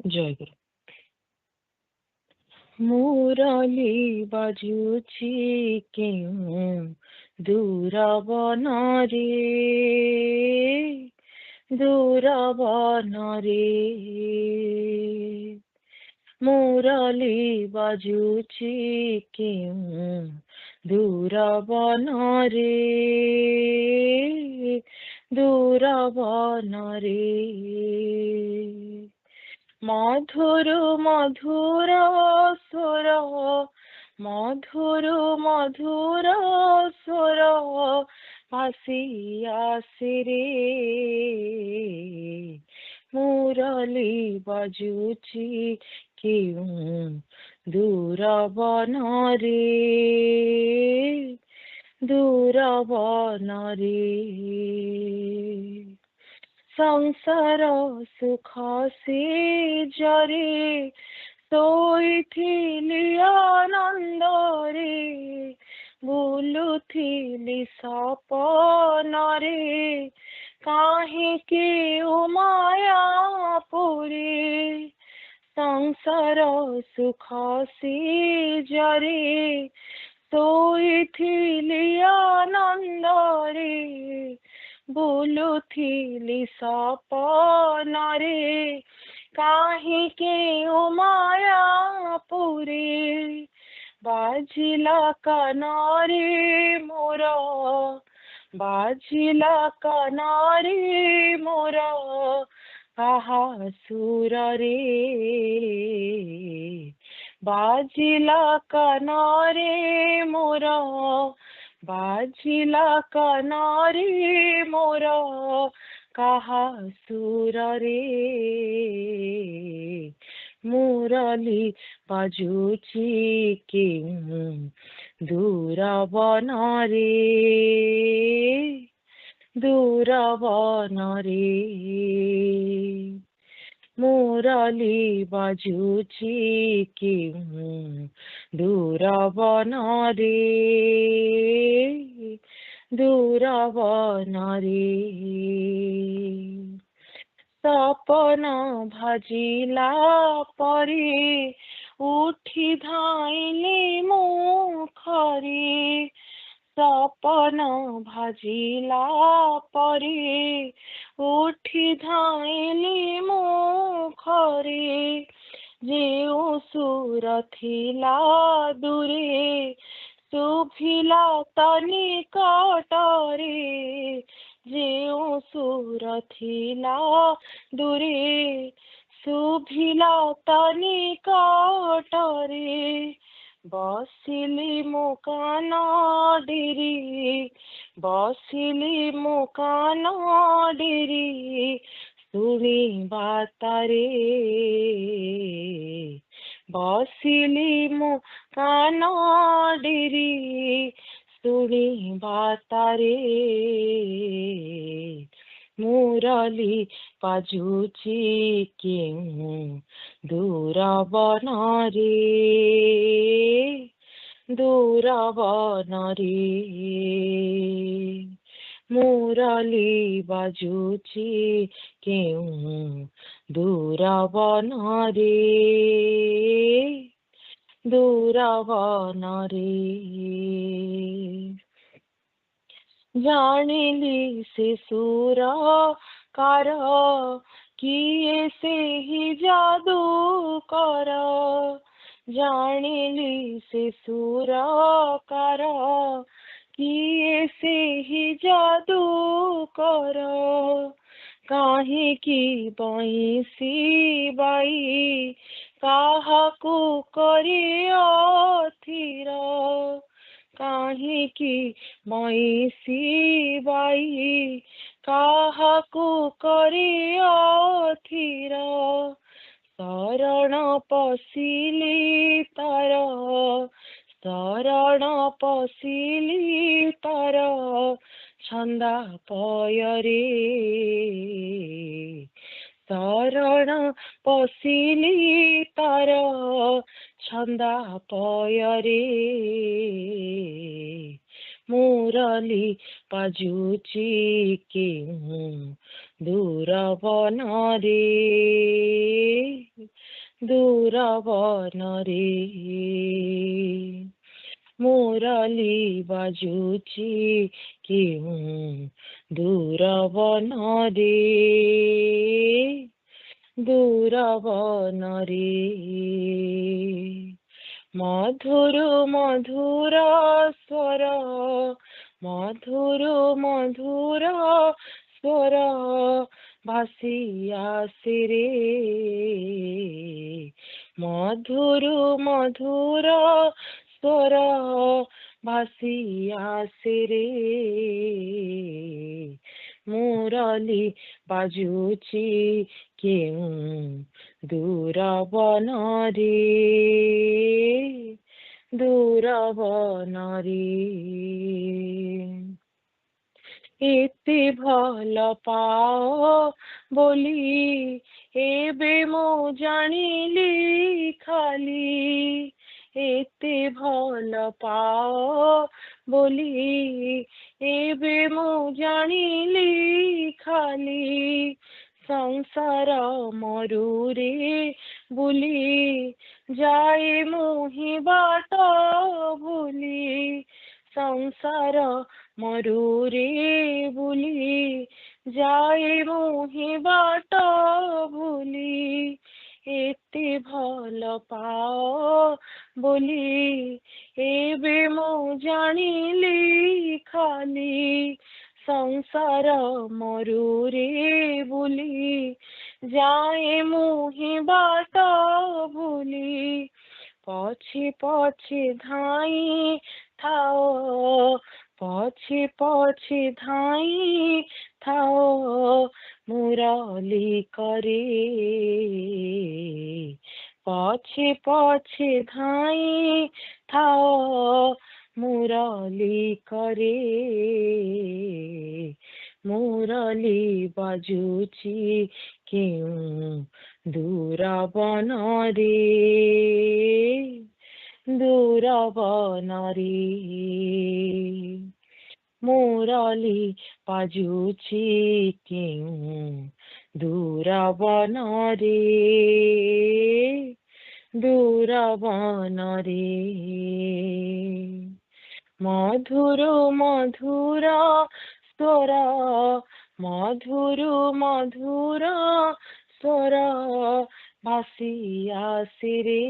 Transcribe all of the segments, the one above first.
जय गुरु। मुरली बाजुची केउं दूर बनरे, दूर बनरे। मुरली बाजुची केउं दूर बनरे, दूर बनरे। मधुर मधुर स्वर, मधुर मधुर स्वर भासी आसिरे। मुरली बाजुची केउं दूर बनरे, दूर बनरे। संसार सुख से जरे शोइथिली आनंदरे, बुलुथिली सपनरे काहेकि माया पुरे। संसार सुख से जरे शोइथिली आनंदरे, बुलुथिली सपनरे काहेकि माया पुरे। बाजिला कानरे मोर, बाजिला कानरे मोर काहा सुर रे। बाजिला कानरे मोर, बाजिला कानरे मोर काहा सुर रे। मुरली बाजुची केउं दूर बनरे, दूर बनरे। मुरली बाजुची केउं दूर बनरे, दूर बनरे। सपन भाजिला परे उठी धाइले मुखरे, सपन भाजिला परे उठी धाइले मुखरे। जेउ सुर थिला दूरे शुभिला तनिकटरे, जेउ सुर थिला दूरे शुभिला तनिकटरे। बसिली मो कान डिरी, बसिली मो कान डिरी शुणिबा तारे। बसिली मो कान डिरी शुणिबा तारे। मुरली बाजुची केउं दूर बनरे, दूर बनरे। मुरली बाजुची केउं दूर बनरे, दूर बनरे। जानिली से सुर कार किए से ही जादू कर, जानिली से सुर कार किए से ही जादू कर। काहेकि बइसी बाई काहाकू करे अथिर, काहेकि बइसी बाई काहाकू करे अथिर। शरण पशिली तार, शरण पशिली तार छंदा पयरे। शरण पशिली तार छंदा पयरे। मुरली बाजुची केहूँ दूर बनरे दूर बनरे मुरली बाजुची केहूँ दूर बनरे दूर बनरे मधुर मधुर स्वर मधुर मधुर स्वर भासी आसे रे मधुर मधुर स्वर भासी आसे रे मुरली बाजुची केहूँ दूर बनरे दूर बनरे एते भल पाओ बोली एबे मो जानिली खाली एते भल पाओ बोली एबे मो जानिली खाली संसार मरुरे बुली जाए मोहि बाट भूली संसार मरुरे बुली जाए मोहि बाट भूली एते भल पाओ बोली एबे मो जानिली खाली संसार मरुरे बुली जाए मोहि बाट भूली पछे पछे धाई थाओ पछे पछे धाई थाओ मुरली करे पछे पछे धाई थाओ मुरली करे मुरली बाजुची केहूँ दूर बनरे दूर बनरे मुरली बाजुची केहूँ दूर बनरे दूर बनरे मधुर मधुर स्वर मधुर मधुर स्वर भासी आसे रे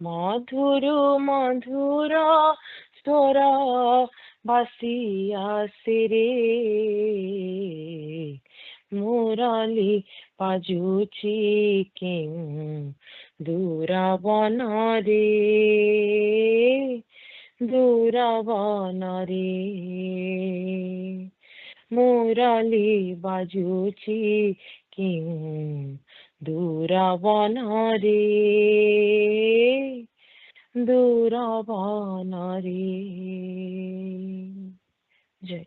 मधुर मधुर स्वर भासी आसे रे मुरली बाजुची केहूँ दूर बनरे दूर बनरे मुरली बाजुची केहूँ दूर बनरे दूर बनरे जय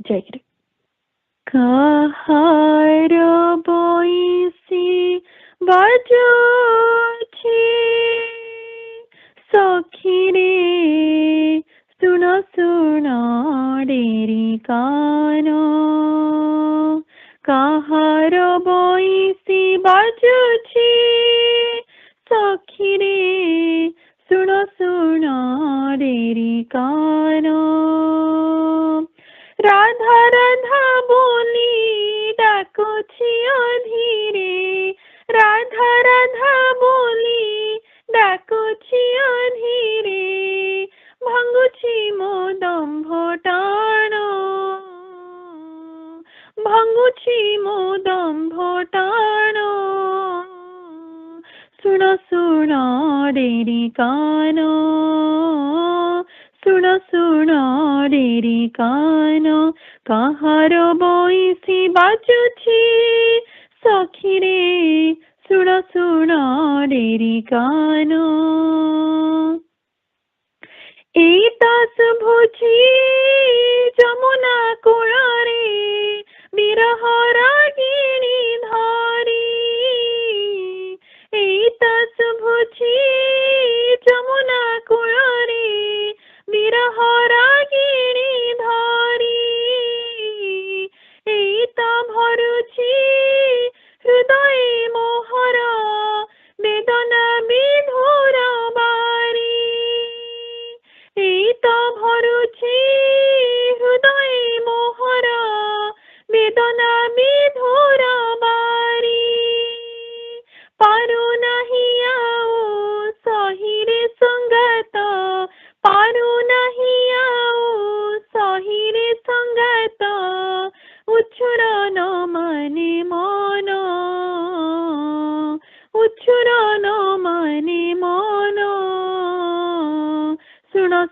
जय काहार बइसी बाजुछि सखी रे सुन सुन डेरी कान काहार बइसी बाजुछि सखी रे सुन सुन डेरी कान राधा राधा बोली डाकुछि अधीरे राधा राधा बोली डाकुछि अधीरे भांगुछि मो दम्भ टाण भांगुछि मो दम्भ टाण सुन सुन डेरी कान सुन सुन डेरी कान काहार बइसी बाजुछि सखी रे सुन सुन डेरी कान एई तास भुझी जमुना कूଳରେ विरह रागिणी धारी एई तास भुझी जमुना कूळ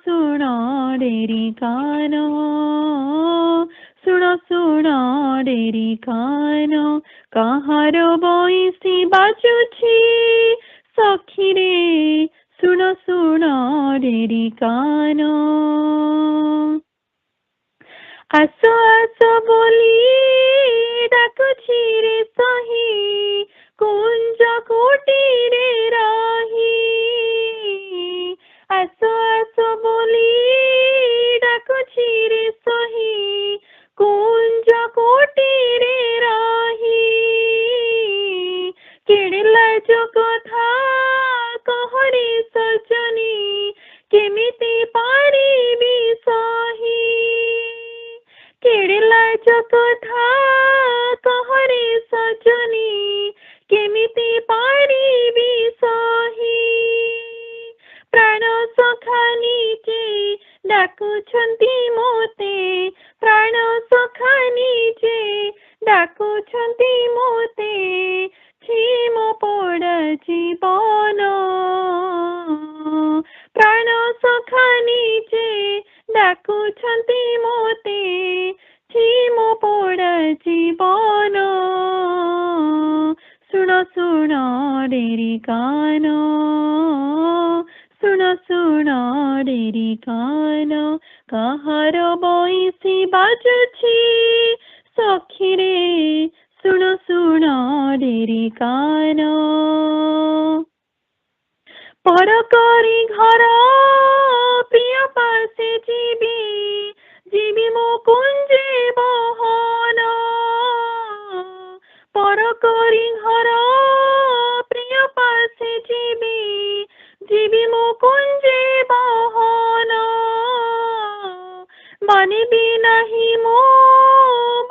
ଶୁଣ ଡେରି କାନ, ଶୁଣ ଶୁଣ ଡେରି କାନ, କାହାର ବଇଁଶୀ ବାଜୁଛି ସଖିରେ, ଶୁଣ ଶୁଣ ଡେରି କାନ। ଆସ ଆସ ବୋଲି ଡାକୁଛି ରେ ସହି, କୁଞ୍ଜ କୋଟିରେ ରହି। ଆସ ଆସ ବୋଲି ଡାକୁଛି ରେ ସହି, କୁଞ୍ଜ କୋଟିରେ ରହି। କେଡ଼େ ଲାଜ କଥା କହରେ ସଜନୀ, କେମିତି ପାରିବି ସହି। କେଡ଼େ ଲାଜ କଥା କହରେ ସଜନୀ, କେମିତି ପାରିବି ସହି। ପ୍ରାଣ ସଖା ନିଜେ ଡାକୁଛନ୍ତି ମୋତେ, ପ୍ରାଣ ସଖା ନିଜେ ଡାକୁଛନ୍ତି ମୋତେ, ଛିମ ପୋଡ଼ା ଜୀବନ। ପ୍ରାଣ ସଖା ନିଜେ ଡାକୁଛନ୍ତି ମୋତେ, ଛିମ ପୋଡ଼ା ଜୀବନ। ଶୁଣ ଶୁଣ ଡେରି କାନ, ଶୁଣ ଶୁଣ ଡେରି କାନ, କାହାର ବଇଁଶୀ ବାଜୁଛି ସଖିରେ, ଶୁଣ ଶୁଣ ଡେରି କାନ। ପର କରି ଘର ପ୍ରିୟ ପାଶେ ଯିବି, ଯିବି ମୋ କୁଞ୍ଜେ ବହନ। ପର କରି ଘର ପ୍ରିୟ ପାଶେ ଯିବି, ଯିବି ମୋ କୁଞ୍ଜେ ବହନ। ମାନିବି ନାହିଁ ମୋ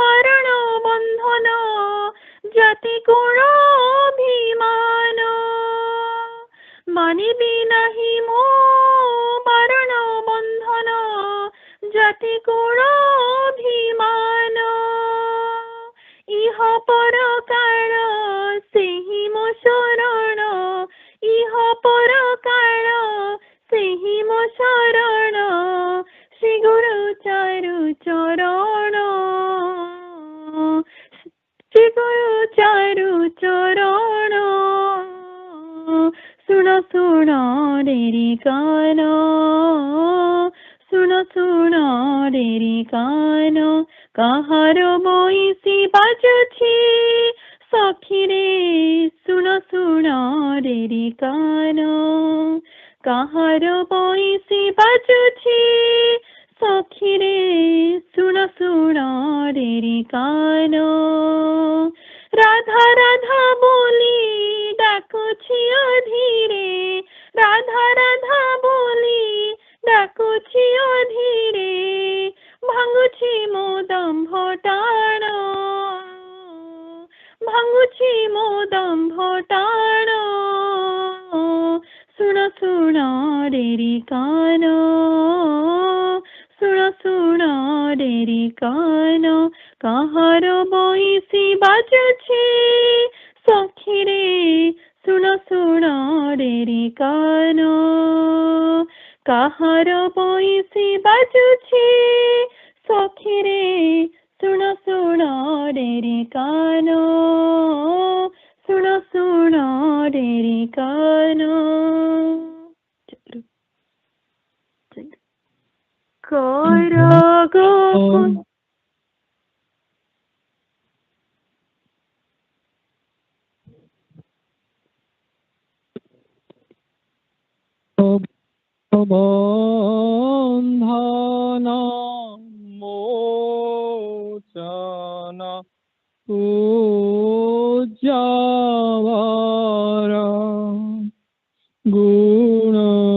ବାରଣ ବନ୍ଧନ, ଜାତି କୁଳ ଅଭିମାନ। ମାନିବି ନାହିଁ ମୋ ବାରଣ ବନ୍ଧନ, ଜାତି କୁଳ ଅଭିମାନ। ଇହ ପର କାଳ ସେହି ମୋ ଶରଣ, ଇହ ପର କାଳ ସେହି ମୋ ଶରଣ, ଶ୍ରୀ ଗୁରୁ ଚାରୁ ଚରଣ, ଶ୍ରୀ ଗୁରୁ ଚାରୁ ଚରଣ। ଶୁଣ ଶୁଣ ଡେରି କାନ, ଶୁଣ ଶୁଣ ଡେରି କାନ, କାହାର ବଇଁଶୀ ବାଜୁଛି ସଖିରେ, ଶୁଣ ଶୁଣ ଡେରି କାନ, କାହାର ବଇଁଶୀ ବାଜୁଛି ସଖିରେ, ଶୁଣ ଶୁଣ ଡେରି କାନ। ରାଧା ରାଧା ବୋଲି ଡାକୁଛି ଅଧୀରେ, ରାଧା ରାଧା ବୋଲି ଡାକୁଛି ଅଧୀରେ, ଭାଙ୍ଗୁଛି ମୋ ଦମ୍ଭ ଟାଣ, ଭାଙ୍ଗୁଛି ମୋ ଦମ୍ଭ ଟାଣ। ଶୁଣ ଶୁଣ ଡେରି କାନ, ଶୁଣ ଶୁଣ ଡେରି କାନ, କାହାର ବଇଁଶୀ ବାଜୁଛି ସଖିରେ, ଶୁଣ ଶୁଣ ଡେରି କାନ, କାହାର ବଇଁଶୀ ବାଜୁଛି ସଖିରେ, ଶୁଣ ଶୁଣ ଡେରି କାନ, ଶୁଣ ଶୁଣ ଡେରି କାନ। କର ଗୋ বন্ধন মোচন উজ্জবর গুণহীন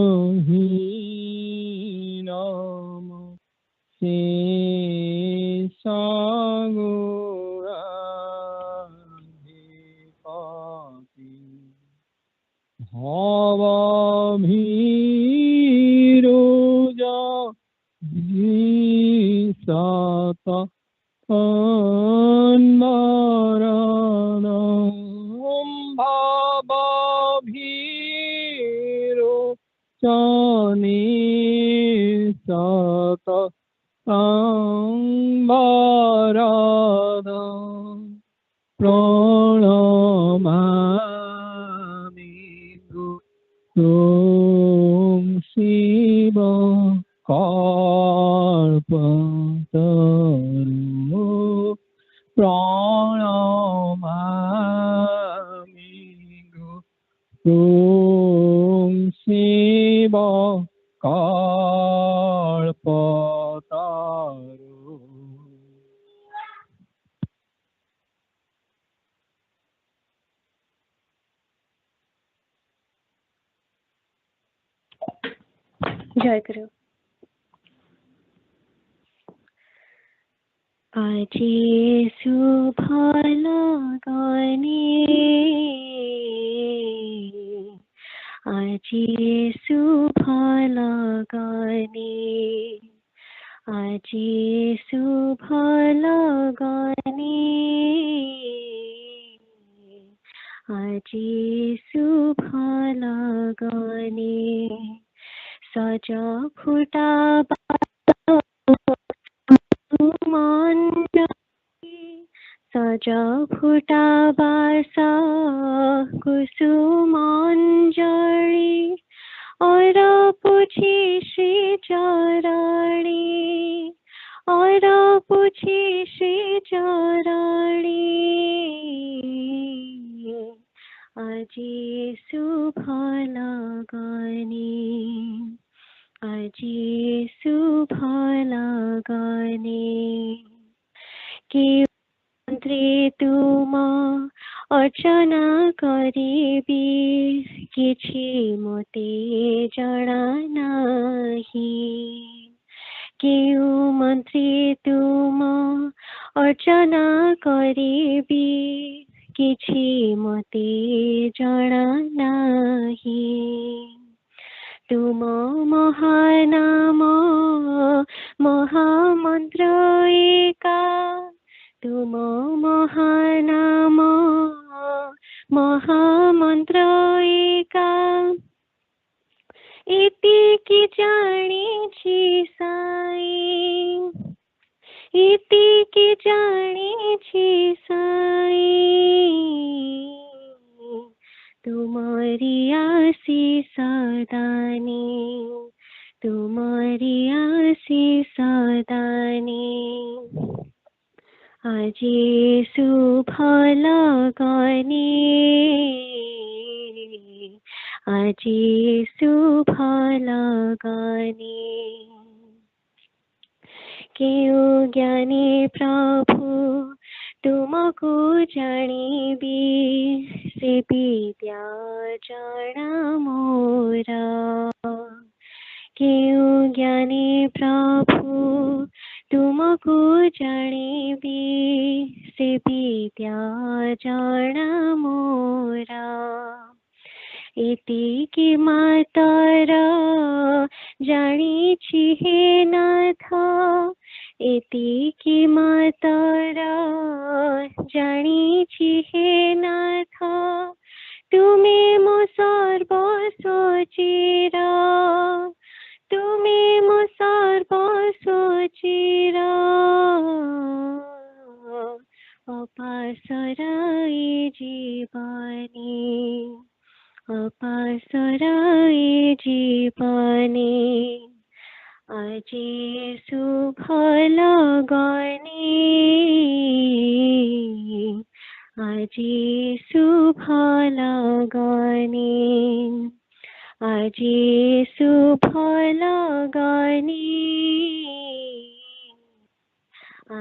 শেষগুণাধিপতি ভবভীরুজ সত মরণ ভবভীরু निसत संवरद प्रणमामि गुरुं शिव कल्पतरु प्रणमामि गुरुं शिव कल्पतरु। जय गुरु। আজি শুভ লগনে, আজি শুভ লগনে, আজি শুভ লগনে, আজি শুভ লগনে, সজা ফুটা সজা ফুটা বাসা কুসুমঞ্জরি অর পুছি শ্রী চরণী, অর পুছি শ্রী চরণী, আজি শুভ লগনে, আজি শুভ লগনে। কি মন্ত্রে তুম অর্চনা করিবি, কিছু মতে জনা নাহি। কেউ মন্ত্রে তুম অর্চনা করিবি, কিছু মতে জনা নাহি। তুম মহানাম মহামন্ত্র একা, তুম মহানাম মহামন্ত্র একা, এতিকি জানিছি সাই, এতিকি জানিছি সাই। তুমারি আশিস দানে, তুমারি আশিস দানে। আজি শুভ লগনে, আজি শুভ লগনে। কেউ জ্ঞানী প্রভু তুমকু জানিবি, সে বিদ্যা জানা মোরা। কেউ জ্ঞানী প্রভু তুমকু জানিবি, সে বিদ্যা জানা মোরা। এতিকি মাতার জানিছি হে নাথ, এতিকি মাতার জানিছি হে নাথ। তুমি মো সর্বসচির, তুমি মো সর্বসচির। অপাসর এ জীবনে, অপাসর এ জীবনে। আজি শুভ লগনে, আজি শুভ লগনে, আজি শুভ লগনে,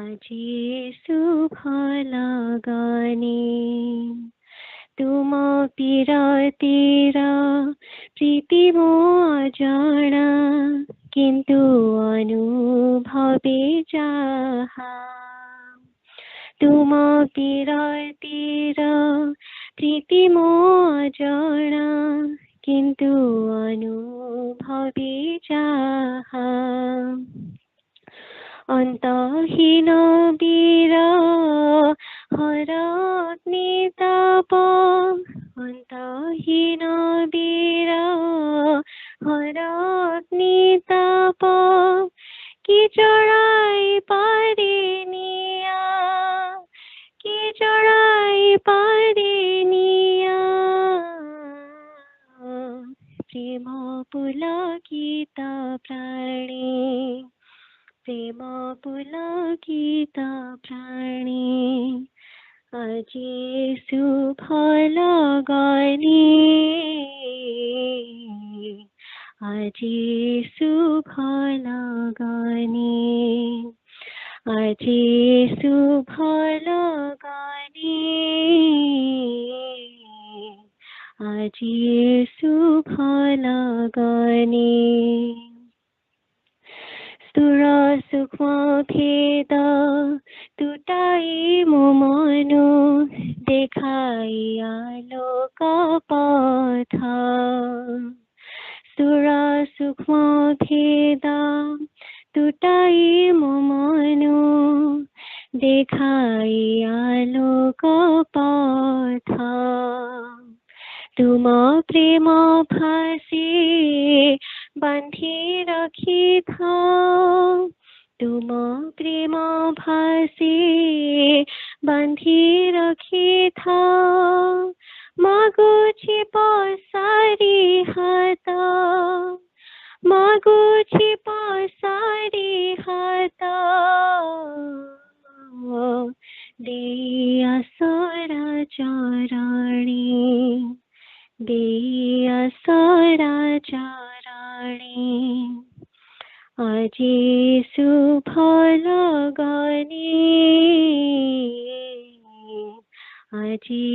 আজি শুভ লগনে। তুম পীরতির প্রীতি মো অজানা, কিন্তু অনুভবে যাহা। তুম পীরতির প্রীতি মো অজানা, কিন্তু অনুভবে যাহা। অন্তহীন বীর হর অগ্নিতাপ, অন্তহীন বীর हर अग्नि ताप की चढ़ाई पारिनिया की चढ़ाई पारिनिया प्रेम पुलकित प्राणी प्रेम पुलकित प्राणी আজি সুফল গনি আজি সুফল গনি আজি সুফল গনি আজি সুফল গনি স্থূল সূক্ষ্ম ভেদ টুটাই মনো দেখাই আলোক পথ স্থূল সূক্ষ্ম ভেদ টুটাই মনো দেখাই আলোক পথ तुम प्रेम फाँसी बांधी रखी था तुम प्रेम फाँसी बांधी रखी था मागुची पसारी हात मागुची पसारी हात देई आसरा चरणी देई आसरा चरणी আজি সুফল গনি আজি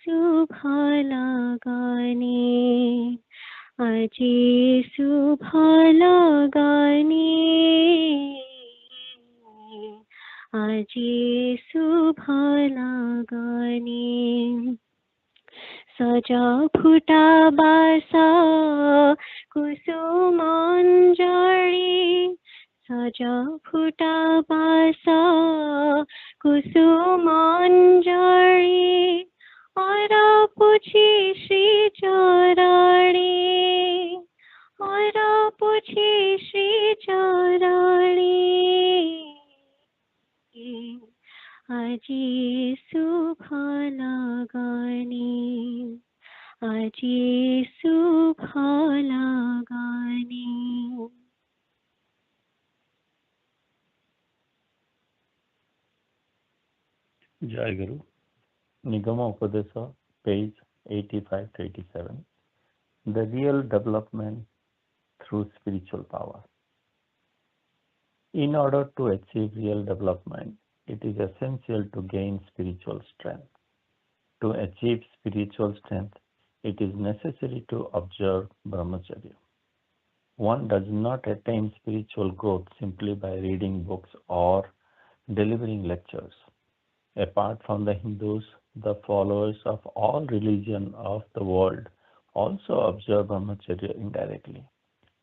সুফল গনি আজি সুফল গনি আজি সুফল গনি সজা ফুটা বাসা কুসুমঞ্জরি সজা ফুটা বাসা কুসুমঞ্জরি আর পুছি শ্রী চরণী আর পুছি শ্রী চরণী আজি সুফল গনি আজি সুফল Gani Jai Guru. Nigama Upadesa, page 85 to 87. The real development through spiritual power. In order to achieve real development, it is essential to gain spiritual strength. To achieve spiritual strength, it is necessary to observe brahmacharya. One does not attain spiritual growth simply by reading books or delivering lectures. Apart from the Hindus, the followers of all religions of the world also observe brahmacharya indirectly.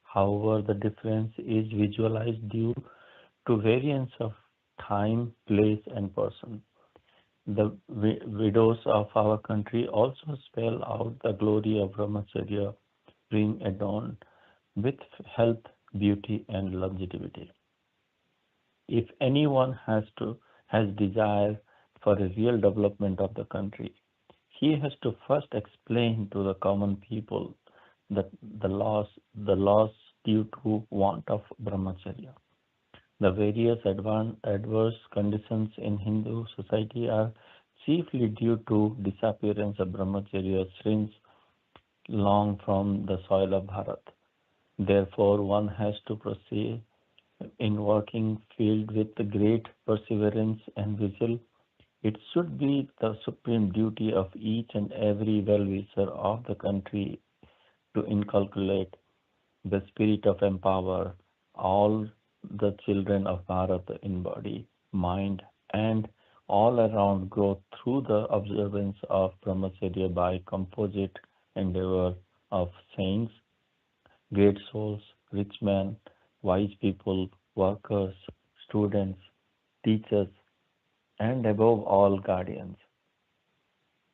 However, the difference is visualized due to variance of time, place, and person. The widows of our country also spell out the glory of brahmacharya, being adorned with health, beauty, and longevity. If anyone has desire for a real development of the country, he has to first explain to the common people that the loss due to want of brahmacharya. The various adverse conditions in Hindu society are chiefly due to disappearance of brahmacharya since long from the soil of Bharat. Therefore, one has to proceed in working field with great perseverance and vigil. It should be the supreme duty of each and every well-wisher of the country to inculcate the spirit of empower all the children of Bharat in body, mind, and all around growth through the observance of brahmacharya by composite endeavor of saints, great souls, rich men, wise people, workers, students, teachers, and above all guardians.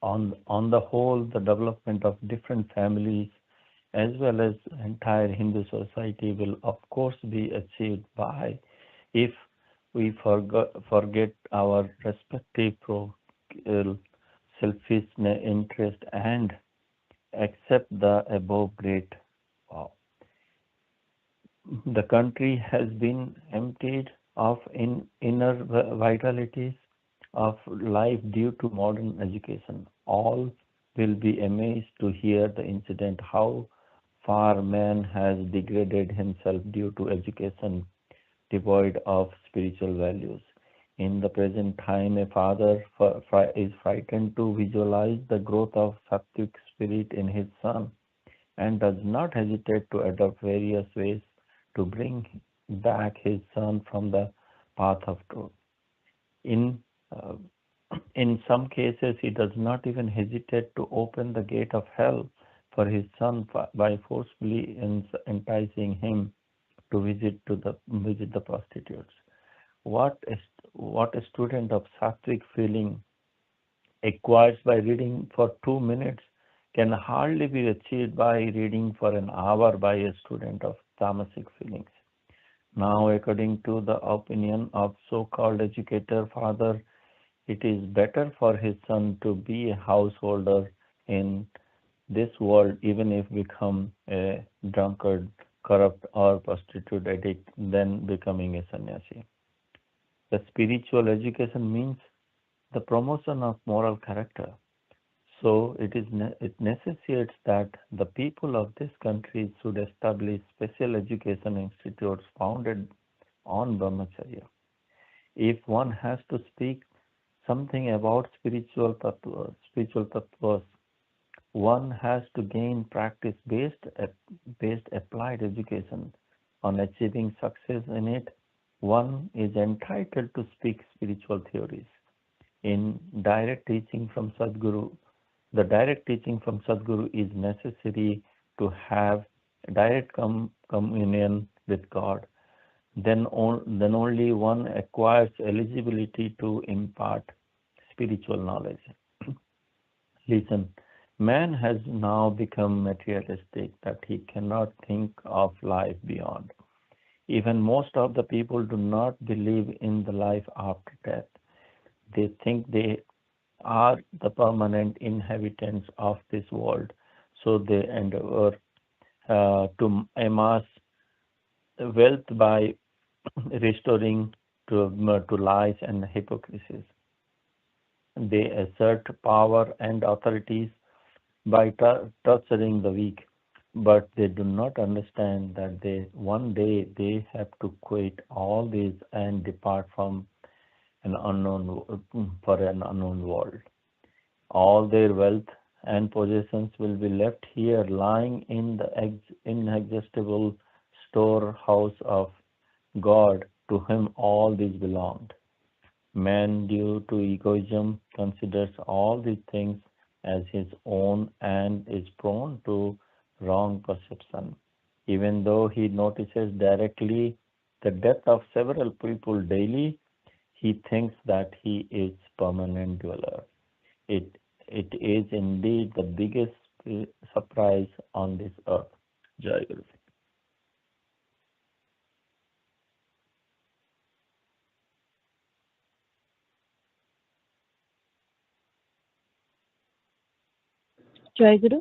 On the whole, the development of different families as well as entire Hindu society will of course be achieved by if we forget our respective selfish interest and accept the above great vow. The country has been emptied of inner vitalities of life due to modern education. All will be amazed to hear the incident how far man has degraded himself due to education devoid of spiritual values. In the present time, a father is frightened to visualize the growth of sattvic spirit in his son and does not hesitate to adopt various ways to bring back his son from the path of truth. In uh, in some cases, he does not even hesitate to open the gate of hell for his son by forcefully enticing him to visit the prostitutes. What a, what a student of sattvic feeling acquires by reading for 2 minutes can hardly be achieved by reading for an hour by a student of tamasic feelings. Now, according to the opinion of so-called educator father, it is better for his son to be a householder in this world, even if become a drunkard, corrupt, or prostitute addict, than becoming a sannyasi. The spiritual education means the promotion of moral character. So it necessitates that the people of this country should establish special education institutes founded on brahmacharya. If one has to speak something about spiritual tattvas, one has to gain practice based applied education. On achieving success in it, one is entitled to speak spiritual theories. In direct teaching from Sadguru, the direct teaching from Sadguru is necessary to have direct communion with God. Then only one acquires eligibility to impart spiritual knowledge. Listen, man has now become materialistic that he cannot think of life beyond. Even most of the people do not believe in the life after death. They think they are the permanent inhabitants of this world, so they endeavor to amass wealth by restoring to lies and hypocrisies. They assert power and authorities by torturing the weak, but they do not understand that one day they have to quit all this and depart from an for an unknown world. All their wealth and possessions will be left here lying in the inexhaustible storehouse of God to whom all these belonged. Man, due to egoism, considers all these things as his own and is prone to wrong perception. Even though he notices directly the death of several people daily, he thinks that he is permanent dweller. It it is indeed the biggest surprise on this earth. Jai Guru. Jai Guru.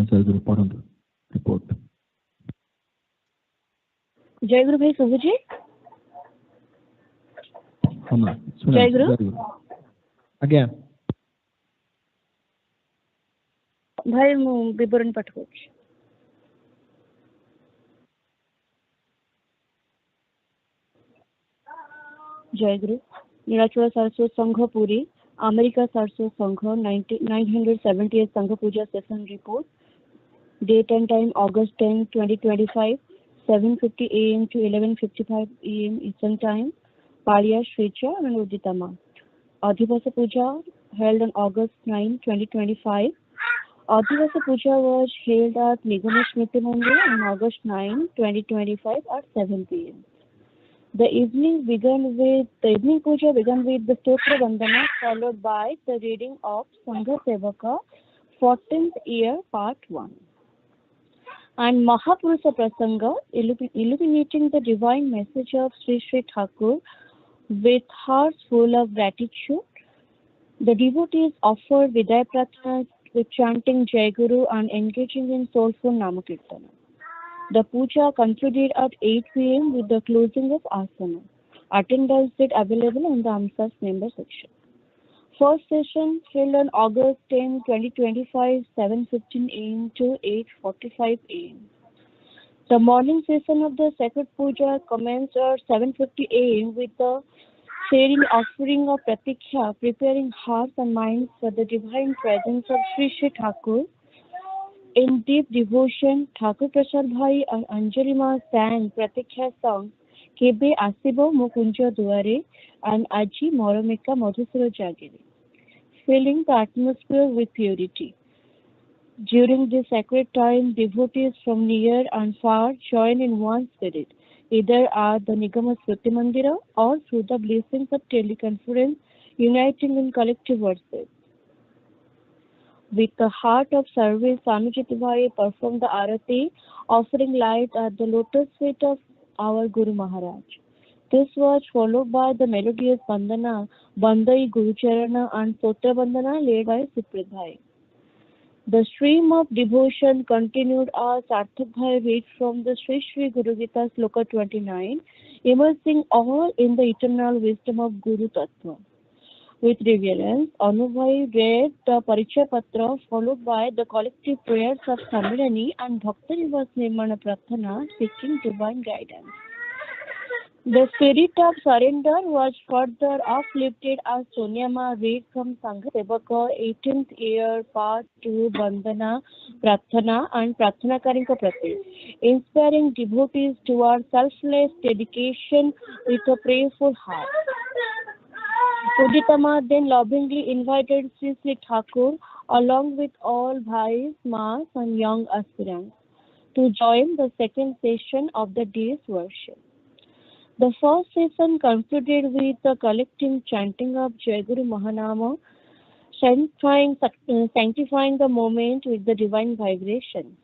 Jaguru ପଢନ୍ତୁ report। ଜୟ ଗୁରୁ ଭାଇ ଶୁଭୁଛି? ହଁ ମା ଜୟ ଗୁରୁ। ଆଜ୍ଞା ଭାଇ ମୁଁ ବିବରଣୀ ପାଠ କରୁଛି। ଜୟ ଗୁରୁ। ନୀଳାଚଳ ସରସ୍ୱତୀ ସଂଘ Puri, America Saraswat Sangha 978 Sangha Puja session report. Date and time August 10, 2025, 7:50 a.m. to 11:55 a.m. Eastern Time. Paliya Shrecha and Uditama. Adhivasa Puja held on August 9, 2025. Adivasi Puja was held at Nigama Smriti Mandir on August 9, 2025 at 7 p.m. The evening puja began with the Stotra Vandana, followed by the reading of Sangha Sevaka, 14th year, part 1. And Mahapurusha Prasanga, illuminating the divine message of Sri Sri Thakur with hearts full of gratitude. The devotees offered Vidya Prathanas with chanting Jai Guru and engaging in soulful Namakirtana. The puja concluded at 8 p.m. with the closing of asana. Attendance is available on the AMSAS member section. First session held on August 10, 2025, 7:15 a.m. to 8:45 a.m. The morning session of the sacred puja commenced at 7:50 a.m. with the sharing offering of pratiksha, preparing hearts and minds for the divine presence of Sri Sri Thakur. In deep devotion, Thakur Prasad Bhai and Anjali Ma sang pratiksha songs Kebe Asibo Mo Kunja Duare and Aji Moromika Madhusura Jagiri, filling the atmosphere with purity. During this sacred time, devotees from near and far join in one spirit, either at the Nigama Smriti Mandira or through the blessings of teleconference, uniting in collective worship. With the heart of service, Sanujit Bhai performed the arati, offering light at the lotus feet of our Guru Maharaj. This was followed by the melodious Bandana, Bandai Guru Charana and Sotra Bandana led by Siprit Bhai. The stream of devotion continued as Sarthak Bhai read from the Sri Sri Guru Gita Sloka 29, immersing all in the eternal wisdom of Guru Tattva. With reverence, Anubhai read the Parichaya Patra followed by the collective prayers of Samilani and Bhakta Nivas Nirmana Prarthana seeking divine guidance. The spirit of surrender was further uplifted as Sonyama read from Sangha Sevaka 18th year part 2 Bandana, Prarthana and Prarthana Karinka Prati, inspiring devotees towards selfless dedication with a prayerful heart. Uditama then lovingly invited Sri Sri Thakur along with all Bhais, Mas and young aspirants to join the second session of the day's worship. The first session concluded with the collective chanting of Jai Guru Mahanama, sanctifying the moment with the divine vibration.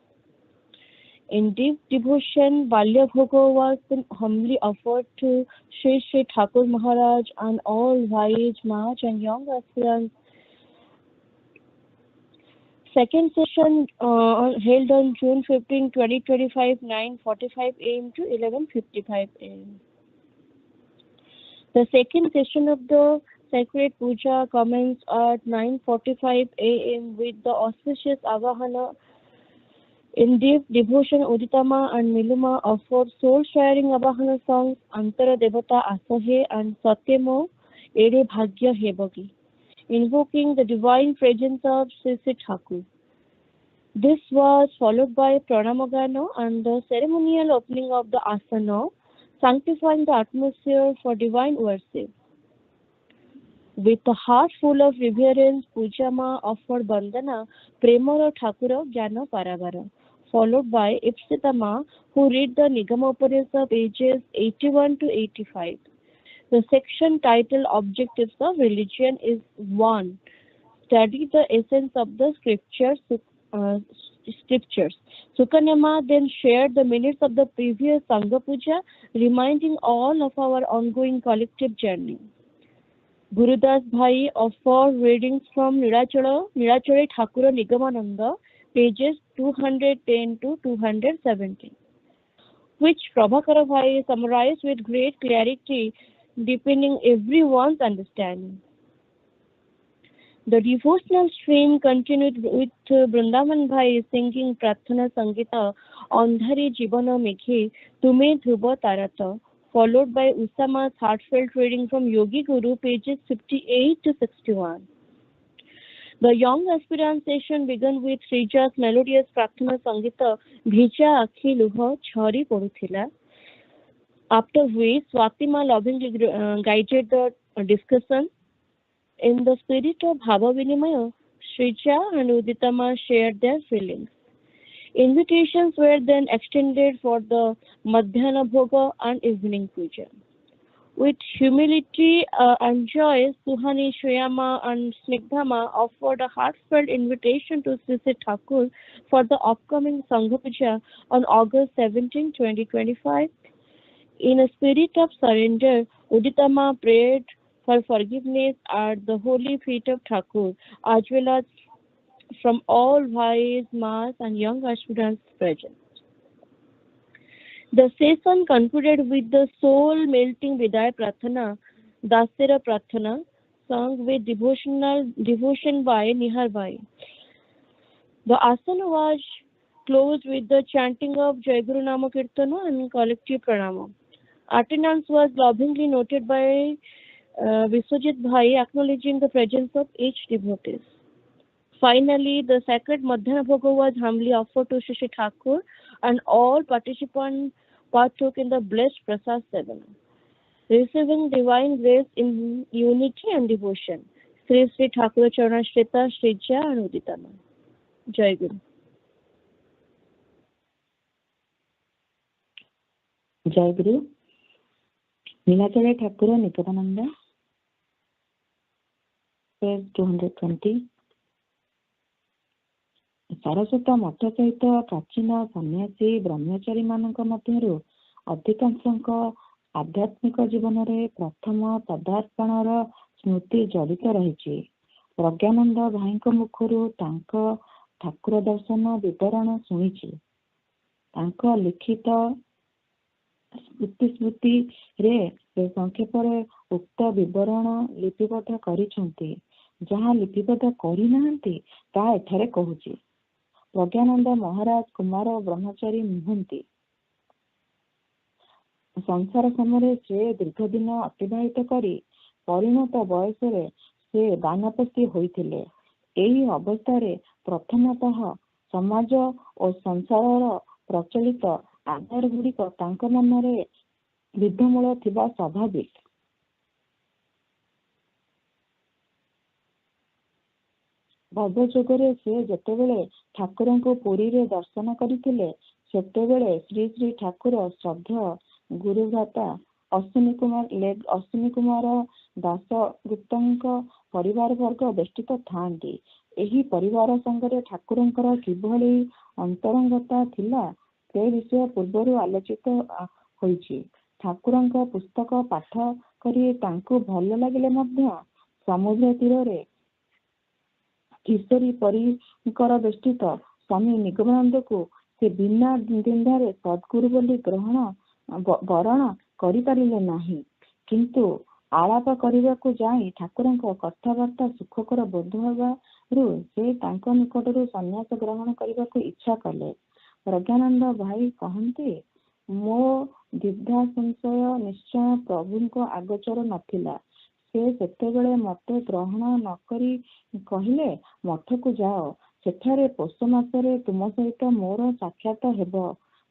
In deep devotion, Balya Bhoga was humbly offered to Sri Sri Thakur Maharaj and all Bhais, Mas and young aspirants. Second session held on June 15, 2025, 9:45 a.m. to 11:55 a.m. The second session of the sacred puja commenced at 9:45 a.m. with the auspicious Avahana. In deep devotion, Uditama and Niluma offered soul-sharing Avahana songs Antara Devata Asahe and Satyamo Ere Bhagya Hebagi, invoking the divine presence of Sri Sri Thakur. This was followed by Pranamagana and the ceremonial opening of the asana, sanctifying the atmosphere for divine worship. With a heart full of reverence, Pujama offered Bandana Premara Thakura Jnana Paragara, followed by Ipsitama, who read the Nigamopurisa pages 81 to 85. The section titled Objectives of Religion is 1. Study the essence of the scriptures. Sukanyama then shared the minutes of the previous Sangha Puja, reminding all of our ongoing collective journey. Gurudas Bhai offered readings from Nirachare Thakura Nigamananda, pages 210 to 217, which Prabhakara Bhai summarized with great clarity, deepening everyone's understanding. The devotional stream continued with Vrindavan Bhai singing Prarthana Sangita Andhari Jivana Meghe Tume Dhruva Tarata, followed by Usama's heartfelt reading from Yogi Guru, pages 58 to 61. The young aspirant session began with Srija's melodious Prarthana Sangita Bhija Akhi Luha Chhari Poruthila, after which Swatima lovingly guided the discussion. In the spirit of Bhava Vinimaya, Srija and Uditama shared their feelings. Invitations were then extended for the Madhyana Bhoga and evening puja. With humility and joy, Suhani, Shriyama and Snigdhama offered a heartfelt invitation to Sri Sri Thakur for the upcoming Sangha Puja on August 17, 2025. In a spirit of surrender, Uditama prayed for forgiveness at the holy feet of Thakur, as well as from all Bhais, Mas and young aspirants present. The session concluded with the soul-melting Vidaya Prathana, Dasera Prathana, sung with devotion by Nihar Bhai. The asana was closed with the chanting of Jai Guru Nama Kirtana and collective pranama. Attendance was lovingly noted by Viswajit Bhai, acknowledging the presence of each devotee. Finally, the sacred Madhyana Bhoga was humbly offered to Shri Thakur, and all participants partook in the blessed Prasad Sevana, receiving divine grace in unity and devotion. Sri Sri Thakur Charanashrita, Srija and Uditama. Jai Guru. Jai Guru. Nilachala Thakur Nikadananda. Page 220. ସାରସ୍ୱତ ମଠ ସହିତ ପ୍ରାଚୀନ ସନ୍ନ୍ୟାସୀ ବ୍ରହ୍ମଚାରୀ ମାନଙ୍କ ମଧ୍ୟରୁ ଅଧିକାଂଶଙ୍କ ଆଧ୍ୟାତ୍ମିକ ଜୀବନରେ ପ୍ରଥମ ପଦାର୍ପଣର ସ୍ମୃତି ଜଡ଼ିତ ରହିଛି। ପ୍ରଜ୍ଞାନନ୍ଦ ଭାଇଙ୍କ ମୁଖରୁ ତାଙ୍କ ଠାକୁର ଦର୍ଶନ ବିବରଣ ଶୁଣିଛି। ତାଙ୍କ ଲିଖିତ ସ୍ମୃତିରେ ସଂକ୍ଷେପରେ ଉକ୍ତ ବିବରଣ ଲିପିବଦ୍ଧ କରିଛନ୍ତି। ଯାହା ଲିପିବଦ୍ଧ କରିନାହାନ୍ତି ତାହା ଏଠାରେ କହୁଛି। ପ୍ରଜ୍ଞାନନ୍ଦ ମହାରାଜ କୁମାର ବ୍ରହ୍ମଚାରୀ ନୁହନ୍ତି। ସଂସାର ସମୟରେ ସେ ଦୀର୍ଘ ଦିନ ଅତିବାହିତ କରି ପରିଣତ ବୟସରେ ସେ ବାନପ୍ରସ୍ଥୀ ହୋଇଥିଲେ। ଏହି ଅବସ୍ଥାରେ ପ୍ରଥମତଃ ସମାଜ ଓ ସଂସାରର ପ୍ରଚଳିତ ଆଧାର ଗୁଡ଼ିକ ତାଙ୍କ ମନରେ ବିଦ୍ୟମୂଳ ଥିବା ସ୍ୱାଭାବିକ। ଭବଯୋଗରେ ସେ ଯେତେବେଳେ ଠାକୁରଙ୍କୁ ପୁରୀରେ ଦର୍ଶନ କରିଥିଲେ, ସେତେବେଳେ ଶ୍ରୀ ଶ୍ରୀ ଠାକୁର ଶ୍ରଦ୍ଧେୟ ଗୁରୁଭ୍ରାତା ଅଶ୍ୱିନୀ କୁମାର ଦାସଗୁପ୍ତଙ୍କ ପରିବାର ବର୍ଗ ବେଷ୍ଟିତ ଥାଆନ୍ତି। ଏହି ପରିବାର ସାଙ୍ଗରେ ଠାକୁରଙ୍କର କିଭଳି ଅନ୍ତରଙ୍ଗତା ଥିଲା ସେ ବିଷୟ ପୂର୍ବରୁ ଆଲୋଚିତ ହୋଇଛି। ଠାକୁରଙ୍କ ପୁସ୍ତକ ପାଠ କରି ତାଙ୍କୁ ଭଲ ଲାଗିଲେ ମଧ୍ୟ ସମୁଦ୍ର ତୀରରେ କିଶୋରୀ ପରିକର ବେଷ୍ଟିତ ସ୍ୱାମୀ ନିଗମାନନ୍ଦକୁ ସେ ବିନା ଦ୍ୱିଧାରେ ସଦ୍ଗୁରୁ ବୋଲି ବରଣ କରିପାରିଲେ ନାହିଁ। କିନ୍ତୁ ଆଳାପ କରିବାକୁ ଯାଇ ଠାକୁରଙ୍କ କଥାବାର୍ତ୍ତା ସୁଖକର ବୋଧ ହେବାରୁ ସେ ତାଙ୍କ ନିକଟରୁ ସନ୍ନ୍ୟାସ ଗ୍ରହଣ କରିବାକୁ ଇଚ୍ଛା କଲେ। ପ୍ରଜ୍ଞାନନ୍ଦ ଭାଇ କହନ୍ତି, ମୋ ଦ୍ୱିଧା ସଂଶୟ ନିଶ୍ଚୟ ପ୍ରଭୁଙ୍କ ଆଗୋଚର ନଥିଲା। ସେ ସେତେବେଳେ ମତେ ଗ୍ରହଣ ନ କରି କହିଲେ, ମଠକୁ ଯାଅ, ସେଠାରେ ପୌଷ ମାସରେ ତୁମ ସହିତ ମୋର ସାକ୍ଷାତ ହେବ।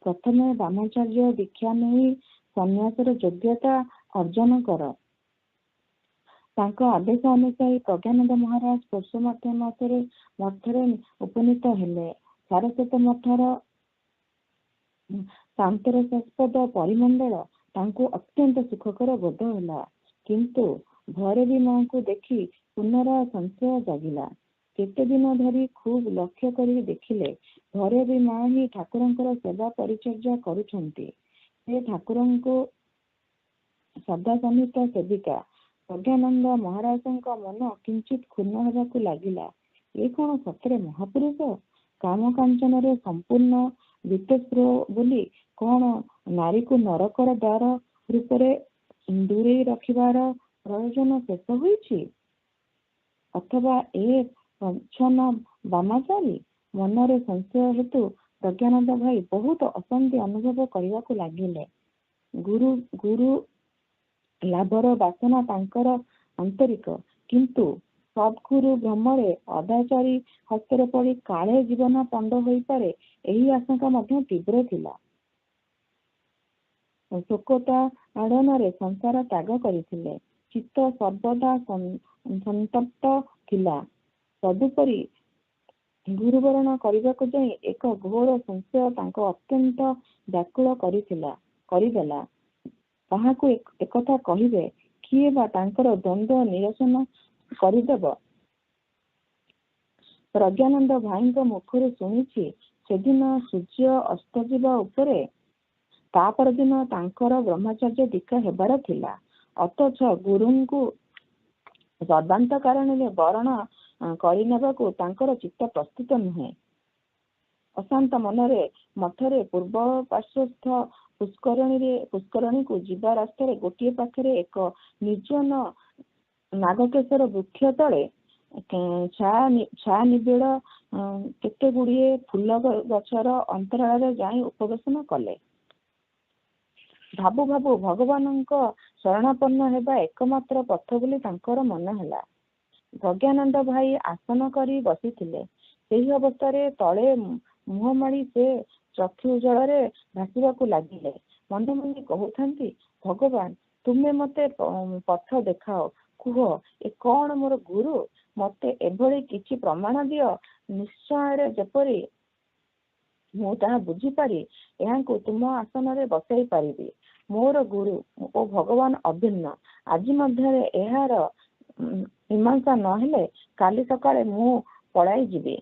ପ୍ରଥମେ ବାମାଚାର୍ଯ୍ୟ ଦୀକ୍ଷା ନେଇ ସନ୍ନ୍ୟାସର ଯୋଗ୍ୟତା ଅର୍ଜନ କର। ତାଙ୍କ ଆଦେଶ ଅନୁସାରେ ପ୍ରଜ୍ଞାନନ୍ଦ ମହାରାଜ ପୌଷ ମାସରେ ମଠରେ ଉପନୀତ ହେଲେ। ସାରସ୍ୱତ ମଠର ଶାନ୍ତରସାସ୍ପଦ ପରିମଣ୍ଡଳ ତାଙ୍କୁ ଅତ୍ୟନ୍ତ ସୁଖକର ବୋଧ ହେଲା। କିନ୍ତୁ ଘରେ ବି ମାଙ୍କୁ ଦେଖି ପୁନରାୟ ସଂଶୟ ଜାଗିଲା। କେତେ ଦିନ ଧରି ଖୁବ୍ ଲକ୍ଷ୍ୟ କରି ଦେଖିଲେ ଘରେ ବି ମା ହିଁ ଠାକୁରଙ୍କର ସେବା ପରିଚର୍ଯା କରୁଛନ୍ତି। ସେ ଠାକୁରଙ୍କୁ ସଦାସନ୍ନିହିତ ସେବିକା। ପ୍ରଜ୍ଞାନନ୍ଦ ମହାରାଜଙ୍କ ମନ କିଞ୍ଚିତ କ୍ଷୁଣ୍ଣ ହେବାକୁ ଲାଗିଲା। ଏ କଣ ସତରେ ମହାପୁରୁଷ? କାମ କାଞ୍ଚନରେ ସମ୍ପୂର୍ଣ୍ଣ ବିତସ୍ପୃହ ବୋଲି କଣ ନାରୀକୁ ନରକର ଦ୍ୱାର ରୂପରେ ଦୂରେଇ ରଖିବାର ପ୍ରୟୋଜନ ଶେଷ ହୋଇଛି? ଅଥବା ଏ ପ୍ରଚ୍ଛନ୍ନ ବାମାଚାରୀ? ମନରେ ସଂଶୟ ହେତୁ ପ୍ରଜ୍ଞାନନ୍ଦ ଭାଇ ବହୁତ ଅଶାନ୍ତି ଅନୁଭବ କରିବାକୁ ଲାଗିଲେ। ଗୁରୁ ଲାଭର ବାସନା ତାଙ୍କର ଆନ୍ତରିକ, କିନ୍ତୁ ସଦ୍ଗୁରୁ ଭ୍ରମରେ ଅଦାଚାରୀ ହସ୍ତରେ ପଡ଼ି କାଳେ ଜୀବନ ପଣ୍ଡ ହୋଇପାରେ ଏହି ଆଶଙ୍କା ମଧ୍ୟ ତୀବ୍ର ଥିଲା। ଶୋକତା ଆଡ଼ନରେ ସଂସାର ତ୍ୟାଗ କରିଥିଲେ। ଚିତ୍ତ ସର୍ବଦା ସନ୍ତପ୍ତ ଥିଲା। ତଦୁପରି ଗୁରୁବରଣ କରିବାକୁ ଯାଇ ଏକ ଘୋର ସଂଶୟ ତାଙ୍କ ଅତ୍ୟନ୍ତ ବ୍ୟାକୁଳ କରିଦେଲା। କାହାକୁ ଏକଥା କହିବେ, କିଏ ବା ତାଙ୍କର ଦ୍ୱନ୍ଦ୍ୱ ନିରସନ କରିଦେବ? ପ୍ରଜ୍ଞାନନ୍ଦ ଭାଇଙ୍କ ମୁଖରୁ ଶୁଣିଛି ସେଦିନ ସୂର୍ଯ୍ୟ ଅସ୍ତ ଯିବା ଉପରେ, ତା ପରଦିନ ତାଙ୍କର ବ୍ରହ୍ମଚର୍ଯ୍ୟ ଦୀକ୍ଷା ହେବାର ଥିଲା। ଅଥଚ ଗୁରୁଙ୍କୁ ସର୍ବାନ୍ତ କାରଣରେ ବରଣ କରିନେବାକୁ ତାଙ୍କର ଚିତ୍ତ ପ୍ରସ୍ତୁତ ନୁହେଁ। ଅଶାନ୍ତ ମନରେ ମଠରେ ପୂର୍ବ ପାର୍ଶ୍ୱସ୍ଥ ପୁଷ୍କରଣୀକୁ ଯିବା ରାସ୍ତାରେ ଗୋଟିଏ ପାଖରେ ଏକ ନିର୍ଜନ ନାଗକେଶର ବୃକ୍ଷ ତଳେ ଛା ନିବିଡ଼ କେତେ ଗୁଡିଏ ଫୁଲ ଗଛର ଅନ୍ତରାଳରେ ଯାଇ ଉପବେଶନ କଲେ। ଭାବୁ ଭାବୁ ଭଗବାନଙ୍କ ଶରଣାପନ୍ନ ହେବା ଏକମାତ୍ର ପଥ ବୋଲି ତାଙ୍କର ମନେ ହେଲା। ପ୍ରଜ୍ଞାନନ୍ଦ ଭାଇ ଆସନ କରି ବସିଥିଲେ। ସେହି ଅବସ୍ଥାରେ ତଳେ ମୁହଁ ମାଡ଼ି ସେ ଚକ୍ଷୁ ଜଳରେ ଭାସିବାକୁ ଲାଗିଲେ। ମନେ ମନେ କହୁଥାନ୍ତି, ଭଗବାନ ତୁମେ ମତେ ପଥ ଦେଖାଅ, କୁହ ଏ କଣ ମୋର ଗୁରୁ? ମତେ ଏଭଳି କିଛି ପ୍ରମାଣ ଦିଅ, ନିଶ୍ଚୟରେ ଯେପରି ମୁଁ ତାହା ବୁଝିପାରି ଏହାଙ୍କୁ ତୁମ ଆସନରେ ବସାଇ ପାରିବି। ମୋର ଗୁରୁ ଓ ଭଗବାନ ଅଭିନ୍ନ। ଆଜି ମଧ୍ୟରେ ଏହାର ମୀମାଂସା ନହେଲେ କାଲି ସକାଳେ ମୁଁ ପଳାଇ ଯିବି।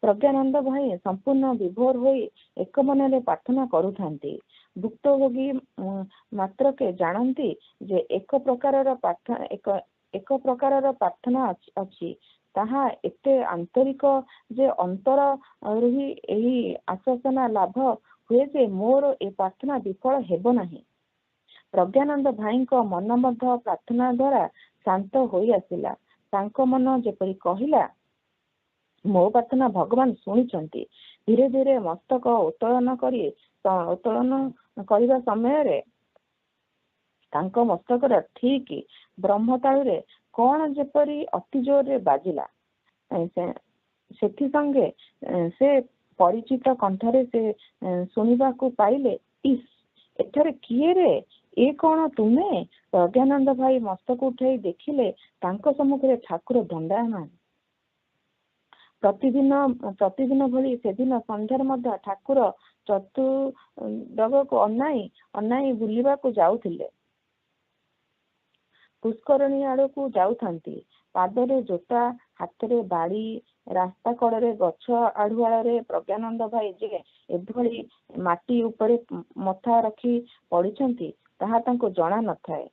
ପ୍ରଜ୍ଞାନନ୍ଦ ଭାଇ ସମ୍ପୂର୍ଣ୍ଣ ବିଭୋର ହୋଇ ଏକ ମନରେ ପ୍ରାର୍ଥନା କରୁଥାନ୍ତି। ଭୁକ୍ତଭୋଗୀ ମାତ୍ରକେ ଜାଣନ୍ତି ଯେ ଏକ ପ୍ରକାରର ପ୍ରାର୍ଥନା ଅଛି, ତାହା ଏତେ ଆନ୍ତରିକ ଯେ ଅନ୍ତରରୁ ହିଁ ଏହି ଆଶ୍ୱାସନା ଲାଭ ହୁଏ ଯେ ମୋର ଏ ପ୍ରାର୍ଥନା ବିଫଳ ହେବ ନାହିଁ। ପ୍ରଜ୍ଞାନନ୍ଦ ଭାଇଙ୍କ ମନ ମଧ୍ୟ ପ୍ରାର୍ଥନା ଦ୍ୱାରା ଶାନ୍ତ ହୋଇ ଆସିଲା। ତାଙ୍କ ମନ ଯେପରି କହିଲା, ମୋ ପ୍ରାର୍ଥନା ଭଗବାନ ଶୁଣିଛନ୍ତି। ଧୀରେ ଧୀରେ ମସ୍ତକ ଉତ୍ତୋଳନ କରିବା ସମୟରେ ତାଙ୍କ ମସ୍ତକର ଠିକ ବ୍ରହ୍ମତାଳୁରେ କଣ ଯେପରି ଅତି ଜୋରରେ ବାଜିଲା। ସେଥି ସଙ୍ଗେ ସେ ପରିଚିତ କଣ୍ଠରେ ସେ ଶୁଣିବାକୁ ପାଇଲେ, ଇସ୍ ଏଠାରେ କିଏ ରେ? ଏ କଣ ତୁମେ? ପ୍ରଜ୍ଞାନନ୍ଦ ଭାଇ ମସ୍ତକ ଉଠାଇ ଦେଖିଲେ ତାଙ୍କ ସମ୍ମୁଖରେ ଠାକୁର ଦଣ୍ଡାୟମାନ। ପ୍ରତିଦିନ ଭଳି ସେଦିନ ସନ୍ଧ୍ୟାରେ ମଧ୍ୟ ଠାକୁର ଚତୁର୍ଦିଗକୁ ଅନାଇ ବୁଲିବାକୁ ଯାଉଥିଲେ। ପୁଷ୍କରଣୀ ଆଡ଼କୁ ଯାଉଥାନ୍ତି। ପାଦରେ ଜୋତା, ହାତରେ ବାଡ଼ି, ରାସ୍ତା କଡ଼ରେ ଗଛ ଆଢୁଆଳରେ ପ୍ରଜ୍ଞାନନ୍ଦ ଭାଇ ଯେ ଏଭଳି ମାଟି ଉପରେ ମଥା ରଖି ପଡ଼ିଛନ୍ତି ତାହା ତାଙ୍କୁ ଜଣା ନଥାଏ।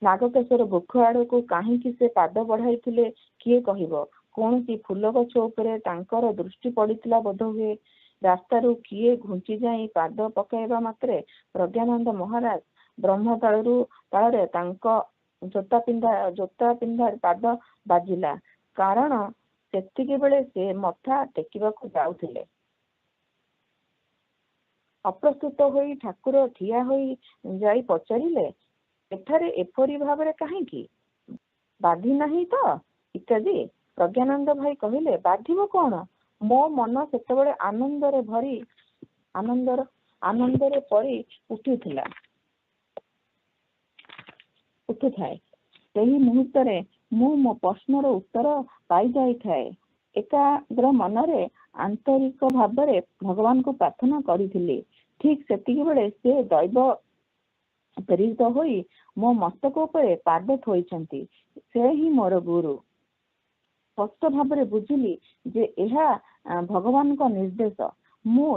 ନାଗକେଶର ବୃକ୍ଷ ଆଡ଼କୁ କାହିଁକି ସେ ପାଦ ବଢ଼ାଇଥିଲେ କିଏ କହିବ? କୌଣସି ଫୁଲ ଗଛ ଉପରେ ତାଙ୍କର ଦୃଷ୍ଟି ପଡ଼ିଥିଲା ବୋଧହୁଏ। ରାସ୍ତାରୁ କିଏ ଘୁଞ୍ଚି ଯାଇ ପାଦ ପକାଇବା ମାତ୍ରେ ପ୍ରଜ୍ଞାନନ୍ଦ ମହାରାଜ ବ୍ରହ୍ମତାଳରେ ତାଙ୍କ ଜୋତା ପିନ୍ଧା ପାଦ ବାଜିଲା। କାରଣ ସେତିକି ବେଳେ ସେ ମଥା ଟେକିବାକୁ ଯାଉଥିଲେ। ଅପ୍ରସ୍ତୁତ ହୋଇ ଠାକୁର ଠିଆ ହୋଇ ଯାଇ ପଚାରିଲେ, ଏଠାରେ ଏପରି ଭାବରେ କାହିଁକି? ବାଧି ନାହିଁ ତ ଇତ୍ୟାଦି। ପ୍ରଜ୍ଞାନନ୍ଦ ଭାଇ କହିଲେ, ବାଧିବ କଣ? ମୋ ମନ ସେତେବେଳେ ଆନନ୍ଦରେ ପରି ଉଠୁଥାଏ। ସେହି ମୁହୂର୍ତ୍ତରେ ମୁଁ ମୋ ପ୍ରଶ୍ନର ଉତ୍ତର ପାଇଯାଇଥାଏ। ଏକାଗ୍ର ମନରେ ଆନ୍ତରିକ ଭାବରେ ଭଗବାନଙ୍କୁ ପ୍ରାର୍ଥନା କରିଥିଲି। ଠିକ୍ ସେତିକି ବେଳେ ସେ ଦୈବ ପ୍ରେରିତ ହୋଇ ମୋ ମସ୍ତକ ଉପରେ ପାଦ ଥୋଇଛନ୍ତି। ସେ ହିଁ ମୋର ଗୁରୁ। ସ୍ପଷ୍ଟ ଭାବରେ ବୁଝିଲି ଯେ ଏହା ଭଗବାନଙ୍କ ନିର୍ଦ୍ଦେଶ। ମୁଁ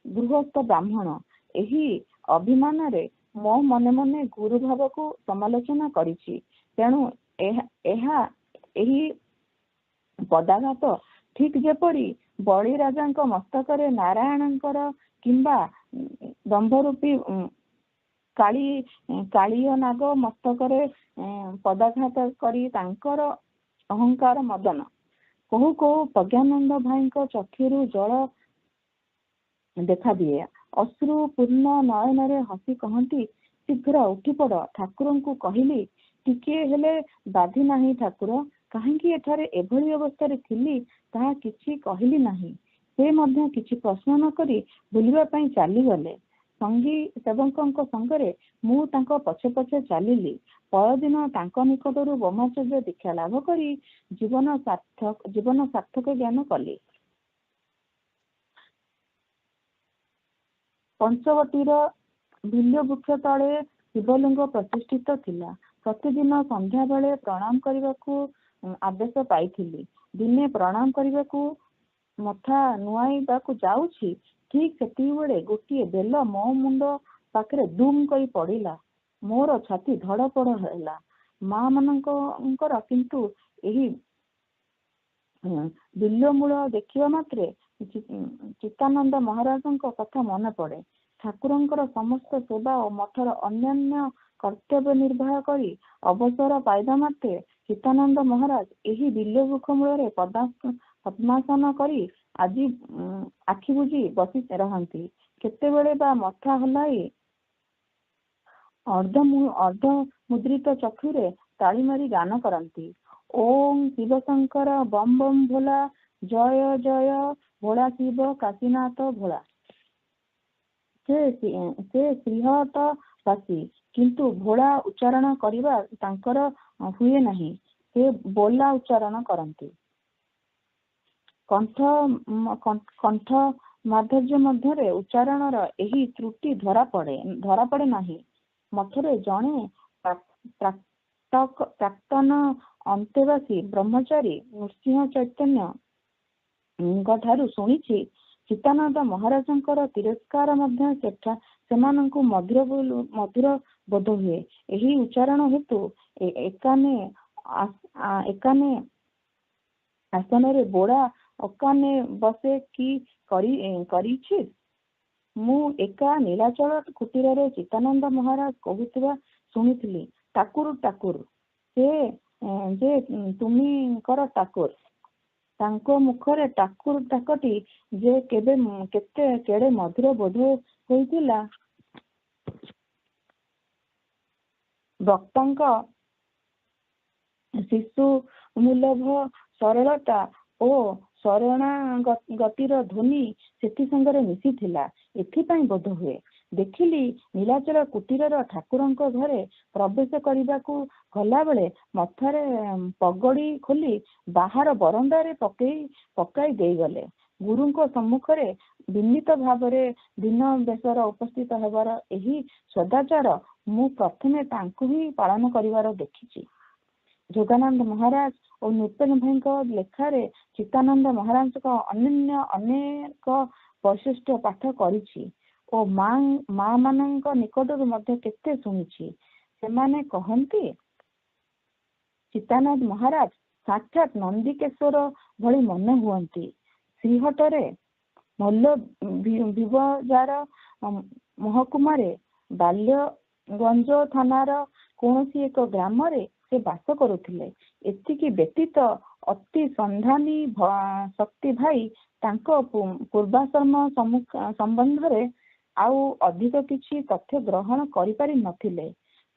ସଦ୍ଗୃହସ୍ଥ ବ୍ରାହ୍ମଣ। ଏହି ଅଭିମାନରେ ମୋ ମନେ ମନେ ଗୁରୁ ଭାବକୁ ସମାଲୋଚନା କରିଛି। ତେଣୁ ଏହି ପଦାଘାତ ଠିକ୍ ଯେପରି ବଳି ରାଜାଙ୍କ ମସ୍ତକରେ ନାରାୟଣଙ୍କର କିମ୍ବା ଦମ୍ଭରୂପୀ କାଳିୟ ନାଗ ମସ୍ତକରେ ପଦାଘାତ କରି ତାଙ୍କର ଅହଙ୍କାର ମଦନ। କହୁ କହୁ ପ୍ରଜ୍ଞାନନ୍ଦ ଭାଇଙ୍କ ଚକ୍ଷୁରୁ ଜଳ ଦେଖାଦିଏ। ଅଶ୍ରୁ ପୂର୍ଣ୍ଣ ନୟନରେ ହସି କହନ୍ତି, ଶୀଘ୍ର ଉଠିପଡ଼। ଠାକୁରଙ୍କୁ କହିଲି, ଟିକିଏ ହେଲେ ବାଧି ନାହିଁ ଠାକୁର? କାହିଁକି ଏଠାରେ ଏଭଳି ଅବସ୍ଥାରେ ଥିଲି ତାହା କିଛି କହିଲି ନାହିଁ। ସେ ମଧ୍ୟ କିଛି ପ୍ରଶ୍ନ ନ କରି ବୁଲିବା ପାଇଁ ଚାଲିଗଲେ। ସଙ୍ଗୀ ସେବକଙ୍କ ସଙ୍ଗରେ ମୁଁ ତାଙ୍କ ପଛେ ପଛେ ଚାଲିଲି। ପରଦିନ ତାଙ୍କ ନିକଟରୁ ବ୍ରହ୍ମଚର୍ଯ୍ୟ ଦୀକ୍ଷା ଲାଭ କରି ଜୀବନ ସାର୍ଥକ ଜ୍ଞାନ କଲି। ପଞ୍ଚବଟୀର ବିଲ୍ୟ ବୃକ୍ଷ ତଳେ ଶିବଲିଙ୍ଗ ପ୍ରତିଷ୍ଠିତ ଥିଲା। ପ୍ରତିଦିନ ସନ୍ଧ୍ୟା ବେଳେ ପ୍ରଣାମ କରିବାକୁ ଆଦେଶ ପାଇଥିଲି। ଦିନେ ପ୍ରଣାମ କରିବାକୁ ମଥା ନୁଆଇବାକୁ ଯାଉଛି, ଠିକ ସେତିକିବେଳେ ଗୋଟିଏ ବେଲ ମୋ ମୁଣ୍ଡ ପାଖରେ ଦୁମ୍ କରି ପଡ଼ିଲା। ମୋର ଛାତି ଧଡ଼ପଡ଼ ହେଲା। ମା ମାନଙ୍କର କିନ୍ତୁ ଏହି ବିଲ୍ୟମୂଳ ଦେଖିବା ମାତ୍ରେ ଚିତାନନ୍ଦ ମହାରାଜଙ୍କ କଥା ମନେ ପଡ଼େ। ଠାକୁରଙ୍କର ସମସ୍ତ ସେବା ଓ ମଠର ଅନ୍ୟାନ୍ୟ କର୍ତ୍ତବ୍ୟ ନିର୍ବାହ କରି ଅବସର ପାଇବା ମାତ୍ରେ ଚିତାନନ୍ଦ ମହାରାଜ ଏହି ବିଲ୍ୟ ବୃକ୍ଷ ମୂଳରେ ପଦ୍ମାସନ କରି ଆଖି ବୁଜି ବସି ରହନ୍ତି। କେତେବେଳେ ବା ମଥା ହଲାଇ ଅର୍ଦ୍ଧ ମୁଦ୍ରିତ ଚକ୍ଷୁରେ ତାଳି ମାରି ଗାନ କରନ୍ତି। ଓಂ ଶିବ ଶଙ୍କର ବମ୍ ବମ୍ ଭୋଲା, ଜୟ ଜୟ ଭୋଳା ଶିବ କାଶୀନାଥ ଭୋଳା। ସେ ଶ୍ରୀହଟ ବାସୀ, କିନ୍ତୁ ଭୋଳା ଉଚ୍ଚାରଣ କରିବା ତାଙ୍କର ହୁଏ ନାହିଁ। ସେ ବୋଲା ଉଚ୍ଚାରଣ କରନ୍ତି। କଣ୍ଠ ମାଧୁର୍ଯ୍ୟ ମଧ୍ୟରେ ଉଚ୍ଚାରଣର ଏହି ତ୍ରୁଟି ଧରା ପଡ଼େ ନାହିଁ। ମଠରେ ଜଣେ ପ୍ରାକ୍ତନ ଅନ୍ତେବାସୀ ବ୍ରହ୍ମଚାରୀ ନୃସିଂହ ଚୈତନ୍ୟଙ୍କ ଠାରୁ ଶୁଣିଛି, ଚିତାନନ୍ଦ ମହାରାଜଙ୍କର ତିରସ୍କାର ମଧ୍ୟ ସେମାନଙ୍କୁ ମଧୁର ବୋଧ ହୁଏ। ଏହି ଉଚ୍ଚାରଣ ହେତୁ ଏକାନେ ଆସନରେ ବୋଳା ଅକାନେ ବସେ କି କରିଛି। ମୁଁ ଏକା ନୀଳାଚଳ କୁଟୀରରେ ଚିତାନନ୍ଦ ମହାରାଜ କହୁଥିବା ଶୁଣିଥିଲି, ଠାକୁର ଠାକୁର, ସେ ଯେ ତୁମିଙ୍କର ଠାକୁର। ତାଙ୍କ ମୁଖରେ ଠାକୁର ଡାକଟି ଯେ କେଡ଼େ ମଧୁର ବୋଧ ହୋଇଥିଲା। ବକ୍ତାଙ୍କ ଶିଶୁ ମୂଲଭ ସରଳତା ଓ ଶରଣାଗତିର ଧ୍ୱନି ସେଥି ସଙ୍ଗରେ ମିଶିଥିଲା। ଏଥିପାଇଁ ବୋଧ ହୁଏ ଦେଖିଲି, ନୀଳାଚଳ କୁଟୀରର ଠାକୁରଙ୍କ ଘରେ ପ୍ରବେଶ କରିବାକୁ ଗଲାବେଳେ ମଥାରେ ପଗଡ଼ି ଖୋଲି ବାହାର ବରଣ୍ଡାରେ ପକାଇ ଦେଇଗଲେ। ଗୁରୁଙ୍କ ସମ୍ମୁଖରେ ବିନୀତ ଭାବରେ ଦୀନ ବେଶର ଉପସ୍ଥିତ ହେବାର ଏହି ସଦାଚାର ମୁଁ ପ୍ରଥମେ ତାଙ୍କୁ ହିଁ ପାଳନ କରିବାର ଦେଖିଛି। ଯୋଗାନନ୍ଦ ମହାରାଜ ଓ ନୃପେନ ଭାଇଙ୍କ ଲେଖାରେ ଚିତାନନ୍ଦ ମହାରାଜଙ୍କ ଅନନ୍ୟ ଅନେକ ବୈଶିଷ୍ଟ୍ୟ ପାଠ କରିଛି ଓ ମା ମାନଙ୍କ ନିକଟରୁ ମଧ୍ୟ କେତେ ଶୁଣିଛି। ସେମାନେ କହନ୍ତି, ଚିତାନନ୍ଦ ମହାରାଜ ସାକ୍ଷାତ ନନ୍ଦିକେଶ୍ୱର ଭଳି ମନେ ହୁଅନ୍ତି। ଶ୍ରୀହଟରେ ମଲ୍ଲ ବିବଜାର ମହକୁମାରେ ବାଲ୍ୟଗଞ୍ଜ ଥାନାର କୌଣସି ଏକ ଗ୍ରାମରେ ସେ ବାସ କରୁଥିଲେ। ଏତିକି ବ୍ୟତୀତ ଅତି ସନ୍ଧାନୀ ଶକ୍ତି ଭାଇ ତାଙ୍କ ପୂର୍ବାଶ୍ରମ ସମ୍ବନ୍ଧରେ ଆଉ ଅଧିକ କିଛି ତଥ୍ୟ ଗ୍ରହଣ କରିପାରି ନଥିଲେ।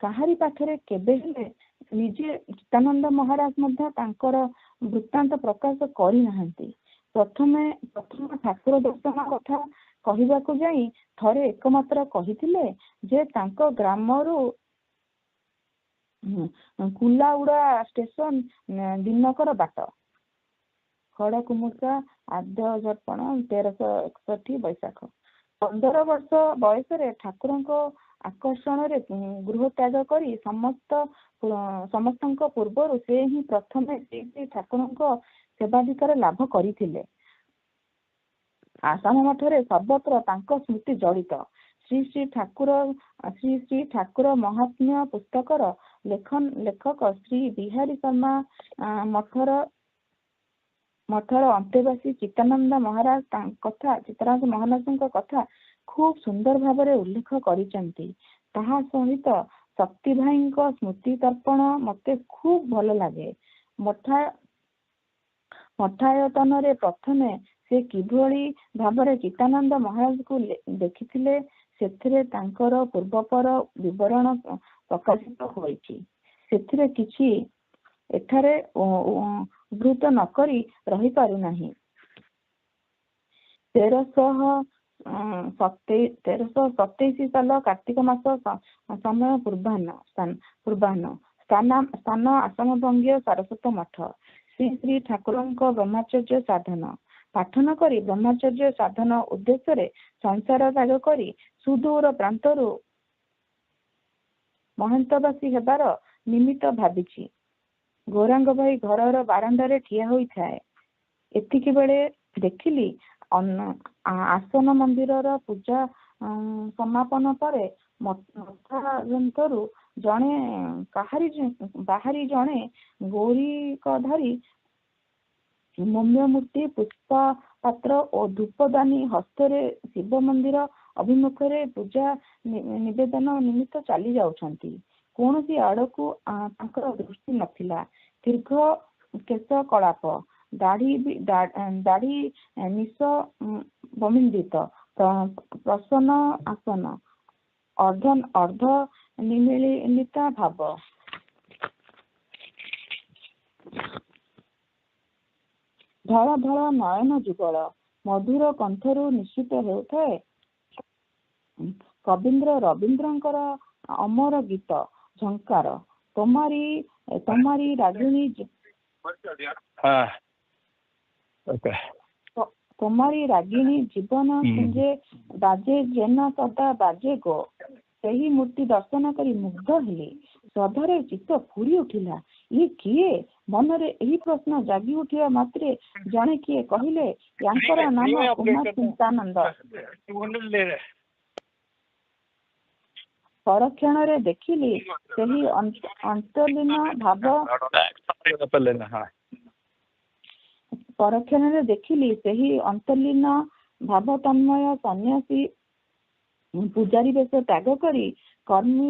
କାହାରି ପାଖରେ କେବେ ହେଲେ ନିଜେ ଚିତାନନ୍ଦ ମହାରାଜ ମଧ୍ୟ ତାଙ୍କର ବୃତ୍ତାନ୍ତ ପ୍ରକାଶ କରିନାହାନ୍ତି। ପ୍ରଥମ ଠାକୁର ଦର୍ଶନ କଥା କହିବାକୁ ଯାଇ ଥରେ ଏକମାତ୍ର କହିଥିଲେ ଯେ ତାଙ୍କ ଗ୍ରାମରୁ କୁଲାଉଡା ଷ୍ଟେସନ ଦିନକର ବାଟ। ଖଡ଼କୁମୁସା ଆଦ୍ୟଜର୍ପଣ 1361 ବୈଶାଖ। 15 ବର୍ଷ ବୟସରେ ଠାକୁରଙ୍କ ଆକର୍ଷଣରେ ଗୃହ ତ୍ୟାଗ କରି ସମସ୍ତଙ୍କ ପୂର୍ବରୁ ସେ ହିଁ ପ୍ରଥମେ ଶ୍ରୀ ଠାକୁରଙ୍କ ସେବାଧିକାର ଲାଭ କରିଥିଲେ। ଆସାମ ମଠରେ ସର୍ବତ୍ର ତାଙ୍କ ସ୍ମୃତି ଜଡ଼ିତ। ଶ୍ରୀ ଠାକୁର ମହାତ୍ମ୍ୟ ପୁସ୍ତକର ଲେଖକ ଶ୍ରୀ ବିହାରୀ ଶର୍ମା ମଠର ଅନ୍ତେବାସୀ ଚିତାନନ୍ଦ ମହାରାଜଙ୍କ କଥା ଖୁବ ସୁନ୍ଦର ଭାବରେ ଉଲ୍ଲେଖ କରିଛନ୍ତି। ତାହା ସହିତ ଶକ୍ତି ଭାଇଙ୍କ ସ୍ମୃତି ତର୍ପଣ ମତେ ଖୁବ ଭଲ ଲାଗେ। ମଠାୟତନରେ ପ୍ରଥମେ ସେ କିଭଳି ଭାବରେ ଚିତାନନ୍ଦ ମହାରାଜଙ୍କୁ ଦେଖିଥିଲେ, ସେଥିରେ ତାଙ୍କର ପୂର୍ବପର ବିବରଣ ପ୍ରକାଶିତ ହୋଇଛି। ସେଥିରେ କିଛି ଏଠାରେ ଉଦ୍ଧୃତ ନକରି ରହିପାରୁନାହିଁ। 1300 1327 ସାଲ କାର୍ତ୍ତିକ ମାସ ସମୟ ପୂର୍ବାହ୍ନ ସ୍ଥାନ ଆସାମ ବଙ୍ଗୀୟ ସାରସ୍ୱତ ମଠ। ଶ୍ରୀ ଶ୍ରୀ ଠାକୁରଙ୍କ ବ୍ରହ୍ମଚର୍ଯ୍ୟ ସାଧନ ପାଠନ କରି ବ୍ରହ୍ମଚର୍ଯ୍ୟ ସାଧନ ଉଦ୍ଦେଶ୍ୟରେ ସଂସାର ତ୍ୟାଗ କରି ସୁଦୂର ପ୍ରାନ୍ତରୁ ମହନ୍ତବାସୀ ହେବାର ନିମିତ୍ତ ଭାବିଛି। ଗୌରାଙ୍ଗ ଭାଇ ଘରର ବାରଣ୍ଡାରେ ଠିଆ ହୋଇଥାଏ। ଏତିକି ବେଳେ ଦେଖିଲି ଆସନ ମନ୍ଦିରର ପୂଜା ସମାପନ ପରେ ମଠାନ୍ତରୁ ବାହାରି ଜଣେ ଗୌରୀକ ଧରି ମୌମ୍ୟମୂର୍ତ୍ତି ପୁଷ୍ପ ପାତ୍ର ଓ ଧୂପଦାନୀ ହସ୍ତରେ ଶିବ ମନ୍ଦିର ଅଭିମୁଖରେ ପୂଜା ନିବେଦନ ନିମିତ୍ତ ଚାଲି ଯାଉଛନ୍ତି। କୌଣସି ଆଡକୁ ତାଙ୍କର ଦୃଷ୍ଟି ନଥିଲା। ଦୀର୍ଘ କେଶ କଳାପ, ଦାଢି ନିଶ ବମିନ୍ଦିତ, ପ୍ରସନ୍ନ ଆସନ, ଅର୍ଦ୍ଧ ନିମିଳିତ ଭାବ। ଧଳ ଧଳ ନୟନ ଯୁଗଳ, ମଧୁର କଣ୍ଠରୁ ନିଶ୍ଚିତ ହେଉଥାଏ କବୀନ୍ଦ୍ର ରବୀନ୍ଦ୍ରଙ୍କର ଅମର ଗୀତ ଝଙ୍କାର। ତୋମାରି ରାଗିଣୀ ତୋମାରି ରାଗିଣୀ ଜୀବନ କୁଞ୍ଜେ ବାଜେ ଯେନ ସଦା ବାଜେ ଗୋ। ସେହି ମୂର୍ତ୍ତି ଦର୍ଶନ କରି ମୁଗ୍ଧ ହେଲି। ଶ୍ରଦ୍ଧାରେ ଚିତ୍ତ ପୁରି ଉଠିଲା। ଇଏ କିଏ? ମନରେ ଏହି ପ୍ରଶ୍ନ ଜାଗି ଉଠିବା ମାତ୍ରେ ଜଣେ କିଏ କହିଲେ, ୟାଙ୍କର ନାମ କୁମାର ଚିନ୍ତାନନ୍ଦ। ପରକ୍ଷଣରେ ଦେଖିଲି ସେହି ଅନ୍ତର୍ଲୀନ ଭାବ ତନ୍ମୟ ସନ୍ନ୍ୟାସୀ ପୂଜାରୀ ବେଶ ତ୍ୟାଗ କରି କର୍ମୀ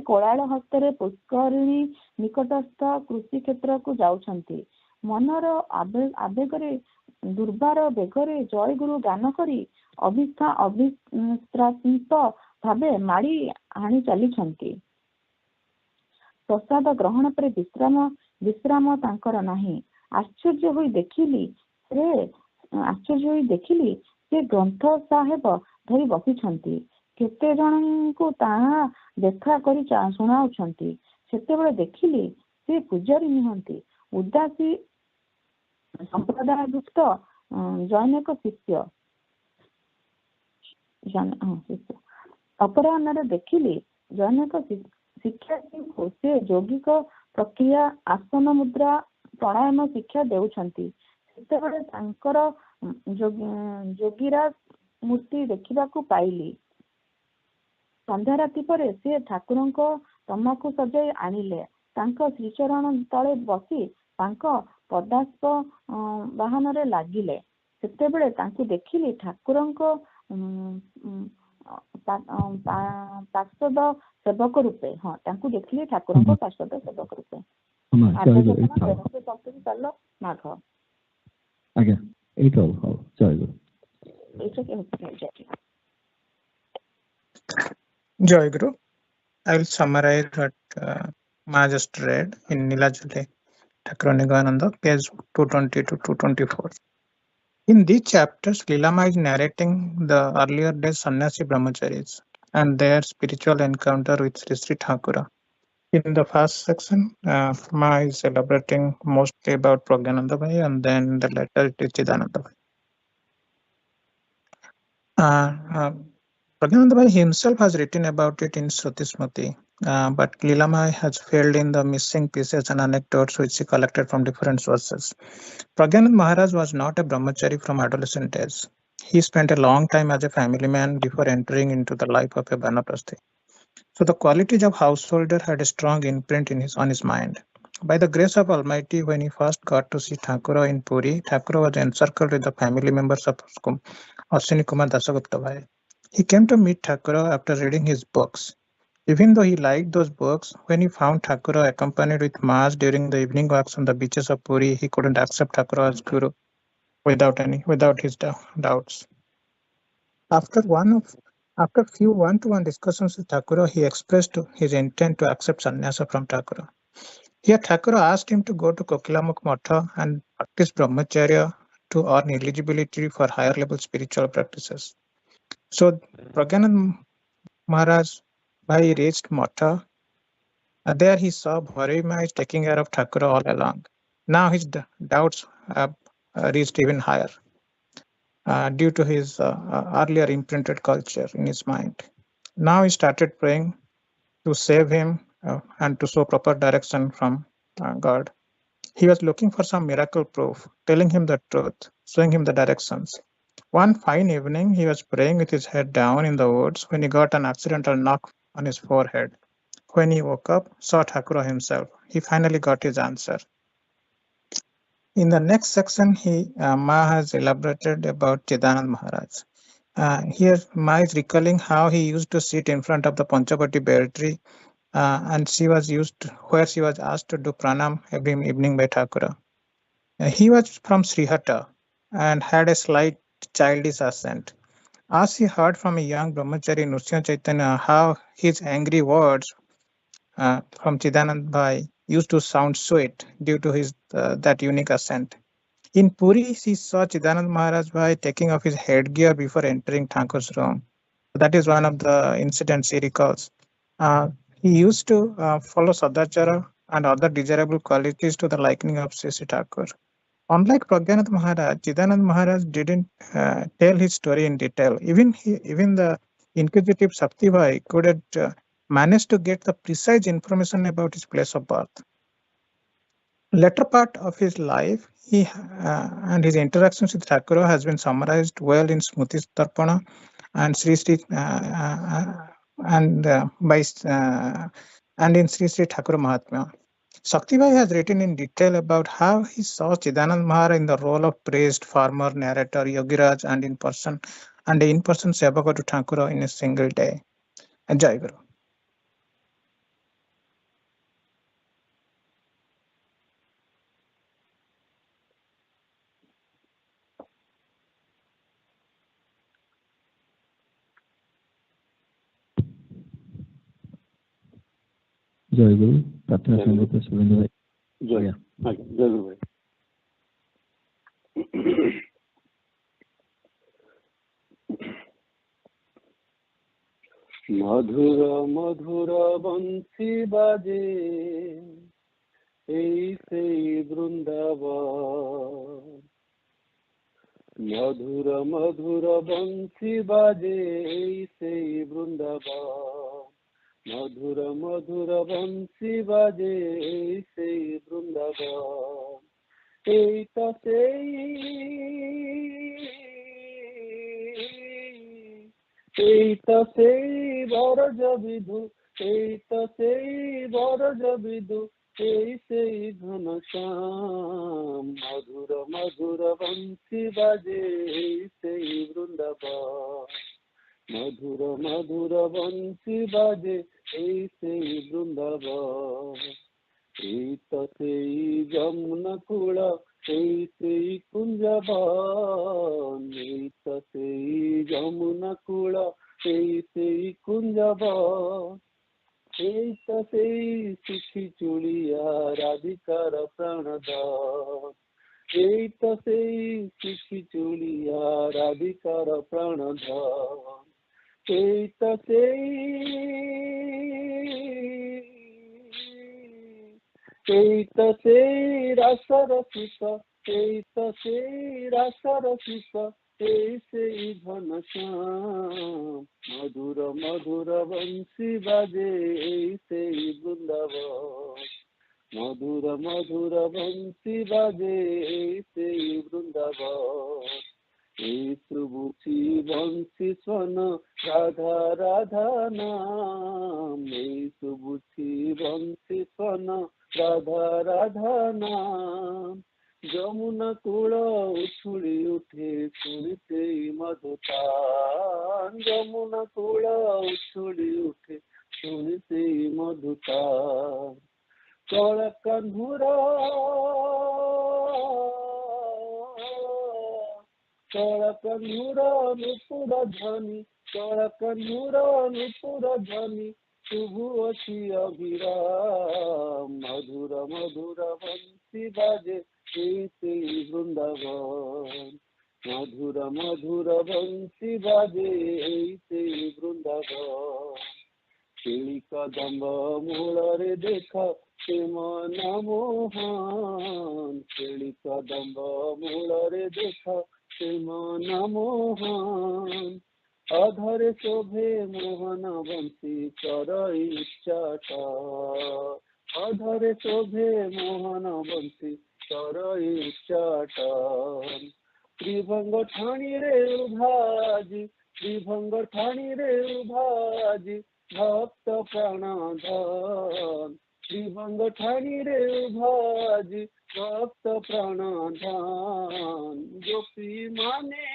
କୋଳାଳ ହସ୍ତରେ ପୁଷ୍କରିଣୀ ନିକଟସ୍ଥ କୃଷି କ୍ଷେତ୍ରକୁ ଯାଉଛନ୍ତି। ମନର ଆବେଗରେ ଦୁର୍ବାର ବେଗରେ ଜୟଗୁରୁ ଗାନ କରି ଅବିଶ୍ରାନ୍ତ ଭାବେ ମାଡ଼ି ଆଣି ଚାଲିଛନ୍ତି। ପ୍ରସାଦ ଗ୍ରହଣ ପରେ ବିଶ୍ରାମ ତାଙ୍କର ନାହିଁ। ଆଶ୍ଚର୍ଯ୍ୟ ହୋଇ ଦେଖିଲି ସେ ଗ୍ରନ୍ଥ ସାହେବ ଧରି ବସିଛନ୍ତି। କେତେ ଜଣଙ୍କୁ ତାହା ଦେଖା କରି ଶୁଣାଉଛନ୍ତି। ସେତେବେଳେ ଦେଖିଲି ସେ ପୂଜାରୀ ନୁହନ୍ତି, ଉଦାସୀ ସମ୍ପ୍ରଦାୟଭୁକ୍ତ ଜନୈକ ଶିଷ୍ୟ। ଅପରାହ୍ନରେ ଦେଖିଲି ଜନୈକ ଶିକ୍ଷାର୍ଥୀଙ୍କୁ ସେ ଯୌଗିକ ପ୍ରକ୍ରିୟା, ଆସନ ମୁଦ୍ରା, ପ୍ରାଣାୟାମ ଶିକ୍ଷା ଦେଉଛନ୍ତି। ସେତେବେଳେ ତାଙ୍କର ଯୋଗୀରାଜ ମୂର୍ତ୍ତି ଦେଖିବାକୁ ପାଇଲି। ସନ୍ଧ୍ୟା ରାତି ପରେ ସେ ଠାକୁରଙ୍କ ତମକୁ ସଜାଇ ଆଣିଲେ। ତାଙ୍କ ଶ୍ରୀଚରଣ ତଳେ ବସି ତାଙ୍କ ପଦାସ୍ପ ବାହନରେ ଲାଗିଲେ। ସେତେବେଳେ ତାଙ୍କୁ ଦେଖିଲି ଠାକୁରଙ୍କ ପାର୍ଷଦ ସେବକ ରୂପେ। ତାଙ୍କୁ ଦେଖିଲି ଠାକୁରଙ୍କ ପାର୍ଷଦ ସେବକ ରୂପେ। ମାଘ। ଆଜ୍ଞା, ଏଇଟା ହଉ। ଜୟଗୁରୁ। Jayaguru. I will summarize what Ma just read in Nilajali Thakur Nigananda, page 220 to 224. In these chapters, Lilama is narrating the earlier days Sannyasi Brahmacharis and their spiritual encounter with Sri Sri Thakura. In the first section, Ma is elaborating mostly about Pragyananda Bhai, and then the later it is Chidananda Bhai. Pragyananda Bhai himself has written about it in Shruti Smriti, but Lilama has filled in the missing pieces and anecdotes which he collected from different sources. Pragyananda Maharaj was not a brahmachari from adolescent days. He spent a long time as a family man before entering into the life of a Vanaprasthi. So the qualities of householder had a strong imprint on his mind. By the grace of Almighty, when he first got to see Thakura in Puri, Thakura was encircled with the family members of Ashwini Kumar Dasagupta Bhai. He came to meet Thakura after reading his books. Even though he liked those books, when he found Thakura accompanied with Maas during the evening walks on the beaches of Puri, he couldn't accept Thakura as Guru without his doubts. After few one-to-one discussions with Thakura, he expressed his intent to accept sannyasa from Thakura. Here Thakura asked him to go to Kokilamukh Matha and practice brahmacharya to earn eligibility for higher level spiritual practices. So Pragyanand Maharaj Bhai reached Matha. There he saw Bharima is taking care of Thakura all along. Now his doubts have reached even higher due to his earlier imprinted culture in his mind. Now he started praying to save him and to show proper direction from God. He was looking for some miracle proof, telling him the truth, showing him the directions. One fine evening, he was praying with his head down in the woods when he got an accidental knock on his forehead. When he woke up, saw Thakura himself. He finally got his answer. In the next section, Ma has elaborated about Chidanand Maharaj. Here, Ma is recalling how he used to sit in front of the Panchavati bear tree, and where she was asked to do pranam every evening by Thakura. He was from Srihata and had a slight childish accent. As he heard from a young brahmachari Nrsimha Chaitanya how his angry words from Chidanand Bhai used to sound sweet due to his that unique accent. In Puri, he saw Chidanand Maharaj Bhai taking off his headgear before entering Thakur's room. That is one of the incidents he recalls. He used to follow Sadachara and other desirable qualities to the liking of Sri Thakur. Unlike Pragyanand Maharaj, Chidanand Maharaj didn't tell his story in detail. Even the inquisitive Shakti Bhai couldn't manage to get the precise information about his place of birth. Later part of his life, he and his interactions with Thakura has been summarized well in Smriti Tarpana and Sri Sri and in Sri Sri Thakur Mahatmya. Shaktibai has written in detail about how he saw Chidanand Maharaj in the role of praised farmer, narrator, Yogiraj, and in-person Sevaka to Thakura in a single day. Jai Guru. Jai Guru. Pratna Sangha Surendra Bhai. Jai Guru Bhai. मधुरा मधुरा बंसी बाजे ऐसे वृंदावन मधुरा मधुरा बंसी बाजे ऐसे वृंदावन मधुरा मधुरा बंसी बाजे ऐसे वृंदावन ऐता से এইটা সেই বরজ বিধু এইটা সেই বরজ বিধু এই সেই ঘনশ্যাম মধুর মধুর বংশী বাজে এই সেই বৃন্দাবন মধুর মধুর বংশী বাজে এই সেই বৃন্দাবন এইটা সেই যমুনা কূল এই সেই কুঞ্জবন এইটা সেই যমুনা কূল এই সেই কুঞ্জবন এইটা সেই শিখি চুড়িয়া রাধিকার প্রাণদান এইটা সেই শিখি চুড়িয়া রাধিকার প্রাণদান এইটা সেই এইটা সেই রাসরসিক এইটা সেই রাসরসিক এই সেই ঘনশ্যাম মধুর মধুর বংশী বাজে এই সেই বৃন্দাবন মধুর মধুর বংশী বাজে এই সেই বৃন্দাবন এই সুবুচি বংশী স্বন রাধা রাধা নাম এই সুবুচি বংশী স্বন রাধা রাধা নাম যমুনা কূল উছুলি উঠে শুনিতে মধুতান যমুনা কূল উছুলি উঠে শুনিতে মধুতান কলা কান্ধুরা কলা কান্ধুরা নুপুর ধ্বনি কলা কান্ধুরা নুপুর ধ্বনি শুভ অছি অভিরাম মধুর মধুর বংশী বাজে এই সেই বৃন্দাবন। মধুর মধুর বংশী বাজে এই সেই বৃন্দাবন। শিলি কদম্ব মূଳରେ ଦେଖ ସେ ମନ ମୋହନ। ଶିଳି କଦମ୍ବ ମୂଳରେ ଦେଖ ସେ ମନ ମୋହନ। ଅଧରେ ଶୋଭେ ମୋହନ ବଂଶୀ କରଇ ଉଚ୍ଚାଟ। ଅଧରେ ଶୋଭେ ମୋହନ ବଂଶୀ କରଇ ଉଚ୍ଚାଟ। ତ୍ରିଭଙ୍ଗ ଠାଣିରେ ଉଭାଜି ତ୍ରିଭଙ୍ଗ ଠାଣିରେ ଉଭାଜି ভক্ত প্রাণধন। ত্রিভঙ্গ ঠানিরে ভাজি ভক্ত প্রাণধন। গোপী মানে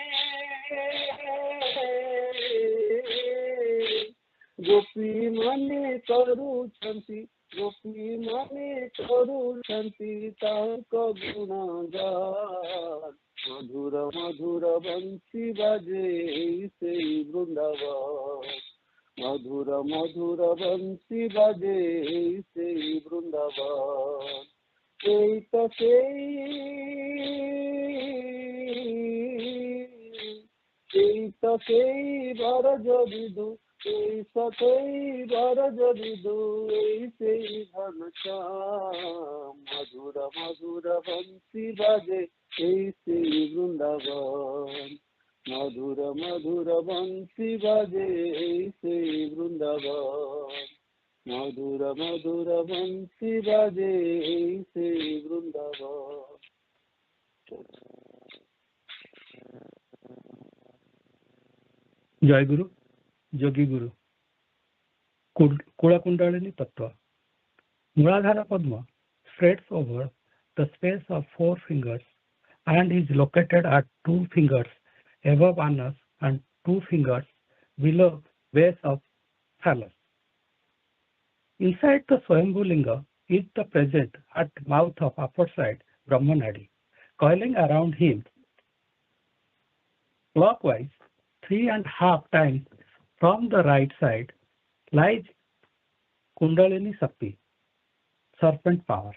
গোপী মানে କରୁଛନ୍ତି ଗୋପୀ ମାନେ କରୁଛନ୍ତି ତାଙ୍କ ଗୁଣଗାନ। ମଧୁର ମଧୁର ବଂଶୀ ବାଜେ ସେଇ ବୃନ୍ଦାବନ। মধুর মধুর বংশী বাজে সেই বৃন্দাবন। এই তো সেই বরজ বিদু এই সেই বরজ বিদু এই সেই ঘনশ্যাম। মধুর মধুর বংশী বাজে এই সেই বৃন্দাবন। মধুর মধুর বংশী বাজে এই সেই বৃন্দাবন। মধুর মধুর বংশী বাজে এই সেই বৃন্দাবন। জয় গুরু, যোগী গুরু। কুড়াকুণ্ডলিনী তত্ত্ব। Muladhara Padma spreads over the space of 4 fingers and is located at 2 fingers above anus and 2 fingers below base of phallus. Inside the Swayambhu Linga is the present at mouth of upper side Brahmanadi. Coiling around him clockwise 3.5 times from the right side lies Kundalini Shakti, serpent power.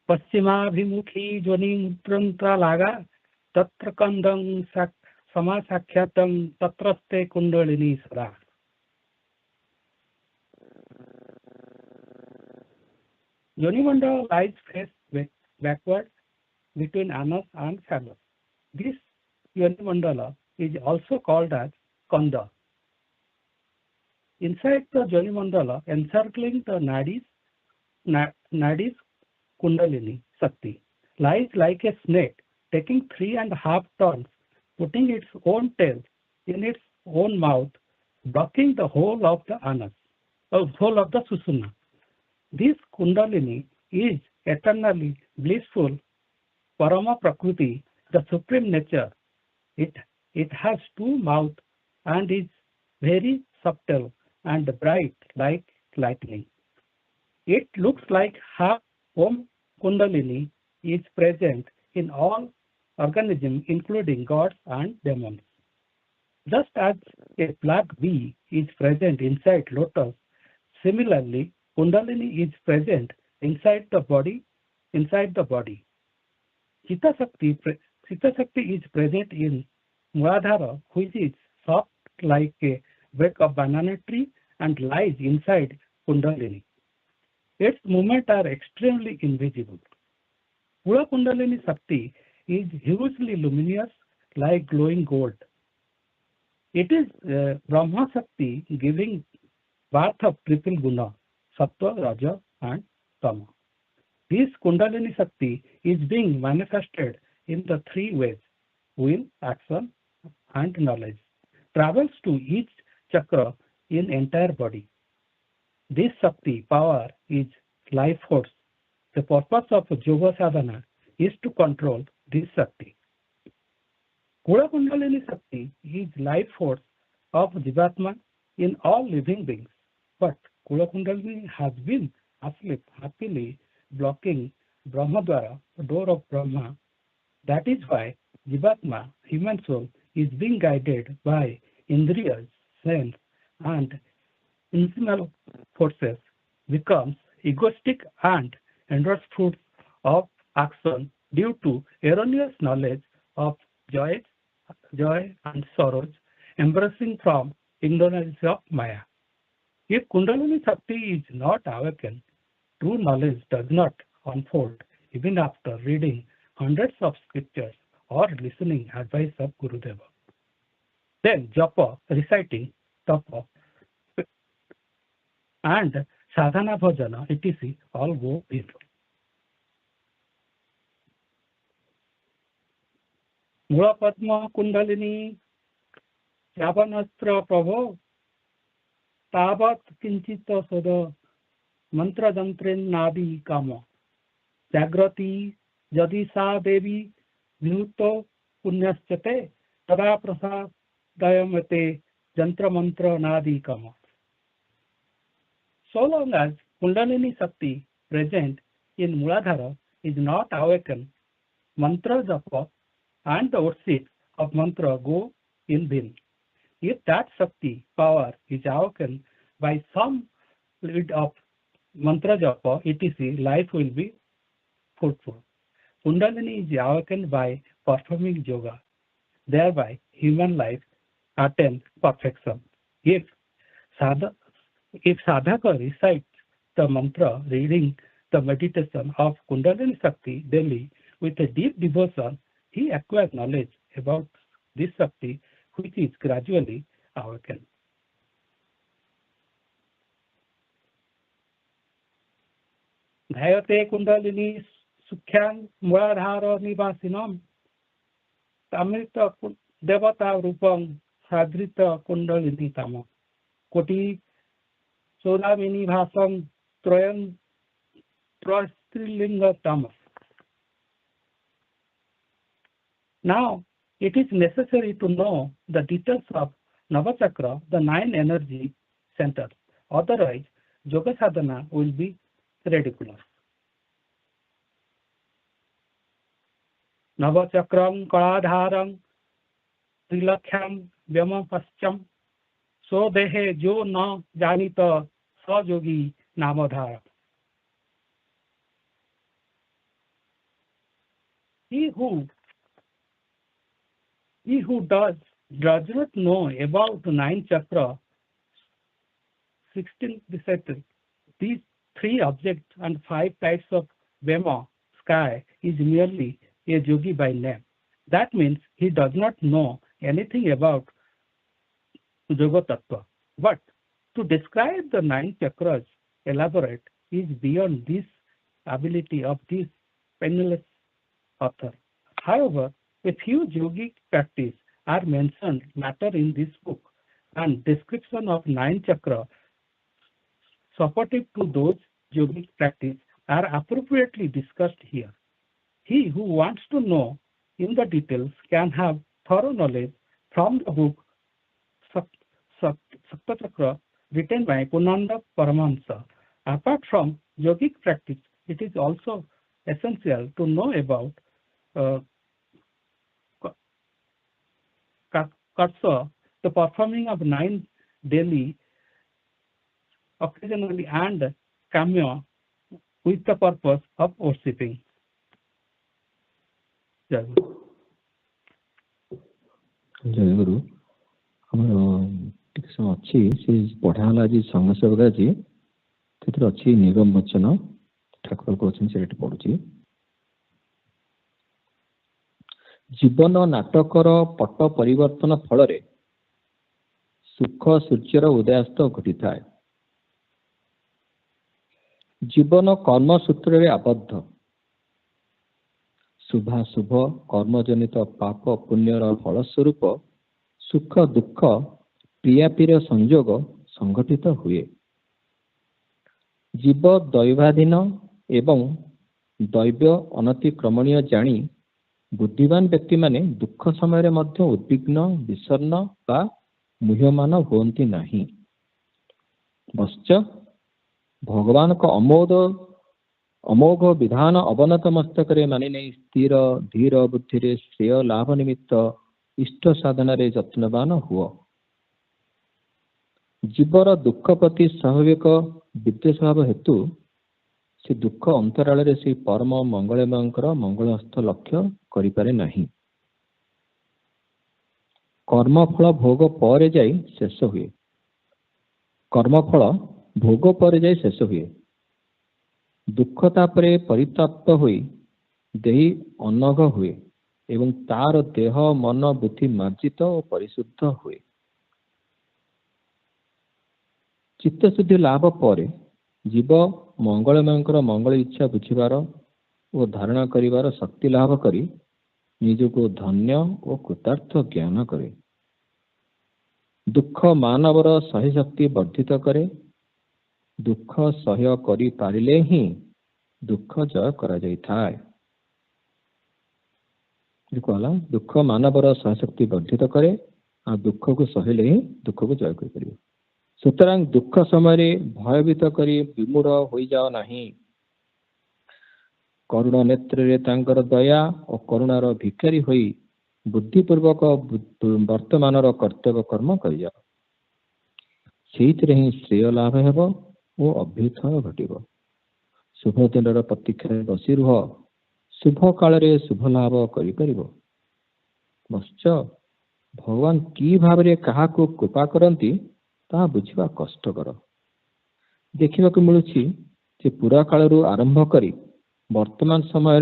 पश्चिमाभिमुखी ध्वनि मुद्रंता लागा तत्र कंदं समासाख्यातम तत्रस्ते कुंडलिनी सदा. Yonimandal lies face backward between anus and phallus. This Yonimandala is also called as Kanda. Inside the Yonimandala, encircling the nadis Kundalini Shakti lies like a snake, taking 3.5 turns, putting its own tail in its own mouth, blocking the whole of the anus, whole of the Susumna. This Kundalini is eternally blissful, Parama Prakriti, the supreme nature. It has 2 mouths and is very subtle and bright like lightning. It looks like half Om Kundalini is present in all organisms, including gods and demons. Just as a black bee is present inside lotus, similarly, Kundalini is present inside the body. Chitta Shakti is present in Muladhara, which is soft like a break of banana tree and lies inside Kundalini. Its movements are extremely invisible. Pura Kundalini Shakti is hugely luminous like glowing gold. It is Brahma Shakti giving birth of triple guna, Sattva, Raja and Tama. This Kundalini Shakti is being manifested in the 3 ways: will, action and knowledge. Travels to each chakra in entire body. This Shakti power is life force. The purpose of Yoga Sadhana is to control this Shakti. Kula Kundalini Shakti is life force of Jivatma in all living beings. But Kula Kundalini has been asleep, happily blocking Brahmadwara, the door of Brahma. That is why Jivatma, human soul, is being guided by Indriyas, sense and internal forces, becomes egoistic and endless fruits of action due to erroneous knowledge of joy and sorrows, embracing from ignorance of Maya. If Kundalini Shakti is not awakened, true knowledge does not unfold even after reading hundreds of scriptures or listening advice of Gurudeva. Then japa, reciting, tapa, and sadhana bhajana, etc. all go in. Mula Padma Kundalini Yavanastra Prabho Tavat Kinchita Sada Mantra Jantren Nadi Kama Jagrati Jadi Sa Devi Vinuto Punyaschate Tada Prasad Dayamate Jantra Mantra Nadi Kama. So long as Kundalini Shakti present in Muladhara is not awakened, mantra japa and the worship of mantra go in vain. If that Shakti power is awakened by some lead of mantra japa, etc., life will be fruitful. Kundalini is awakened by performing yoga. Thereby, human life attains perfection. If sadhaka recites the mantra, reading the meditation of Kundalini Shakti daily with a deep devotion, he acquires knowledge about this Shakti, which is gradually awakened. Dhayate Kundalini Sukhyang Muladhara Nivasinam Tamrita Devata Rupam Sadrita Kundalini Tama Koti Sodamini Bhasam Troyan Prastrilinga Tama. Now, it is necessary to know the details of Navachakra, the 9 energy centers. Otherwise, Yoga Sadhana will be ridiculous. Navachakram Kaladharam Trilakhyam Vyama Pascham So Dehe Jo Na Janita Sajogi Namadhara. He who does not know about 9 chakra, 16 disciples, these 3 objects and 5 types of Vema, sky, is merely a yogi by name. That means he does not know anything about Yoga Tattva. But to describe the 9 chakras elaborate is beyond this ability of this penniless author. However, a few yogic practices are mentioned later in this book, and description of 9 chakra supportive to those yogic practices are appropriately discussed here. He who wants to know in the details can have thorough knowledge from the book Sapta Chakra written by Punanda Paramahansa. Apart from yogic practice, it is also essential to know about Karsa, the performing of 9 daily, occasionally, and Kamya with the purpose of worshipping. जय गुरु ଆମର ଟିକେ ସମୟ ଅଛି ସେ ପଢା ହେଲା ଆଜି ସଂଘ ସେବକ ଆଜି ସେଥିରେ ଅଛି ନିଗମ ବଚନ ଠାକୁର କହୁଛନ୍ତି ସେଠି ପଢୁଛି ଜୀବନ ନାଟକର ପଟ ପରିବର୍ତ୍ତନ ଫଳରେ ସୁଖ ସୂର୍ଯ୍ୟର ଉଦୟାସ୍ତ ଘଟିଥାଏ ଜୀବନ କର୍ମ ସୂତ୍ରରେ ଆବଦ୍ଧ ଶୁଭାଶୁଭ କର୍ମଜନିତ ପାପ ପୁଣ୍ୟର ଫଳସ୍ୱରୂପ ସୁଖ ଦୁଃଖ ପ୍ରିୟାପିର ସଂଯୋଗ ସଂଘଟିତ ହୁଏ ଜୀବ ଦୈବାଧୀନ ଏବଂ ଦୈବ୍ୟ ଅନତିକ୍ରମଣୀୟ ଜାଣି ବୁଦ୍ଧିମାନ ବ୍ୟକ୍ତିମାନେ ଦୁଃଖ ସମୟରେ ମଧ୍ୟ ଉଦ୍ବିଗ୍ନ ବିଷର୍ଣ୍ଣ ବା ମୁହ୍ୟମାନ ହୁଅନ୍ତି ନାହିଁ ବଶ୍ଚ ଭଗବାନଙ୍କ ଅମୋଘ ବିଧାନ ଅବନତ ମସ୍ତକରେ ମାନି ନେଇ ସ୍ଥିର ଧୀର ବୁଦ୍ଧିରେ ଶ୍ରେୟ ଲାଭ ନିମିତ୍ତ ଇଷ୍ଟ ସାଧନାରେ ଯତ୍ନବାନ ହୁଅ ଜୀବର ଦୁଃଖ ପ୍ରତି ସ୍ୱାଭାବିକ ବିଦ୍ୱେଷ ଭାବ ହେତୁ से दुख अंतराल से परम मंगलमयंकर मंगल हस्त लक्ष्य करिपारे नाही। कर्मफल भोग पर जाई शेष हुए। कर्मफल भोग पर जाई शेष हुए। दुख तापरे परिताप्त हुई देही अनघ हुए एवं तार देह मन बुद्धि मार्जित और परिशुद्ध हुए। चित्तशुद्धि लाभ पर जीव मंगलमयंकर मंगल इच्छा बुझिबार और धारणा करिबार शक्ति लाभ करी निजको धन्य और कृतार्थ ज्ञान करे। दुख मानवर सही शक्ति वर्धित करे। दुख सह्य करि पारिले ही दुख जय करा जाय थाए। कहला दुख मानवर सही शक्ति वर्धित करे आ दुख को सहिले ही दुख को जय कर पारिबो। सुतरां दुख समय भयभीत करी विमूढ़ हो जाओ नहीं। करुण नेत्र रे तांकर दया और करुणार भिखारी होई बुद्धिपूर्वक वर्तमान कर्तव्य कर्म कर जाओ। से ही श्रेय लाभ हेब और अभ्युत्थान घटिब। शुभ दिन प्रतीक्षा बसी रुह। शुभ काल शुभ लाभ कर। बश्च भगवान कि भाव में क्या कृपा करती ता बुझा कष्टकर। देखा मिलूँ पुरा काल आरंभ करी वर्तमान समय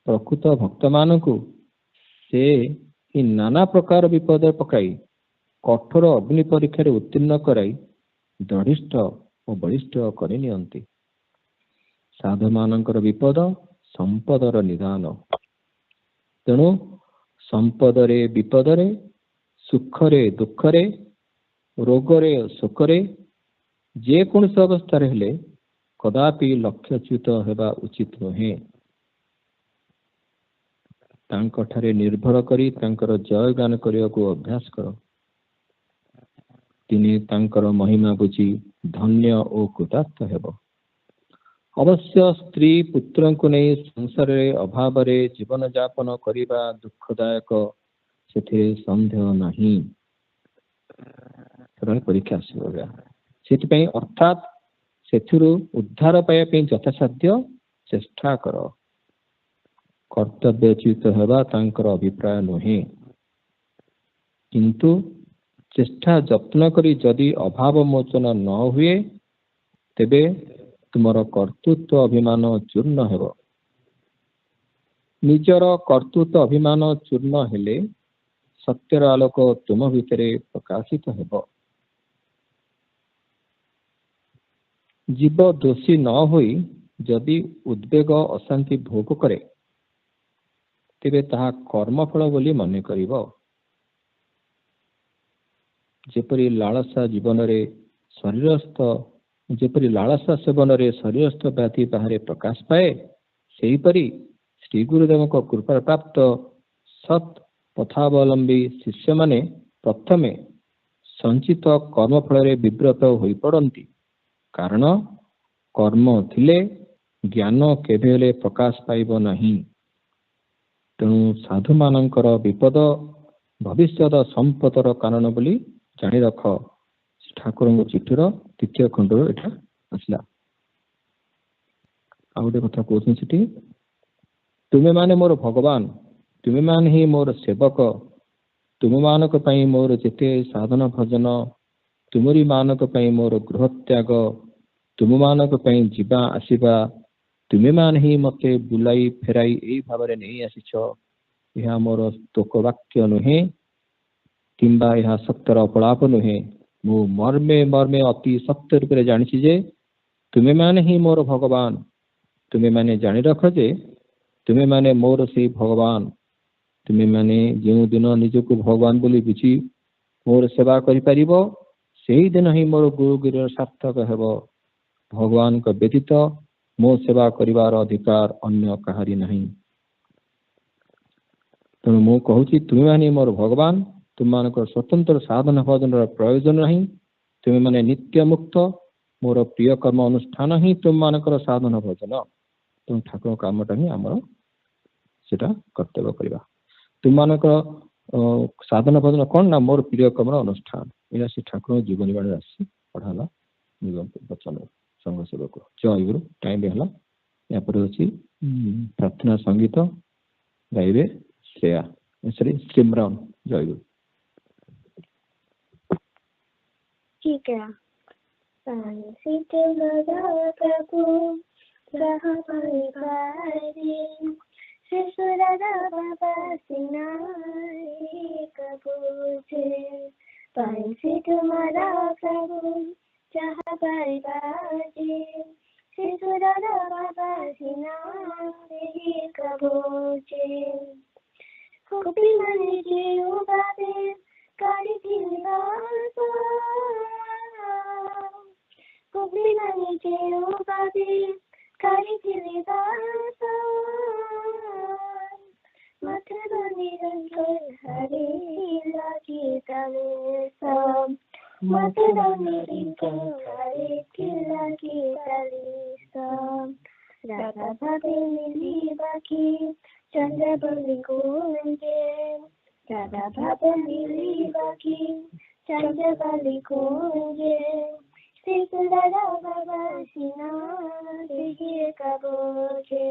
प्रकृत भक्त मान से ही नाना प्रकार विपद पकाई कठोर अग्नि परीक्षा उत्तीर्ण कराई दृढ़ और बलिष्ठ करनियंती। साधु मानकर विपद संपदर निदान। तेणु संपदरे विपदरे सुखरे दुखरे रोगरे शोकरे जेकोसी अवस्था हेले कदापि लक्ष्यच्युत होगा उचित नुहे। तांकठारे निर्भर करी तांकर जय गान करने को अभ्यास कर। तिने तांकर महिमा बुझी धन्य और कृतार्थ हेब। अवश्य स्त्री पुत्र को नहीं संसार अभाव जीवन यापन करने दुखदायक से संदेह नहीं। परीक्षा से अर्थात से उद्धार पाइबा यथासाध्य चेष्टा कर। कर्तव्यच्युत होगा तांकर अभिप्राय नुहे। किंतु चेष्टा जत्न करी जदि अभाव मोचन न हुए तेबे तुमर कर्तृत्व अभिमान चूर्ण हेब। निजर कर्तृत्व अभिमान चूर्ण हेले सत्यर आलोक तुम भितरे प्रकाशित हेब। जीव दोषी न होई जदि उद्वेग अशांति भोग करे तेबे ताहा कर्मफल बोली मन करिब। जेपरि लालसा जीवन रे शरीरस्थ जेपरि लालसा सेवन रे शरीरस्थ व्याधि बाहर प्रकाश पाए सेहीपरि श्री गुरुदेव कृपा प्राप्त सत् पथावलंबी शिष्य माने प्रथमे संचित कर्मफल विव्रत हो पड़ती। कारण कर्म थिले ज्ञान केबेले प्रकाश पाइब नहीं। तेणु साधु मानकर विपद भविष्यत संपदर कारण बोली जानी रख। ठाकुर चिठीर तृतीय खंड एटा आसला। आ गोटे कथा कहते तुमे माने मोर भगवान तुमे मान ही मोर सेवक तुम मानक पई मोर जेते साधन भजन तुमरी मानक पई मोर गृह त्याग तुम मानक पई जीवा आसीबा तुमे मान ही मते बुलाई फेराई एई भावरे नहीं आसीछ। यह मोर तोक वाक्य नुहे किंबा यह सत्यर अपलाप नुहे। मु मर्मे मर्मे अति सत्य रूप से जानी जे तुमे माने ही मोर भगवान। तुमे माने जानी रख जे तुमे माने मोर से भगवान। तुमे माने जो दिन निजको भगवान बोली बुझी मोर सेवा करि परिबो सेही दिन ही मोर गुरुगिर सार्थक हेब। भगवान को व्यतीत मो सेवा करिवार अधिकार अन्य कहारी नहीं। तेणु मु कहूँ तुमे माने मोर भगवान तुम मान स्वतंत्र साधन भजन प्रयोजन नहीं। तुमे माने नित्य मुक्त मोर प्रिय कर्म अनुष्ठान ही तुम मानकर साधन भजन। तुम ठाकुर कामटा ही आमर सेटा कर्तव्य करवा। तुम मानकर साधन भजन कौन ना मोर प्रिय कर्म अनुष्ठान। यह से ठाकुर जीवन बाणी आसी पढ़ाला निगम वचन। संघ सेवक जय गुरु टाइम है या पर अछि प्रार्थना संगीत गाइबे श्रेया सॉरी सिमरन जय गुरु ठीक है प्रभु जहाँ परिवारी शिशुराधा बाबा सिनाई कबूचे पंछी तुम्हारा प्रभु जहाँ परिवारी शिशुराधा बाबा सिनाई कबूचे कुपी मनी जीव बाबे कारी दिलवासा कुपी मनी जीव बाबे कारी दिलवासा मथुरा निरंतर हरे लागी तलेसा मथुरा निरंतर हरे लागी तलेसा राधा भाभी मिली बाकी चंद्र बलि कुंजे राधा भाभी मिली बाकी चंद्र बलि कुंजे शिशुराधा बाबा सिना देखिए कबूचे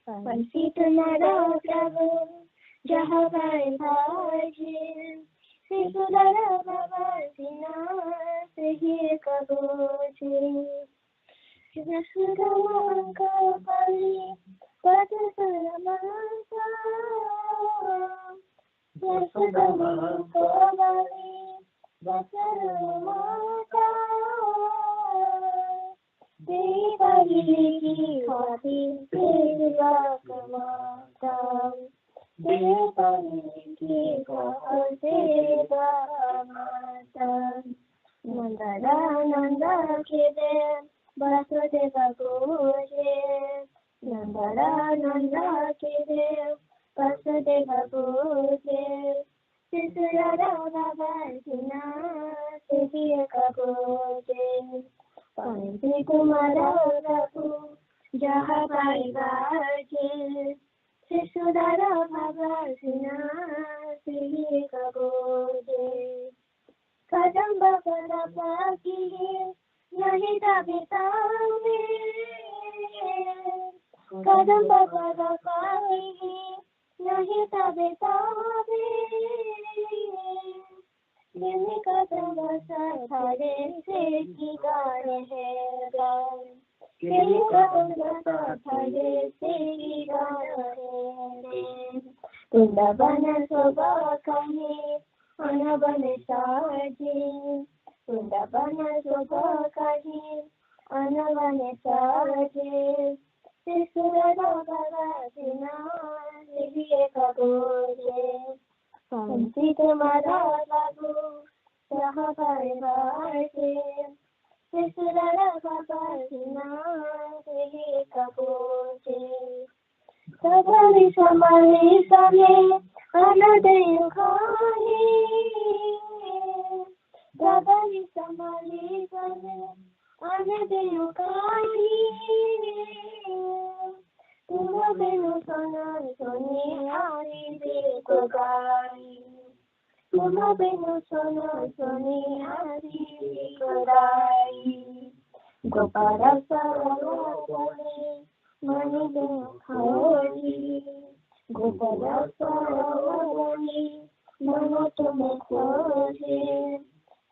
पंछी तुम्हारा प्रभु जहाँ भाई भाजे शिशुराधा बाबा सिना देखिए कबूचे यशोदामांका बलि पदसरमांका यशोदामांका बलि पदसरमांका देवाली की खाती देवाकमाता देवाली की खाती देवाकमाता नंदा नंदा के देव वासुदेव पूजे नंदा नंदा के देव वासुदेव पूजे शिशुराधा बाबा सिना देखिए कबूचे पंछी तुम्हारा प्रभु जहाँ परिवाजे शिशुराधा बाबा सिना देखिए कबूचे कदम बाबा की नहीं दाबिता में कदम बाबा की नहीं दाबिता में ये कदम सारे से की गाने हैं गान ये कदम सारे से की गाने हैं तुंडा बना सोबा कहीं अना बने साजे तुंडा बना सोबा कहीं अना बने साजे शिशुराधा बाबा सिना देखिए कबूचे पंछी तुम्हारा बाबू जहाँ परिवारे शिशुराधा बाबा सिना देखिए कबूचे सवारी समाली समे अनदय खाही सवारी समाली समे अनदय खाही तुम बिनु सोना सोनी हारी देखो गाई तुम बिनु सोना सोनी हारी देखो गाई गोपाल सरोवरे मणि बिनु खोजी गोपाल सरोवरे मनो तुम खोजे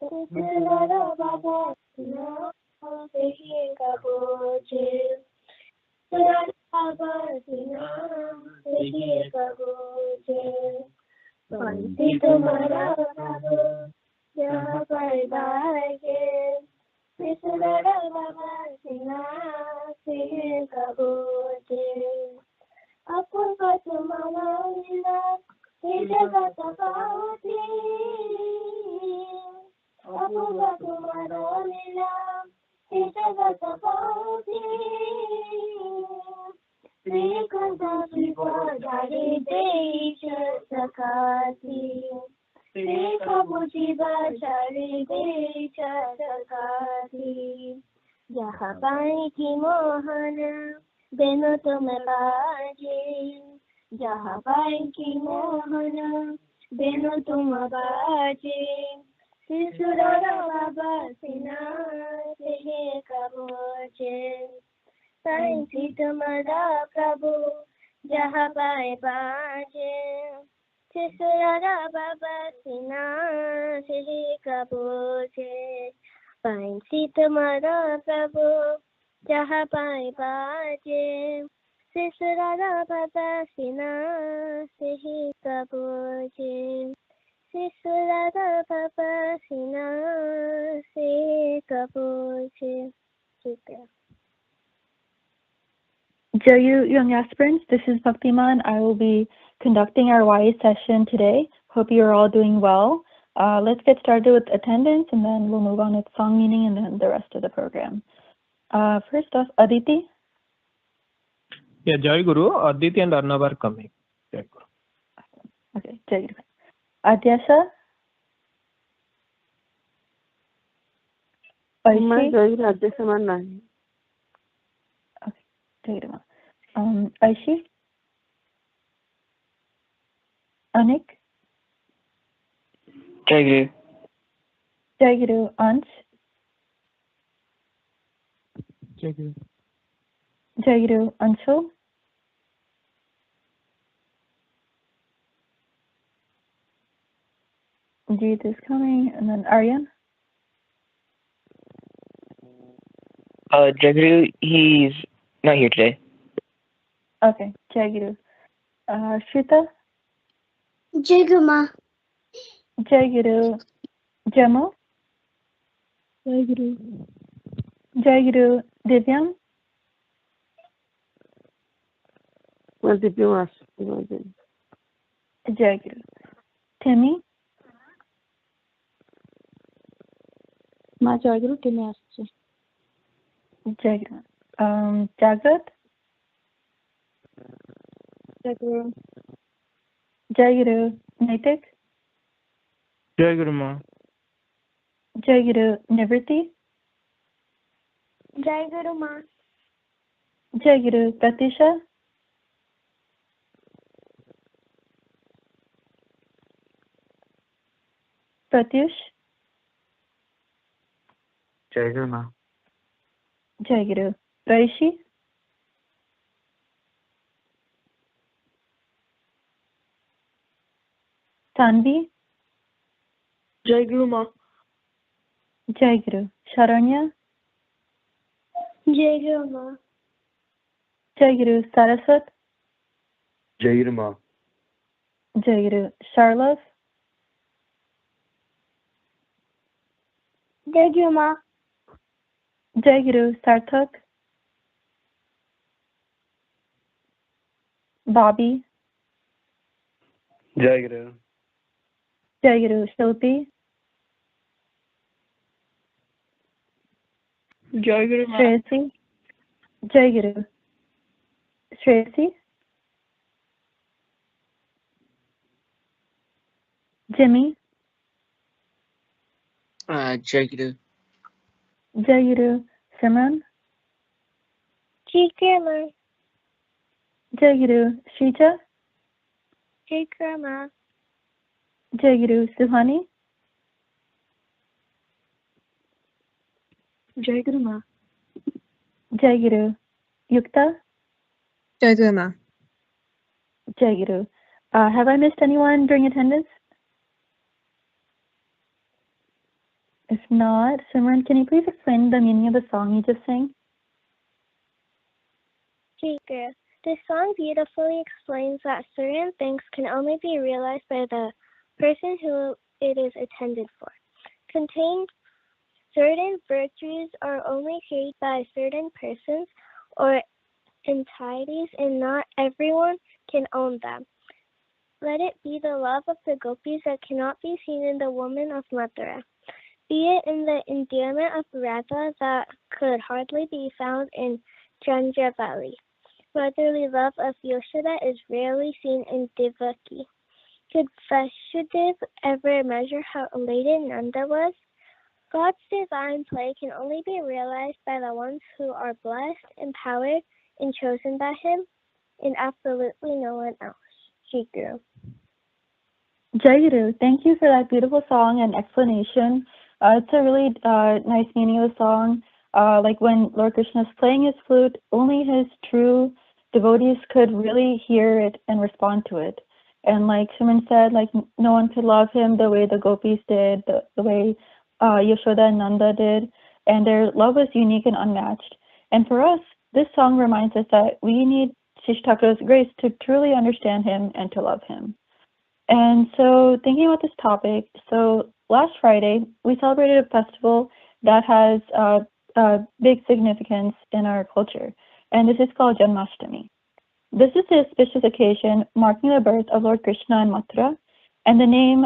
शिशुराधा बाबा सिना देखिए कबूचे बाबा सिना देखिए कबूचे पंछी तुम्हारा प्रभु जहाँ परिवारे शिशुराधा बाबा सिना देखिए कबूचे अपूर्व तुम्हारा लीला ये जगत पाती अपूर्व तुम्हारा लीला ये जगत पाती श्रीकंठा शिवधारी देश सखाती श्रीकबूची बाचारी देश सखाती जहाँ पानी की मोहन बेनो तुम बाजे जहाँ पाई की मोहन बेनो तुम बाजे शिशुरर बाबा सिना से कबोचे साइंसी तुम्हारा प्रभु जहाँ पाए बाजे शिशुरर बाबा सिना से कबोचे साइंसी तुम्हारा प्रभु जहाँ पाए बाजे शिशुरर बाबा सिना से कबोचे शिशुरर बाबा सिना से कबोचे. Dear you young aspirants, this is Bhaktiman. I will be conducting our YA session today. Hope you are all doing well. Let's get started with attendance and then we'll move on with song meaning and then the rest of the program. First off, Aditi. Yeah, Jai Guru. Aditi and Arnab are coming. Jai Guru. Okay, Jai Guru. Adyasha. Aishi. Jai Guru. Adyasha man nahi. Okay, Jai Guru. Aishi. Anik. Jai Guru. Jai Guru. Ansh. Jai Guru. Jai Guru. Anshul. Jeet is coming, and then Aryan. Jai Guru, he's not here today. Okay, Jai Guru. Shrita. Jai Guru Ma. Jai Guru. Jamal. Jai Guru. Jai Guru. Divyam. Well, Divyam asked. Jai Guru. Timmy. Ma Jai Guru, Timmy asks. Jai Guru. Jagat. Jai Guru. Jai Guru. Naitik. Jai Guru Ma. Jai Guru. Nivriti. Jai Guru Ma. Jai Guru. Pratisha. Pratyush. Jai Guru Ma. Jai Guru. Raishi. Tanvi. Jai Guru Ma. Jai Guru. Sharanya. Jai Guru Ma. Jai Guru. Saraswat. Jai Guru Ma. Jai Guru. Sharlov. Jai Guru Ma. Jai Guru. Sarthak. Bobby. Jai Guru. Jai Guru. Shilpi. Jai Guru Ma. Shreyasi. Jai Guru. Shreyasi. Jimmy. Jai Guru. Jai Guru. Simran. Jai Guru Ma. Jai Guru. Shrija. Jai Guru Ma. Jai Guru. Suhani. Jai Guru Ma. Jai Guru. Yukta. Jai Guru Ma. Jai Guru. Have I missed anyone during attendance? If not, Simran, can you please explain the meaning of the song you just sang? Jai Guru. This song beautifully explains that certain things can only be realized by the person who it is intended for. Contained certain virtues are only carried by certain persons or entities, and not everyone can own them. Let it be the love of the gopis that cannot be seen in the woman of Mathura. Be it in the endearment of Radha that could hardly be found in Chandravalli. Motherly love of Yashoda is rarely seen in Devaki. Could Vasudeva ever measure how elated Nanda was? God's divine play can only be realized by the ones who are blessed, empowered, and chosen by Him, and absolutely no one else. Shri Guru. Jairu, thank you for that beautiful song and explanation. It's a really nice meaning of the song. Like when Lord Krishna is playing his flute, only his true devotees could really hear it and respond to it. And like Shimon said, like no one could love him the way the gopis did, the way Yashoda and Nanda did, and their love was unique and unmatched. And for us, this song reminds us that we need Shishtakra's grace to truly understand him and to love him. And so, thinking about this topic, so last Friday we celebrated a festival that has big significance in our culture, and this is called Janmashtami. This is the auspicious occasion marking the birth of Lord Krishna in Mathura, and the name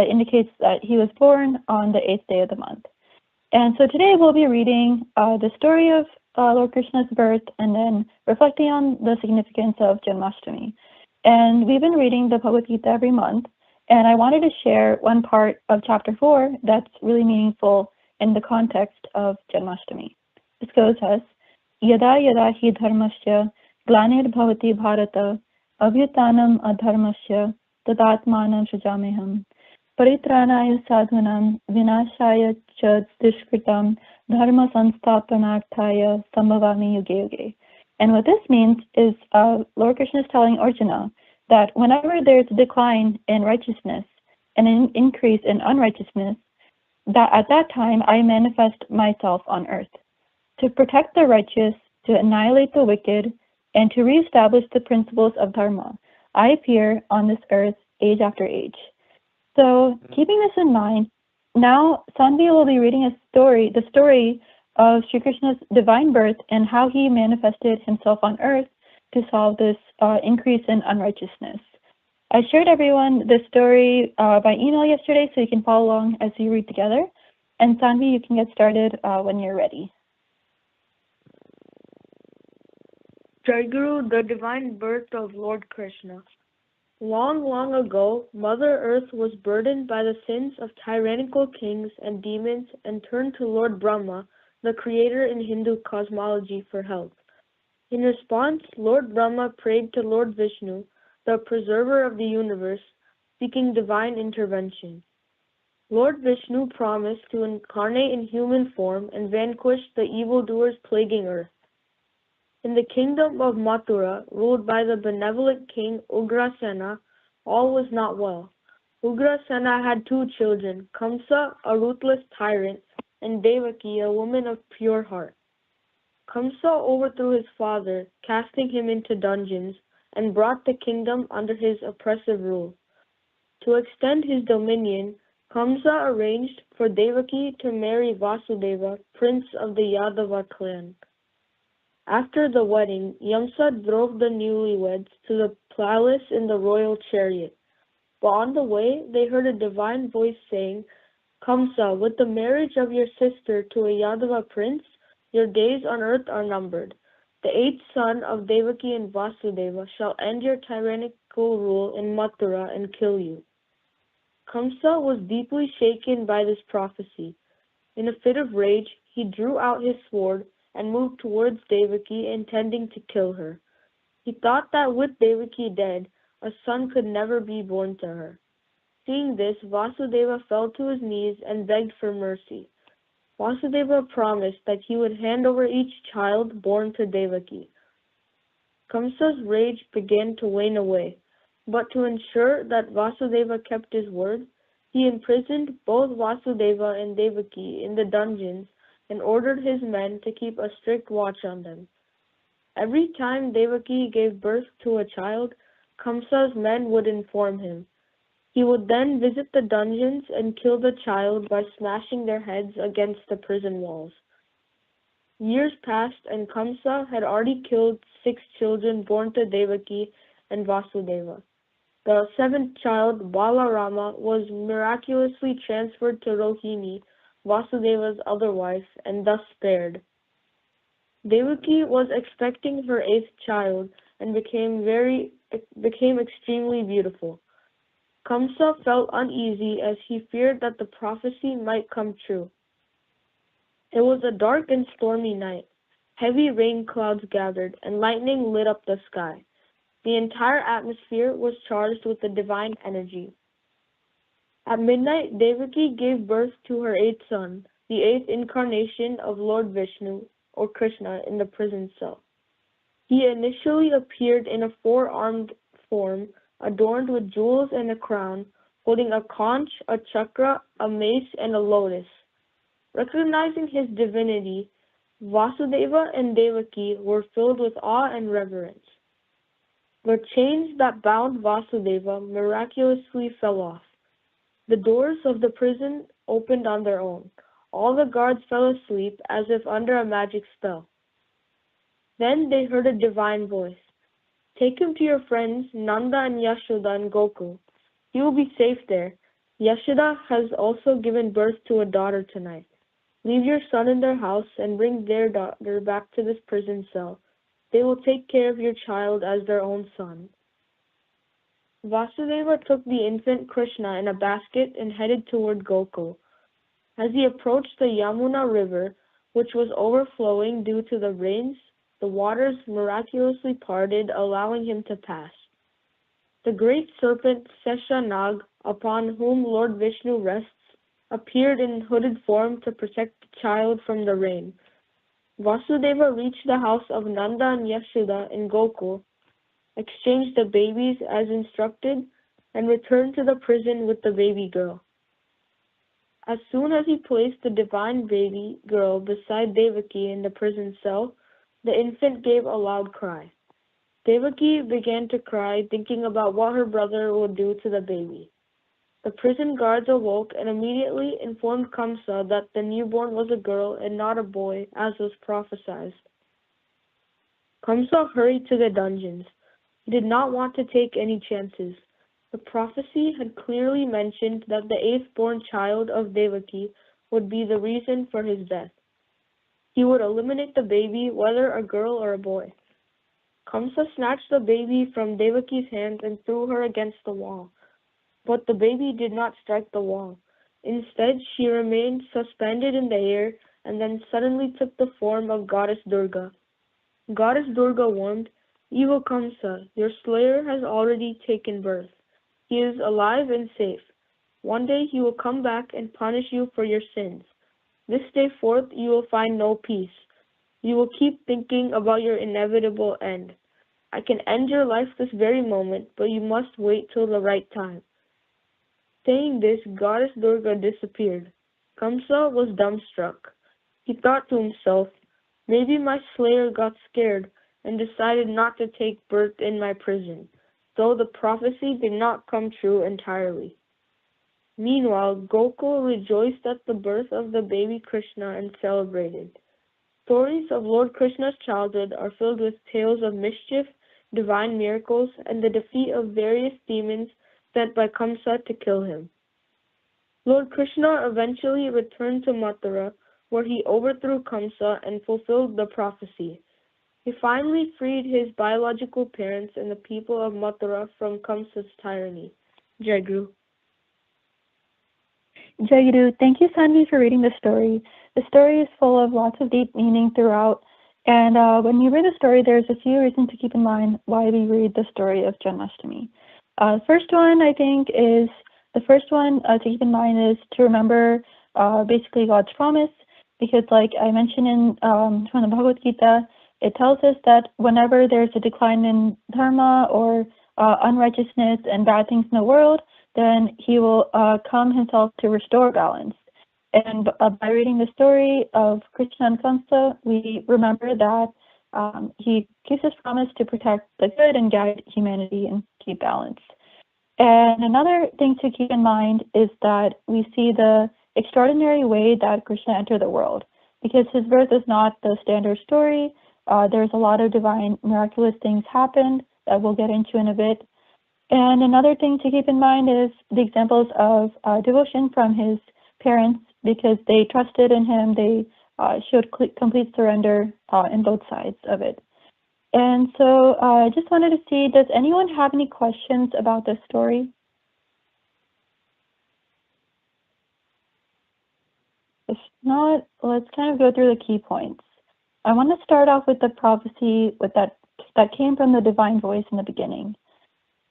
indicates that he was born on the 8th day of the month. And so today we'll be reading the story of Lord Krishna's birth and then reflecting on the significance of Janmashtami. And we've been reading the Bhagavad Gita every month, and I wanted to share one part of chapter 4 that's really meaningful in the context of Janmashtami. This goes as, Yada yada hi dharmasya glanir bhavati bharata avyutanam adharmasya tadatmanam shajameham paritranaya sadhunam vinashaya cha dushkritam dharma sansthapanarthaya sambhavami yuge yuge. And what this means is Lord Krishna is telling Arjuna that whenever there's a decline in righteousness and an increase in unrighteousness, that at that time I manifest myself on earth to protect the righteous, to annihilate the wicked, and to reestablish the principles of dharma. I appear on this earth age after age. So keeping this in mind, now Sanvi will be reading the story of Sri Krishna's divine birth and how he manifested himself on earth to solve this increase in unrighteousness. I shared everyone this story by email yesterday, so you can follow along as we read together. And Sanvi, you can get started when you're ready. Jai Guru, the divine birth of Lord Krishna. Long, long ago, Mother Earth was burdened by the sins of tyrannical kings and demons and turned to Lord Brahma, the creator in Hindu cosmology, for help. In response, Lord Brahma prayed to Lord Vishnu, the preserver of the universe, seeking divine intervention. Lord Vishnu promised to incarnate in human form and vanquish the evildoers plaguing earth. In the kingdom of Mathura, ruled by the benevolent king Ugrasena, all was not well. Ugrasena had 2 children, Kamsa, a ruthless tyrant, and Devaki, a woman of pure heart. Kamsa overthrew his father, casting him into dungeons, and brought the kingdom under his oppressive rule. To extend his dominion, Kamsa arranged for Devaki to marry Vasudeva, prince of the Yadava clan. After the wedding, Yamsa drove the newlyweds to the palace in the royal chariot. But on the way, they heard a divine voice saying, Kamsa, with the marriage of your sister to a Yadava prince, your days on earth are numbered. The 8th son of Devaki and Vasudeva shall end your tyrannical rule in Mathura and kill you. Kamsa was deeply shaken by this prophecy. In a fit of rage, he drew out his sword and moved towards Devaki, intending to kill her. He thought that with Devaki dead, a son could never be born to her. Seeing this, Vasudeva fell to his knees and begged for mercy. Vasudeva promised that he would hand over each child born to Devaki. Kamsa's rage began to wane away, but to ensure that Vasudeva kept his word, he imprisoned both Vasudeva and Devaki in the dungeons and ordered his men to keep a strict watch on them. Every time Devaki gave birth to a child, Kamsa's men would inform him. He would then visit the dungeons and kill the child by smashing their heads against the prison walls. Years passed and Kamsa had already killed 6 children born to Devaki and Vasudeva. The 7th child, Balarama, was miraculously transferred to Rohini, Vasudeva's other wife, and thus spared. Devaki was expecting her 8th child and became extremely beautiful. Kamsa felt uneasy as he feared that the prophecy might come true. It was a dark and stormy night. Heavy rain clouds gathered, and lightning lit up the sky. The entire atmosphere was charged with the divine energy. At midnight, Devaki gave birth to her eighth son, the eighth incarnation of Lord Vishnu, or Krishna, in the prison cell. He initially appeared in a four-armed form, adorned with jewels and a crown, holding a conch, a chakra, a mace, and a lotus. Recognizing his divinity, Vasudeva and Devaki were filled with awe and reverence. The chains that bound Vasudeva miraculously fell off. The doors of the prison opened on their own. All the guards fell asleep as if under a magic spell. Then they heard a divine voice. Take him to your friends Nanda and Yashoda in Gokul. He will be safe there. Yashoda has also given birth to a daughter tonight. Leave your son in their house and bring their daughter back to this prison cell. They will take care of your child as their own son. Vasudeva took the infant Krishna in a basket and headed toward Gokul. As he approached the Yamuna River, which was overflowing due to the rains, the waters miraculously parted, allowing him to pass. The great serpent Seshanag, upon whom Lord Vishnu rests, appeared in hooded form to protect the child from the rain. Vasudeva reached the house of Nanda and Yashoda in Gokul, exchanged the babies as instructed, and returned to the prison with the baby girl. As soon as he placed the divine baby girl beside Devaki in the prison cell, the infant gave a loud cry. Devaki began to cry, thinking about what her brother would do to the baby. The prison guards awoke and immediately informed Kamsa that the newborn was a girl and not a boy, as was prophesied. Kamsa hurried to the dungeons. He did not want to take any chances. The prophecy had clearly mentioned that the eighth-born child of Devaki would be the reason for his death. He would eliminate the baby, whether a girl or a boy. Kamsa snatched the baby from Devaki's hands and threw her against the wall. But the baby did not strike the wall. Instead, she remained suspended in the air and then suddenly took the form of Goddess Durga. Goddess Durga warned, "Evil Kamsa, your slayer has already taken birth. He is alive and safe. One day he will come back and punish you for your sins. This day forth you will find no peace. You will keep thinking about your inevitable end. I can end your life this very moment, but you must wait till the right time." Saying this, Goddess Durga disappeared. Kamsa was dumbstruck. He thought to himself, maybe my slayer got scared and decided not to take birth in my prison, though the prophecy did not come true entirely. Meanwhile, Gokul rejoiced at the birth of the baby Krishna and celebrated. Stories of Lord Krishna's childhood are filled with tales of mischief, divine miracles, and the defeat of various demons sent by Kamsa to kill him. Lord Krishna eventually returned to Mathura, where he overthrew Kamsa and fulfilled the prophecy. He finally freed his biological parents and the people of Mathura from Kamsa's tyranny. Jai Guru. Jai Guru, thank you, Sanvi, for reading the story. The story is full of lots of deep meaning throughout. And when you read the story, there's a few reasons to keep in mind why we read the story of Janmashtami. First one, I think, is the first one to keep in mind is to remember basically God's promise, because like I mentioned in from the Bhagavad Gita, it tells us that whenever there's a decline in dharma or unrighteousness and bad things in the world, then he will come himself to restore balance. And by reading the story of Krishna and Kamsa, we remember that he keeps his promise to protect the good and guide humanity and keep balance. And another thing to keep in mind is that we see the extraordinary way that Krishna entered the world, because his birth is not the standard story. There's a lot of divine miraculous things happened that we'll get into in a bit. And another thing to keep in mind is the examples of devotion from his parents, because they trusted in him, they showed complete surrender in both sides of it. And so I just wanted to see, does anyone have any questions about this story? If not, let's kind of go through the key points. I want to start off with the prophecy with that that came from the divine voice in the beginning.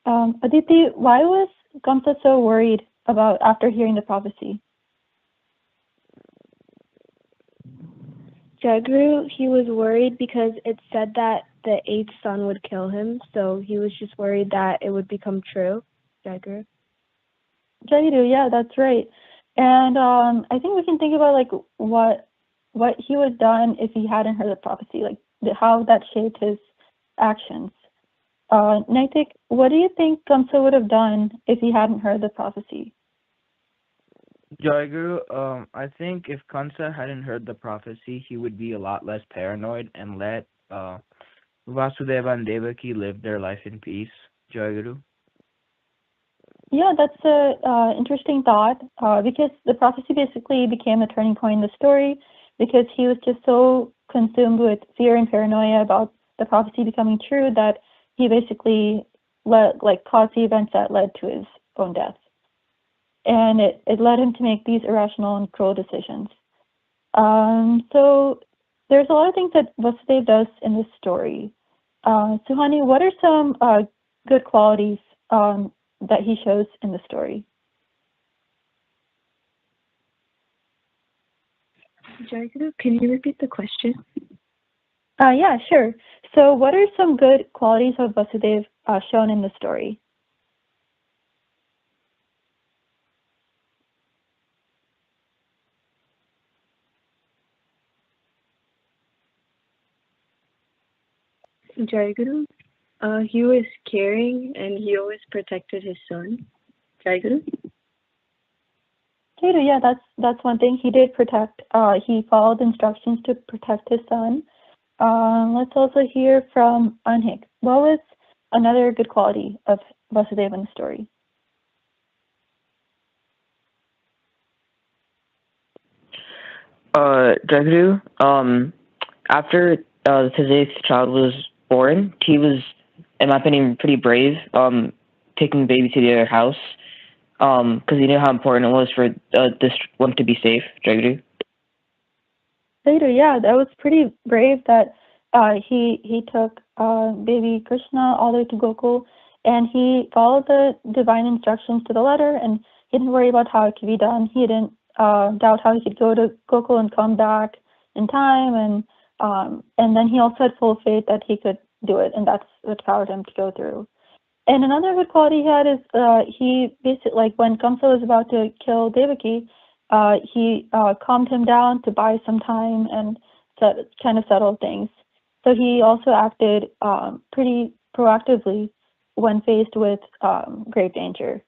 Aditi, why was Kamsa so worried about after hearing the prophecy? Jagru, he was worried because it said that the eighth son would kill him, so he was just worried that it would become true. Jagru. Jaidu, yeah, that's right. And I think we can think about like what he would have done if he hadn't heard the prophecy, like how that shaped his actions. Naitik, what do you think Kamsa would have done if he hadn't heard the prophecy? Jaiguru, I think if Kansa hadn't heard the prophecy, he would be a lot less paranoid and let Vasudeva and Devaki live their life in peace. Jaiguru. Yeah, that's a interesting thought because the prophecy basically became the turning point in the story because he was just so consumed with fear and paranoia about the prophecy becoming true that he basically caused the events that led to his own death. And it led him to make these irrational and cruel decisions. So there's a lot of things that Vasudeva does in this story. Suhani, what are some good qualities that he shows in the story? Jagru, can you repeat the question? Yeah, sure. So what are some good qualities of Vasudeva shown in the story? Jaguru, he was caring and he always protected his son. Jaguru? Yeah, that's one thing. He did protect, he followed instructions to protect his son. Let's also hear from Anhik. What was another good quality of Vasudeva in the story? Jaiguru, after his eighth child was born, he was, in my opinion, pretty brave, taking the baby to the other house, because he knew how important it was for this one to be safe. Jaiguru. Yeah, that was pretty brave that he took baby Krishna all the way to Gokul, and he followed the divine instructions to the letter, and he didn't worry about how it could be done. He didn't doubt how he could go to Gokul and come back in time, and then he also had full faith that he could do it, and that's what powered him to go through. And another good quality he had is he basically, like when Kamsa was about to kill Devaki, he calmed him down to buy some time and kind of settle things. So he also acted pretty proactively when faced with great danger.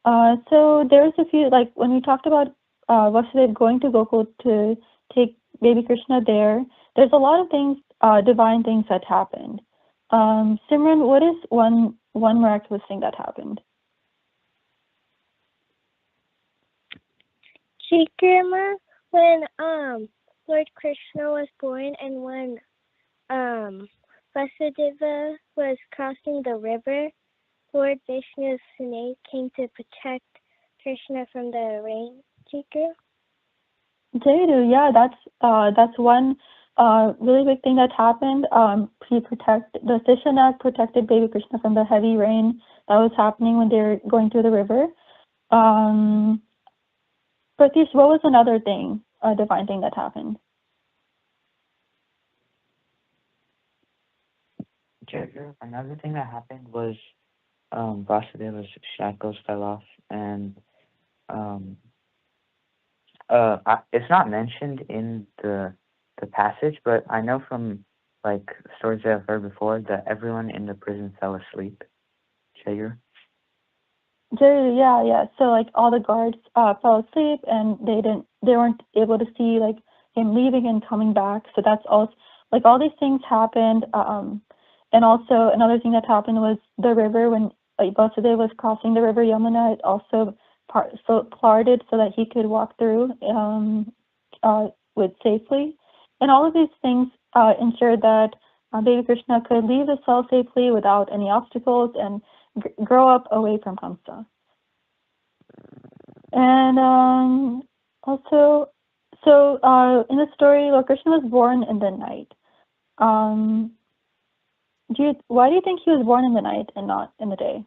So there's a few, like when we talked about Vasudeva going to Gokul to take baby Krishna there's a lot of things, divine things that happened. Simran, what is one miraculous thing that happened? Shikrama, when Lord Krishna was born and when Vasudeva was crossing the river, Lord Vishnu's snake came to protect Krishna from the rain. Chikru? Jaidu, yeah, that's one really big thing that happened. The Sishanak protected baby Krishna from the heavy rain that was happening when they were going through the river. Pratish, what was another thing, a divine thing that happened? Another thing that happened was Vasudeva's shackles fell off, and it's not mentioned in the passage, but I know from like stories that I've heard before that everyone in the prison fell asleep. Jager. Yeah. So like all the guards fell asleep and they weren't able to see like him leaving and coming back. So that's also like all these things happened. And also another thing that happened was the river when Vasudeva was crossing the river Yamuna, it also parted so that he could walk through with safely. And all of these things ensured that baby Krishna could leave the cell safely without any obstacles and grow up away from Kamsa. And also, so in the story, Lord Krishna was born in the night. Why do you think he was born in the night and not in the day?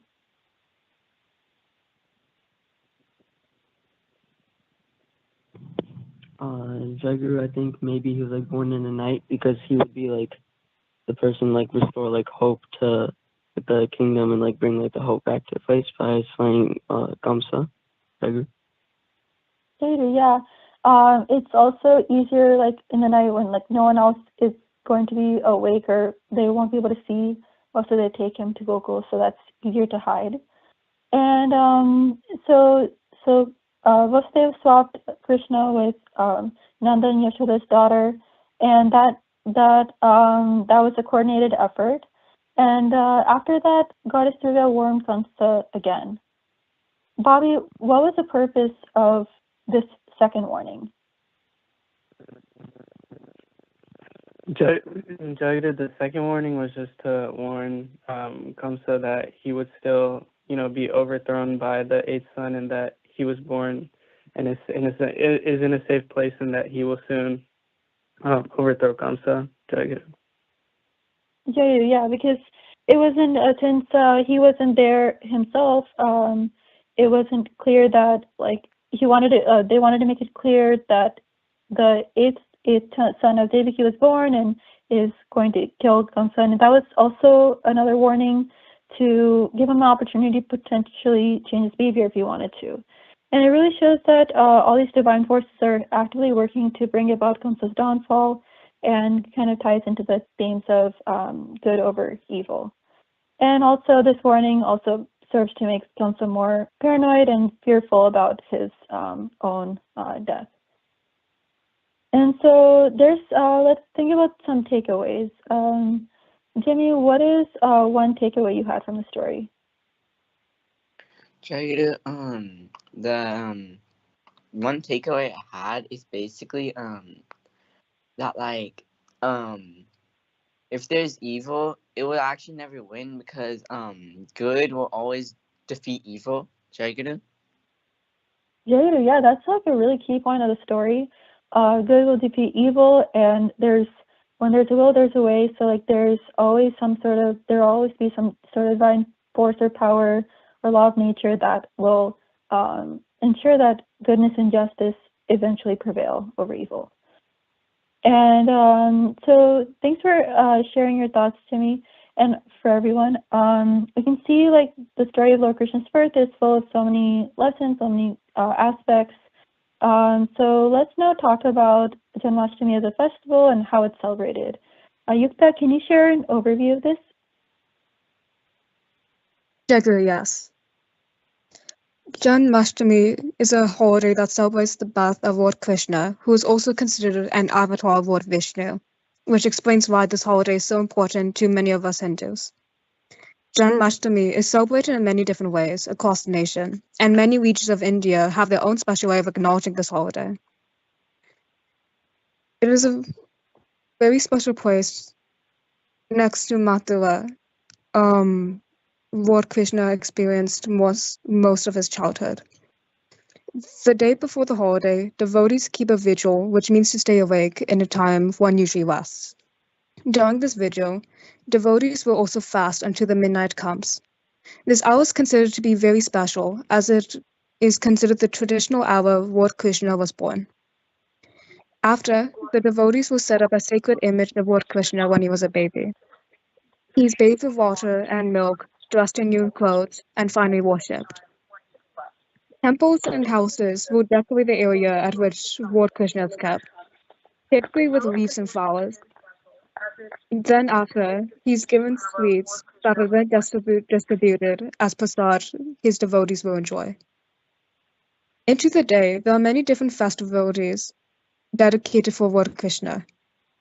Jagger, I think maybe he was like born in the night because he would be like the person like restore like hope to the kingdom and like bring like the hope back to place by slaying Kamsa. Jagger. Yeah. It's also easier like in the night when like no one else is going to be awake or they won't be able to see after they take him to Gokul, so that's easier to hide. And so Vasudev swapped Krishna with Nanda and Yashoda's daughter, and that was a coordinated effort. And after that, Goddess Durga warned Kamsa again. Bobby, what was the purpose of this second warning? Jagger, the second warning was just to warn Kamsa that he would still, be overthrown by the eighth son, and that he was born and is in a safe place, and that he will soon overthrow Kamsa. Jagger. Yeah, because it wasn't since he wasn't there himself. It wasn't clear that like he wanted to. They wanted to make it clear that the eighth son of Devaki was born and is going to kill Kamsa, and that was also another warning to give him an opportunity to potentially change his behavior if he wanted to. And it really shows that all these divine forces are actively working to bring about Kamsa's downfall, and kind of ties into the themes of good over evil. And also this warning also serves to make Kamsa more paranoid and fearful about his own death. And so there's, let's think about some takeaways. Jimmy, what is one takeaway you had from the story? The one takeaway I had is basically that like if there's evil, it will actually never win because good will always defeat evil. Yeah, that's like a really key point of the story. Good will defeat evil, and when there's a will, there's a way. So like there will always be some sort of divine force or power or law of nature that will ensure that goodness and justice eventually prevail over evil. And so thanks for sharing your thoughts, Timmy, and for everyone. We can see like the story of Lord Krishna's birth is full of so many lessons, so many aspects. So let's now talk about Janmashtami as a festival and how it's celebrated. Yukta, can you share an overview of this? Jagger, yes. Janmashtami is a holiday that celebrates the birth of Lord Krishna, who is also considered an avatar of Lord Vishnu, which explains why this holiday is so important to many of us Hindus. Janmashtami is celebrated in many different ways across the nation, and many regions of India have their own special way of acknowledging this holiday. It is a very special place next to Mathura. Lord Krishna experienced most of his childhood. The day before the holiday, devotees keep a vigil, which means to stay awake in a time one usually rests. During this vigil, devotees will also fast until the midnight comes. This hour is considered to be very special, as it is considered the traditional hour Lord Krishna was born. After, the devotees will set up a sacred image of Lord Krishna when he was a baby. He is bathed with water and milk, dressed in new clothes, and finally worshipped. Temples and houses will decorate the area at which Lord Krishna is kept, typically with leaves and flowers. Then after, he's given sweets that are then distributed as prasad his devotees will enjoy. Into the day, there are many different festivities dedicated for Lord Krishna.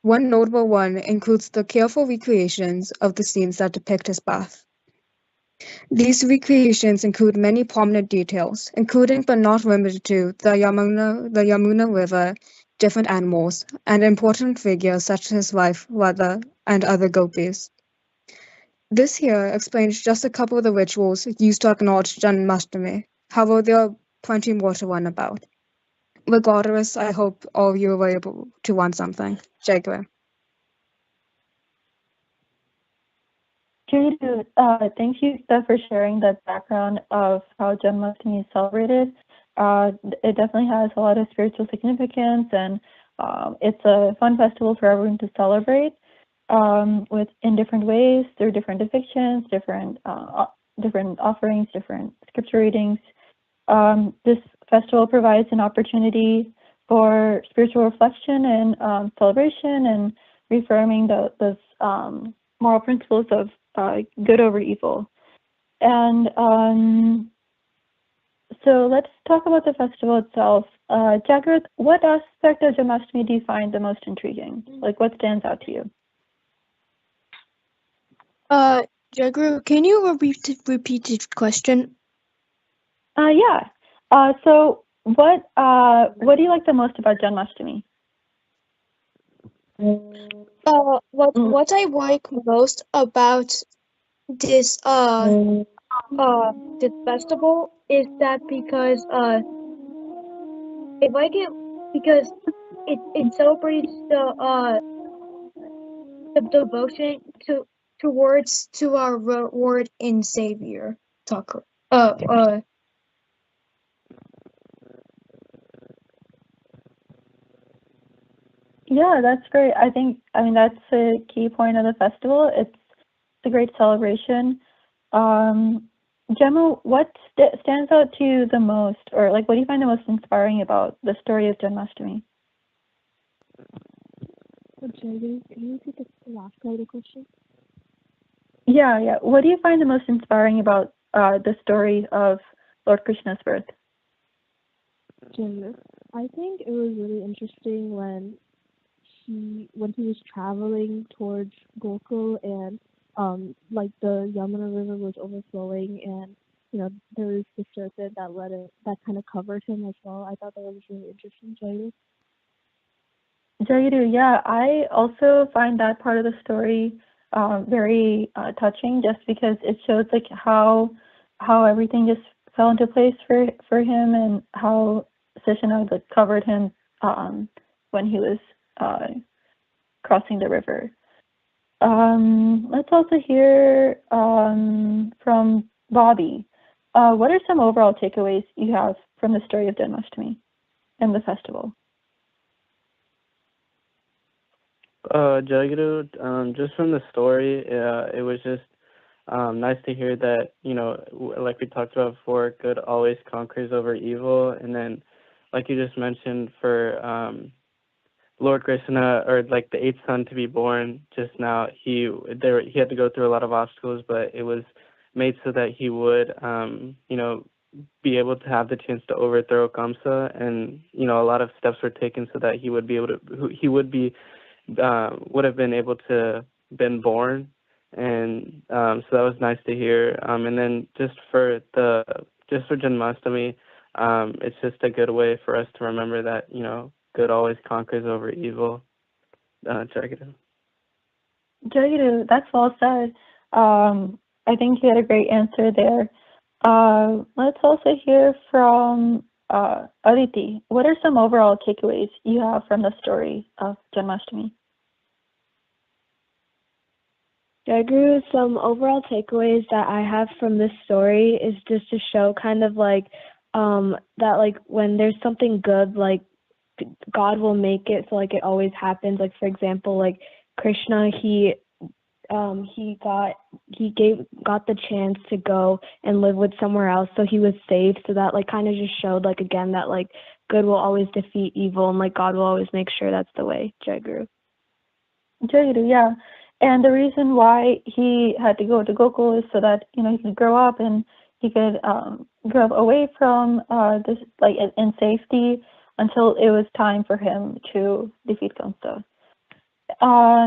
One notable one includes the careful recreations of the scenes that depict his birth. These recreations include many prominent details, including but not limited to the Yamuna River, different animals, and important figures such as his wife, Radha, and other gopis. This here explains just a couple of the rituals used to acknowledge Janmashtami. However, there are plenty more to learn about. Regardless, I hope all of you were able to learn something. Jai Guru. Jayadu, thank you, Steph, for sharing that background of how Janmashtami is celebrated. It definitely has a lot of spiritual significance, and it's a fun festival for everyone to celebrate in different ways, through different depictions, different offerings, different scripture readings. This festival provides an opportunity for spiritual reflection and celebration, and reaffirming those moral principles of good over evil. And so let's talk about the festival itself. Jagrut, what aspect of Janmashtami do you find the most intriguing? Like, what stands out to you? Jagru, can you repeat the question? Yeah. So what do you like the most about Janmashtami? What I like most about this this festival is that because I like it because it celebrates the devotion towards our Lord and Savior. Yeah, that's great. I mean, that's a key point of the festival. It's a great celebration. Gemma, what stands out to you the most, or like, what do you find the most inspiring about the story of Janmashtami? Can you repeat the last part of the question? Yeah. What do you find the most inspiring about the story of Lord Krishna's birth? I think it was really interesting when he was traveling towards Gokul, and like the Yamuna River was overflowing, and there was the serpent that kind of covered him as well. I thought that was really interesting, Jayidu, yeah, I also find that part of the story very touching, just because it shows like how everything just fell into place for him, and how Sishana like covered him when he was crossing the river. Let's also hear from Bobby. What are some overall takeaways you have from the story of Janmashtami and the festival? Jagiru, just from the story, it was just nice to hear that, like we talked about before, good always conquers over evil. And then, like you just mentioned, for Lord Krishna, or like the eighth son to be born just now, he had to go through a lot of obstacles, but it was made so that he would, be able to have the chance to overthrow Kamsa. And, a lot of steps were taken so that he would have been able to been born. And so that was nice to hear. And then just for Janmashtami, it's just a good way for us to remember that, good always conquers over evil. Jagiru, that's well said. I think you had a great answer there. Let's also hear from Aditi. What are some overall takeaways you have from the story of Janmashtami? Jagru, some overall takeaways that I have from this story is just to show kind of like that like when there's something good, like God will make it so like it always happens. Like for example, like Krishna, he got the chance to go and live with somewhere else, so he was saved. So that like kind of just showed like again that like good will always defeat evil, and like God will always make sure that's the way. Jagru, yeah. And the reason why he had to go to Gokul is so that he could grow up, and he could grow up away from this, like in safety, until it was time for him to defeat Kamsa.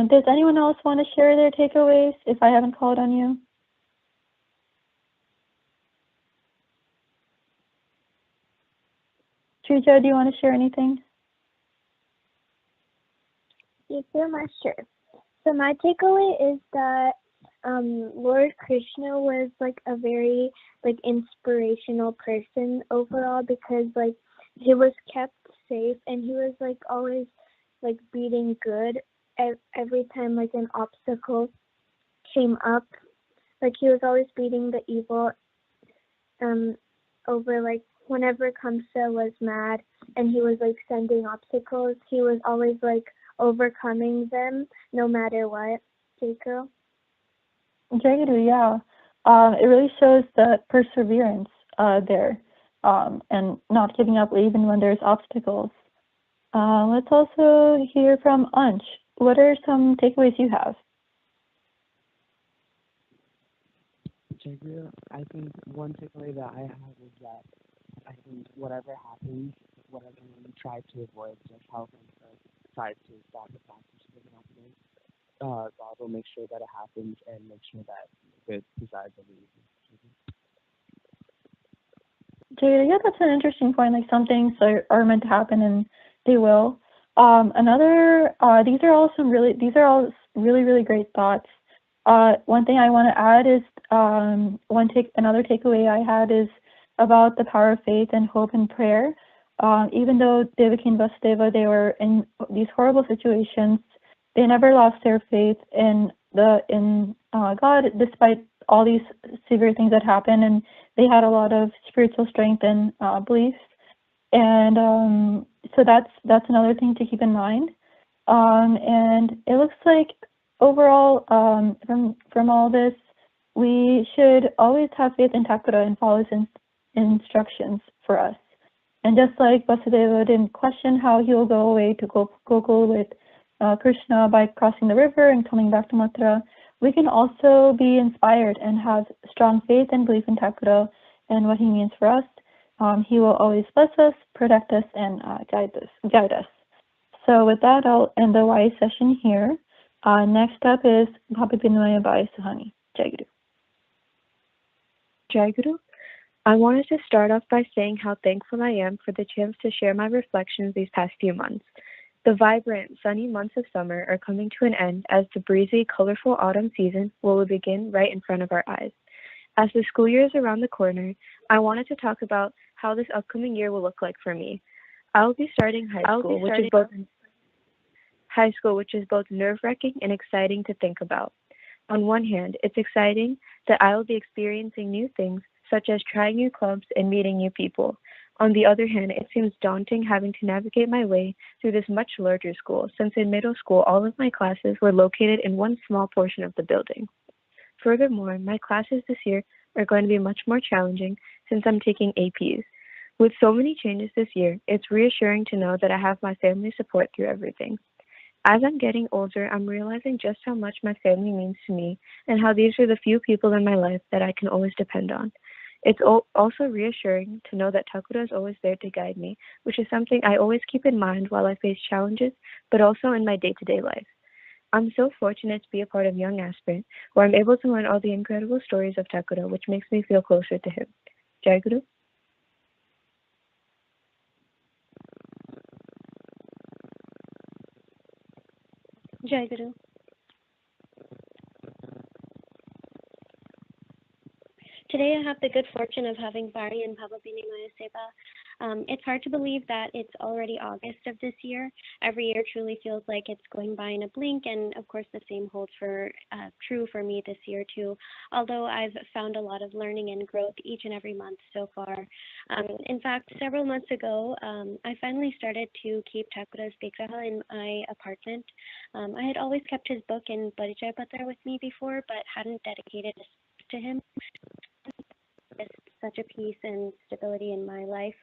Does anyone else want to share their takeaways if I haven't called on you? Shrija, do you want to share anything? Yes, so much, sure. So my takeaway is that Lord Krishna was like a very like inspirational person overall, because like he was kept safe, and he was like always like beating good every time like an obstacle came up Like he was always beating the evil over, like whenever Kamsa was mad and he was like sending obstacles, he was always like overcoming them no matter what. Jacob? Jagadu, yeah. It really shows the perseverance there and not giving up even when there's obstacles. Let's also hear from Ansh. What are some takeaways you have? I think one takeaway that I have is that I think whatever happens, whatever we try to avoid, just how Kamsa tried to stop the passage from happening, God will make sure that it happens and make sure that good presides over evil. Jada, yeah, that's an interesting point. Like some things are meant to happen and they will. These are all really great thoughts. One thing I want to add is another takeaway I had is about the power of faith and hope and prayer. Even though Devaki and Vasudeva, they were in these horrible situations, they never lost their faith in God, despite all these severe things that happened, and they had a lot of spiritual strength and beliefs. And so that's another thing to keep in mind. And it looks like overall, from all this, we should always have faith in Thakura and follow his instructions for us. And just like Vasudeva didn't question how he will go away to Gokul with Krishna by crossing the river and coming back to Mathura, we can also be inspired and have strong faith and belief in Thakura and what he means for us. He will always bless us, protect us, and guide us. So with that, I'll end the YA session here. Next up is Bhabi Binoya by Suhani. Jai Guru. I wanted to start off by saying how thankful I am for the chance to share my reflections these past few months. The vibrant, sunny months of summer are coming to an end as the breezy, colorful autumn season will begin right in front of our eyes. As the school year is around the corner, I wanted to talk about how this upcoming year will look like for me. I will be starting high school, which is both nerve-wracking and exciting to think about. On one hand, it's exciting that I will be experiencing new things, such as trying new clubs and meeting new people. On the other hand, it seems daunting having to navigate my way through this much larger school, since in middle school, all of my classes were located in one small portion of the building. Furthermore, my classes this year are going to be much more challenging since I'm taking APs. With so many changes this year, it's reassuring to know that I have my family support through everything. As I'm getting older, I'm realizing just how much my family means to me and how these are the few people in my life that I can always depend on. It's also reassuring to know that Thakura is always there to guide me, which is something I always keep in mind while I face challenges, but also in my day-to-day life. I'm so fortunate to be a part of Young Aspirant, where I'm able to learn all the incredible stories of Thakura, which makes me feel closer to him. Jai Guru. Jai Guru. Today I have the good fortune of having Bari and Bhava Binimaya Seva. It's hard to believe that it's already August of this year. Every year truly feels like it's going by in a blink, and of course the same holds true for me this year too, although I've found a lot of learning and growth each and every month so far. In fact, several months ago, I finally started to keep Thakura's Vigraha in my apartment. I had always kept his book in Parijay Patra with me before, but hadn't dedicated to him. Such a peace and stability in my life.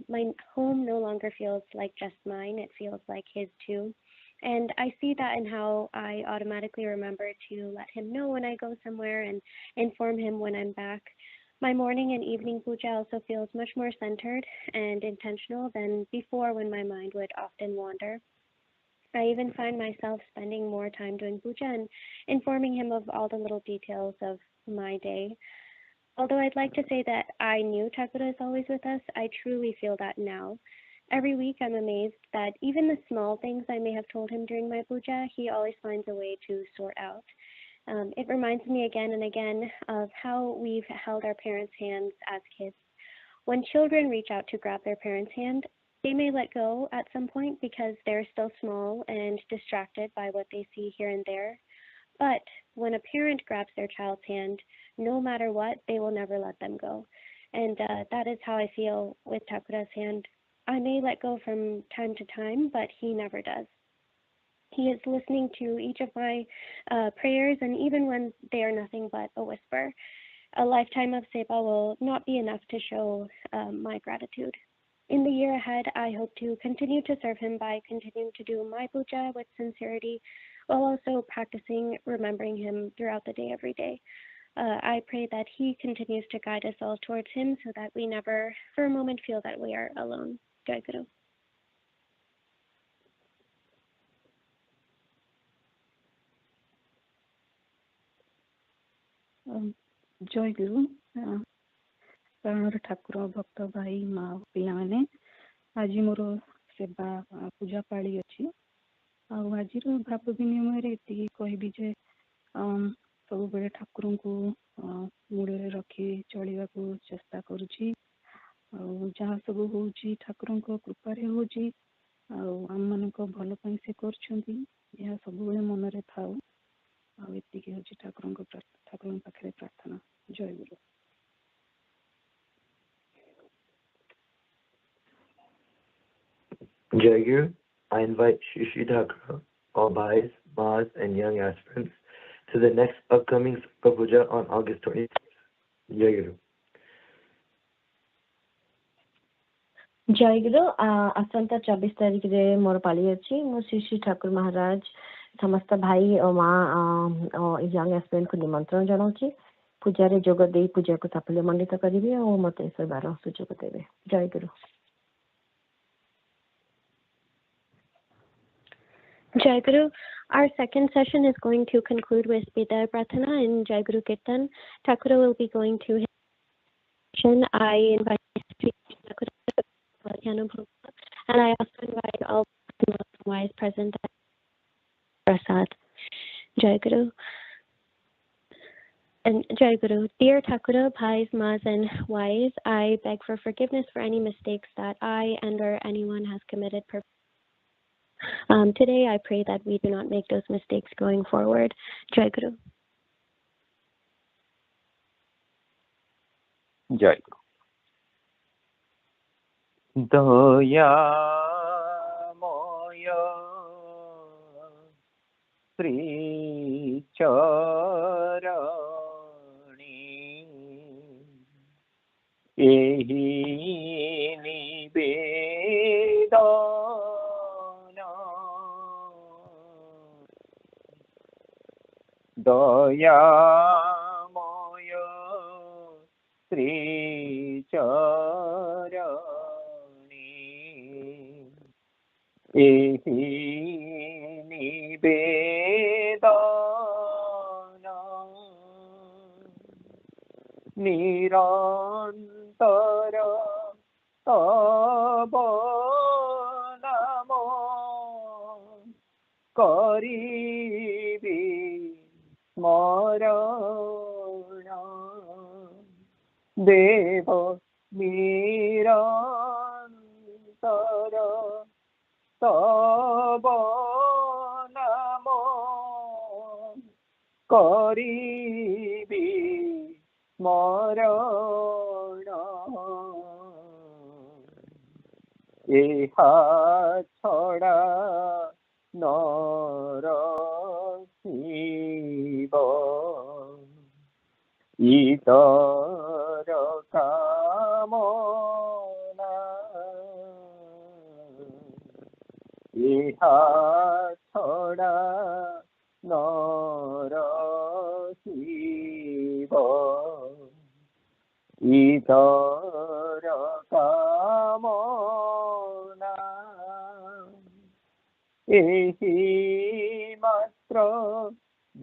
My home no longer feels like just mine, it feels like his too. And I see that in how I automatically remember to let him know when I go somewhere and inform him when I'm back. My morning and evening puja also feels much more centered and intentional than before, when my mind would often wander. I even find myself spending more time doing puja and informing him of all the little details of my day. Although I'd like to say that I knew Thakura is always with us, I truly feel that now. Every week I'm amazed that even the small things I may have told him during my puja, he always finds a way to sort out. It reminds me again and again of how we've held our parents' hands as kids. When children reach out to grab their parents' hand, they may let go at some point because they're still small and distracted by what they see here and there. But when a parent grabs their child's hand, no matter what, they will never let them go. And that is how I feel with Takura's hand. I may let go from time to time, but he never does. He is listening to each of my prayers, and even when they are nothing but a whisper, a lifetime of Seba will not be enough to show my gratitude. In the year ahead, I hope to continue to serve him by continuing to do my puja with sincerity, while also practicing remembering him throughout the day every day. I pray that he continues to guide us all towards him so that we never for a moment feel that we are alone. Jai Guru. जय गुरु प्राणर ठाकुर भक्त भाई माँ पिला माने आज मोर सेवा पूजा पाड़ी अच्छी आज भाव विनिमय ये कहबी जे सब बेले ठाकुर को मूल रखी चलने को चेष्टा करुँची जहाँ सब हो ठाकुर कृपारे होम मान भल से कर सब मन में थाऊ आती हूँ ठाकुर पाखे प्रार्थना जय गुरु Jai Guru, I invite Shishi Thakur, all Bhais, Ma's, and young aspirants to the next upcoming Sangha Puja on August 26th. Jai Guru. जय गुरु आसंता 24 तारीख रे मोर पाली अछि मो श्री ठाकुर महाराज समस्त भाई और माँ यंग एस्पिरेंट को निमंत्रण जनाऊँगी पूजा रे जोग दे पूजा को सफल मंडित करेंगे और मत सेवार सुजोग देवे जय गुरु Jai Guru. Our second session is going to conclude with Bidai Pratana and Jai Guru Kirtan. Thakura will be going to his session. I invite Thakura and I also invite all wise present at Prasad. Jai Guru. And Jai Guru. Dear Thakura, Bhais, Mas, and Wise, I beg for forgiveness for any mistakes that I and or anyone has committed. Today, I pray that we do not make those mistakes going forward. Jai Guru. Jai Guru. Daya Moya Sri Charani Ehi Nivedana Daya Moya Sri Charani Ehi Nivedana Nirantara Taba Namo Karibi Smarana Deva Nirantara Taba Namo Karibi Smarana Eha Chhada Narasiva Itara Kamona Eha Chhada Narasiva Itara Kamona Ehi Matra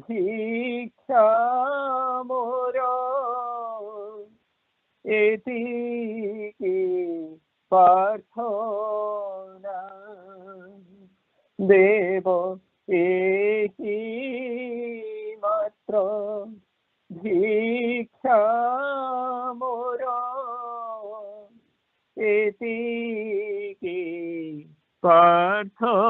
Bhiksha Mora Etiki Parthona Deva Ehi Matra Bhiksha Mora Etiki Parthona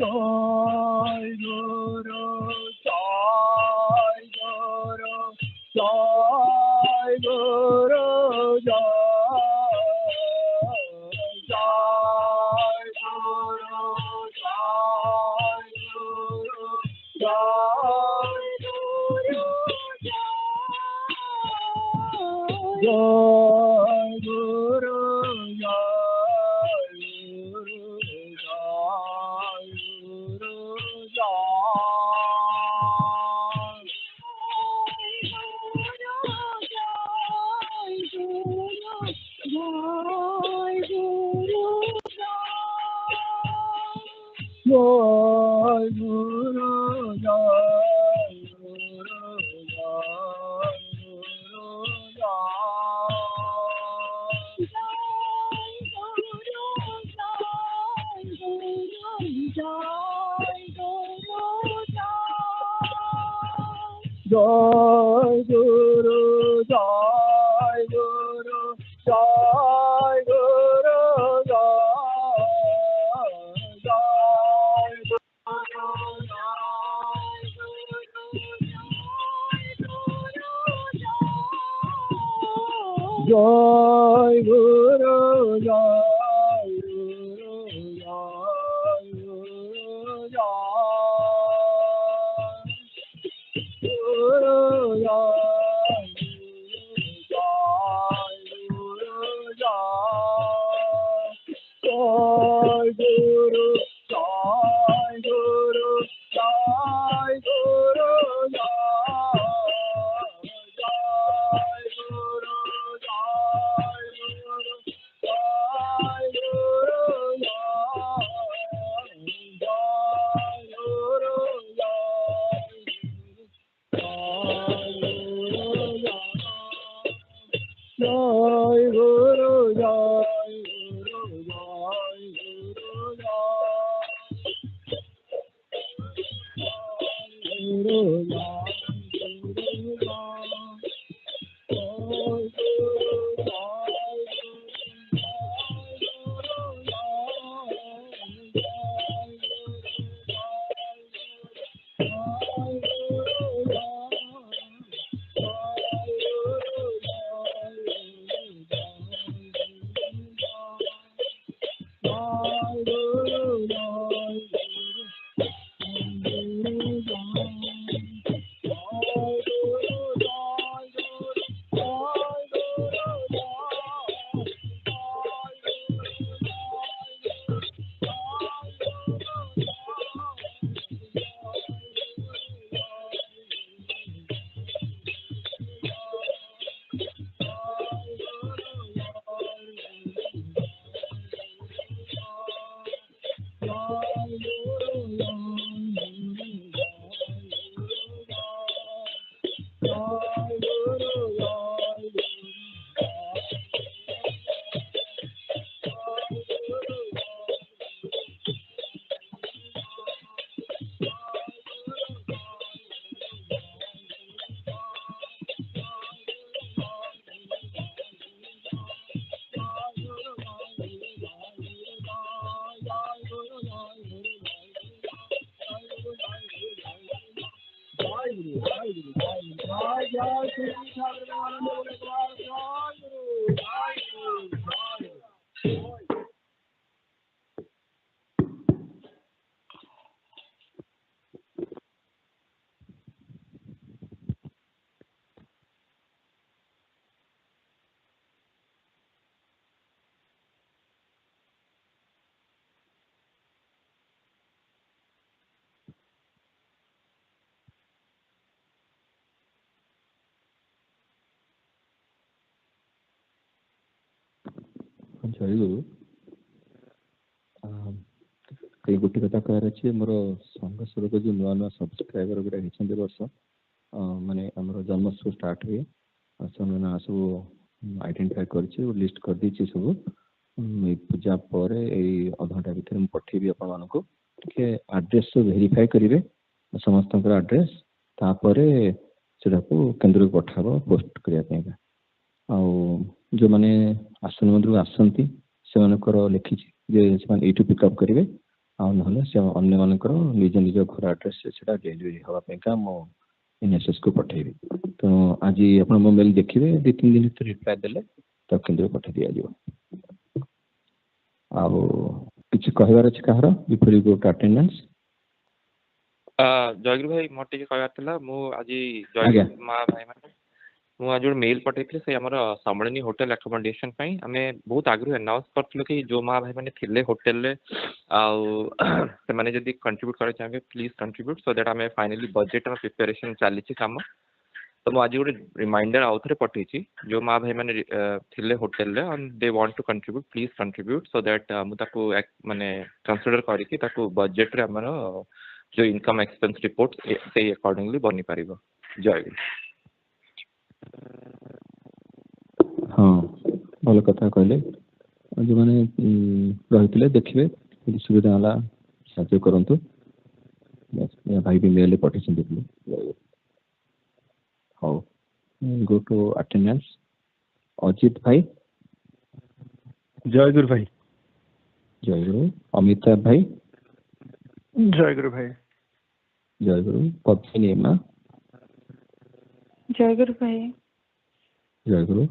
Jai Guru, Jai Guru, Jai Guru, Jai Guru, Jai Guru, Jai Guru, Jai Guru, Jai Guru, Jai Guru, Jai Guru, Jai Guru, Jai Guru, Jai Guru, Jai Guru, Jai Guru, Guru, Jai Jai Guru, Jai Guru, Jai Guru, Jai Guru, Jai Guru, Jai Guru, Jai Guru, Jai Guru, Jai जय गुरु कई गोटे कथा कह रही मोर संघ स्वरूप जो नुआ नुआ सब्सक्राइबर गुड़ा होती वर्ष माने आमर जन्मोत्सव स्टार्ट हुए से सब आइडेंटिफाई कर लिस्ट कर दी सब पूजा पर अधघंटा भितर पठेबी आपण टे आड्रेस वेरीफाई करेंगे समस्त आड्रेस तापर से केन्द्र को पठाब पोस्ट करने जो मैंने आसन मंदिर आसती से लिखी जे से पिकअप करेंगे ଆଉ ନହେଲେ ସେ ଅନ୍ୟମାନଙ୍କର ନିଜ ନିଜ ଘର ଆଡ୍ରେସରେ ସେଟା ଡେଲିଭରି ହେବା ପାଇଁକା ମୁଁ NSS କୁ ପଠେଇବି। ତେଣୁ ଆଜି ଆପଣ ମୋ ମେଲ୍ ଦେଖିବେ, 2-3 ଦିନ ଭିତରେ ରିପ୍ଲାଏ ଦେଲେ ତାକୁ କେନ୍ଦ୍ରକୁ ପଠେଇ ଦିଆଯିବ। ଆଉ କିଛି କହିବାର ଅଛି କାହାର before you go to attendance? ଜୟଗୁରୁ ଭାଇ ମୋର ଟିକେ କହିବାର ଥିଲା, ମୁଁ ଆଜି ଜୟଗୁରୁ ମା ଭାଇ ମାନେ ମୁଁ ଆଜି ଗୋଟେ ମେଲ୍ ପଠେଇଥିଲି ସେ ଆମର ସମ୍ମିଳନୀ ହୋଟେଲ ଆକୋମୋଡେସନ ପାଇଁ। ଆମେ ବହୁତ ଆଗରୁ ଆନାଉନ୍ସ କରିଥିଲୁ କି ଯୋଉ ମା ଭାଇ ମାନେ ଥିଲେ ହୋଟେଲରେ ଆଉ ସେମାନେ ଯଦି କଣ୍ଟ୍ରିବ୍ୟୁଟ୍ କରିବାକୁ ଚାହିଁବେ ପ୍ଲିଜ୍ କଣ୍ଟ୍ରିବ୍ୟୁଟ୍, ସୋ ଦ୍ୟାଟ୍ ଆମେ ଫାଇନାଲି ବଜେଟ୍ ଆମ ପ୍ରିପାରେସନ୍ ଚାଲିଛି କାମ। ତ ମୁଁ ଆଜି ଗୋଟେ ରିମାଇଣ୍ଡର ଆଉ ଥରେ ପଠେଇଛି, ଯୋଉ ମା ଭାଇ ମାନେ ଥିଲେ ହୋଟେଲରେ they want to contribute please contribute, so that ମୁଁ ତାକୁ ମାନେ କନସିଡର କରିକି ତାକୁ ବଜେଟ୍ରେ ଆମର जो इनकम एक्सपेंस रिपोर्ट से अकॉर्डिंगली बनी पारिबो। जय गुरु। हाँ भल कथा कहले, जो मैंने रही देखिए सुविधा है साहय करतु। भाई भी मेल पठे। हाँ गो टू अटेंडेंस। अजित भाई। जय गुरु भाई। जय गुरु। अमिताभ भाई। जय गुरु भाई। जय गुरु। पद्मिनी माँ। जय गुरु भाई। जय गुरु।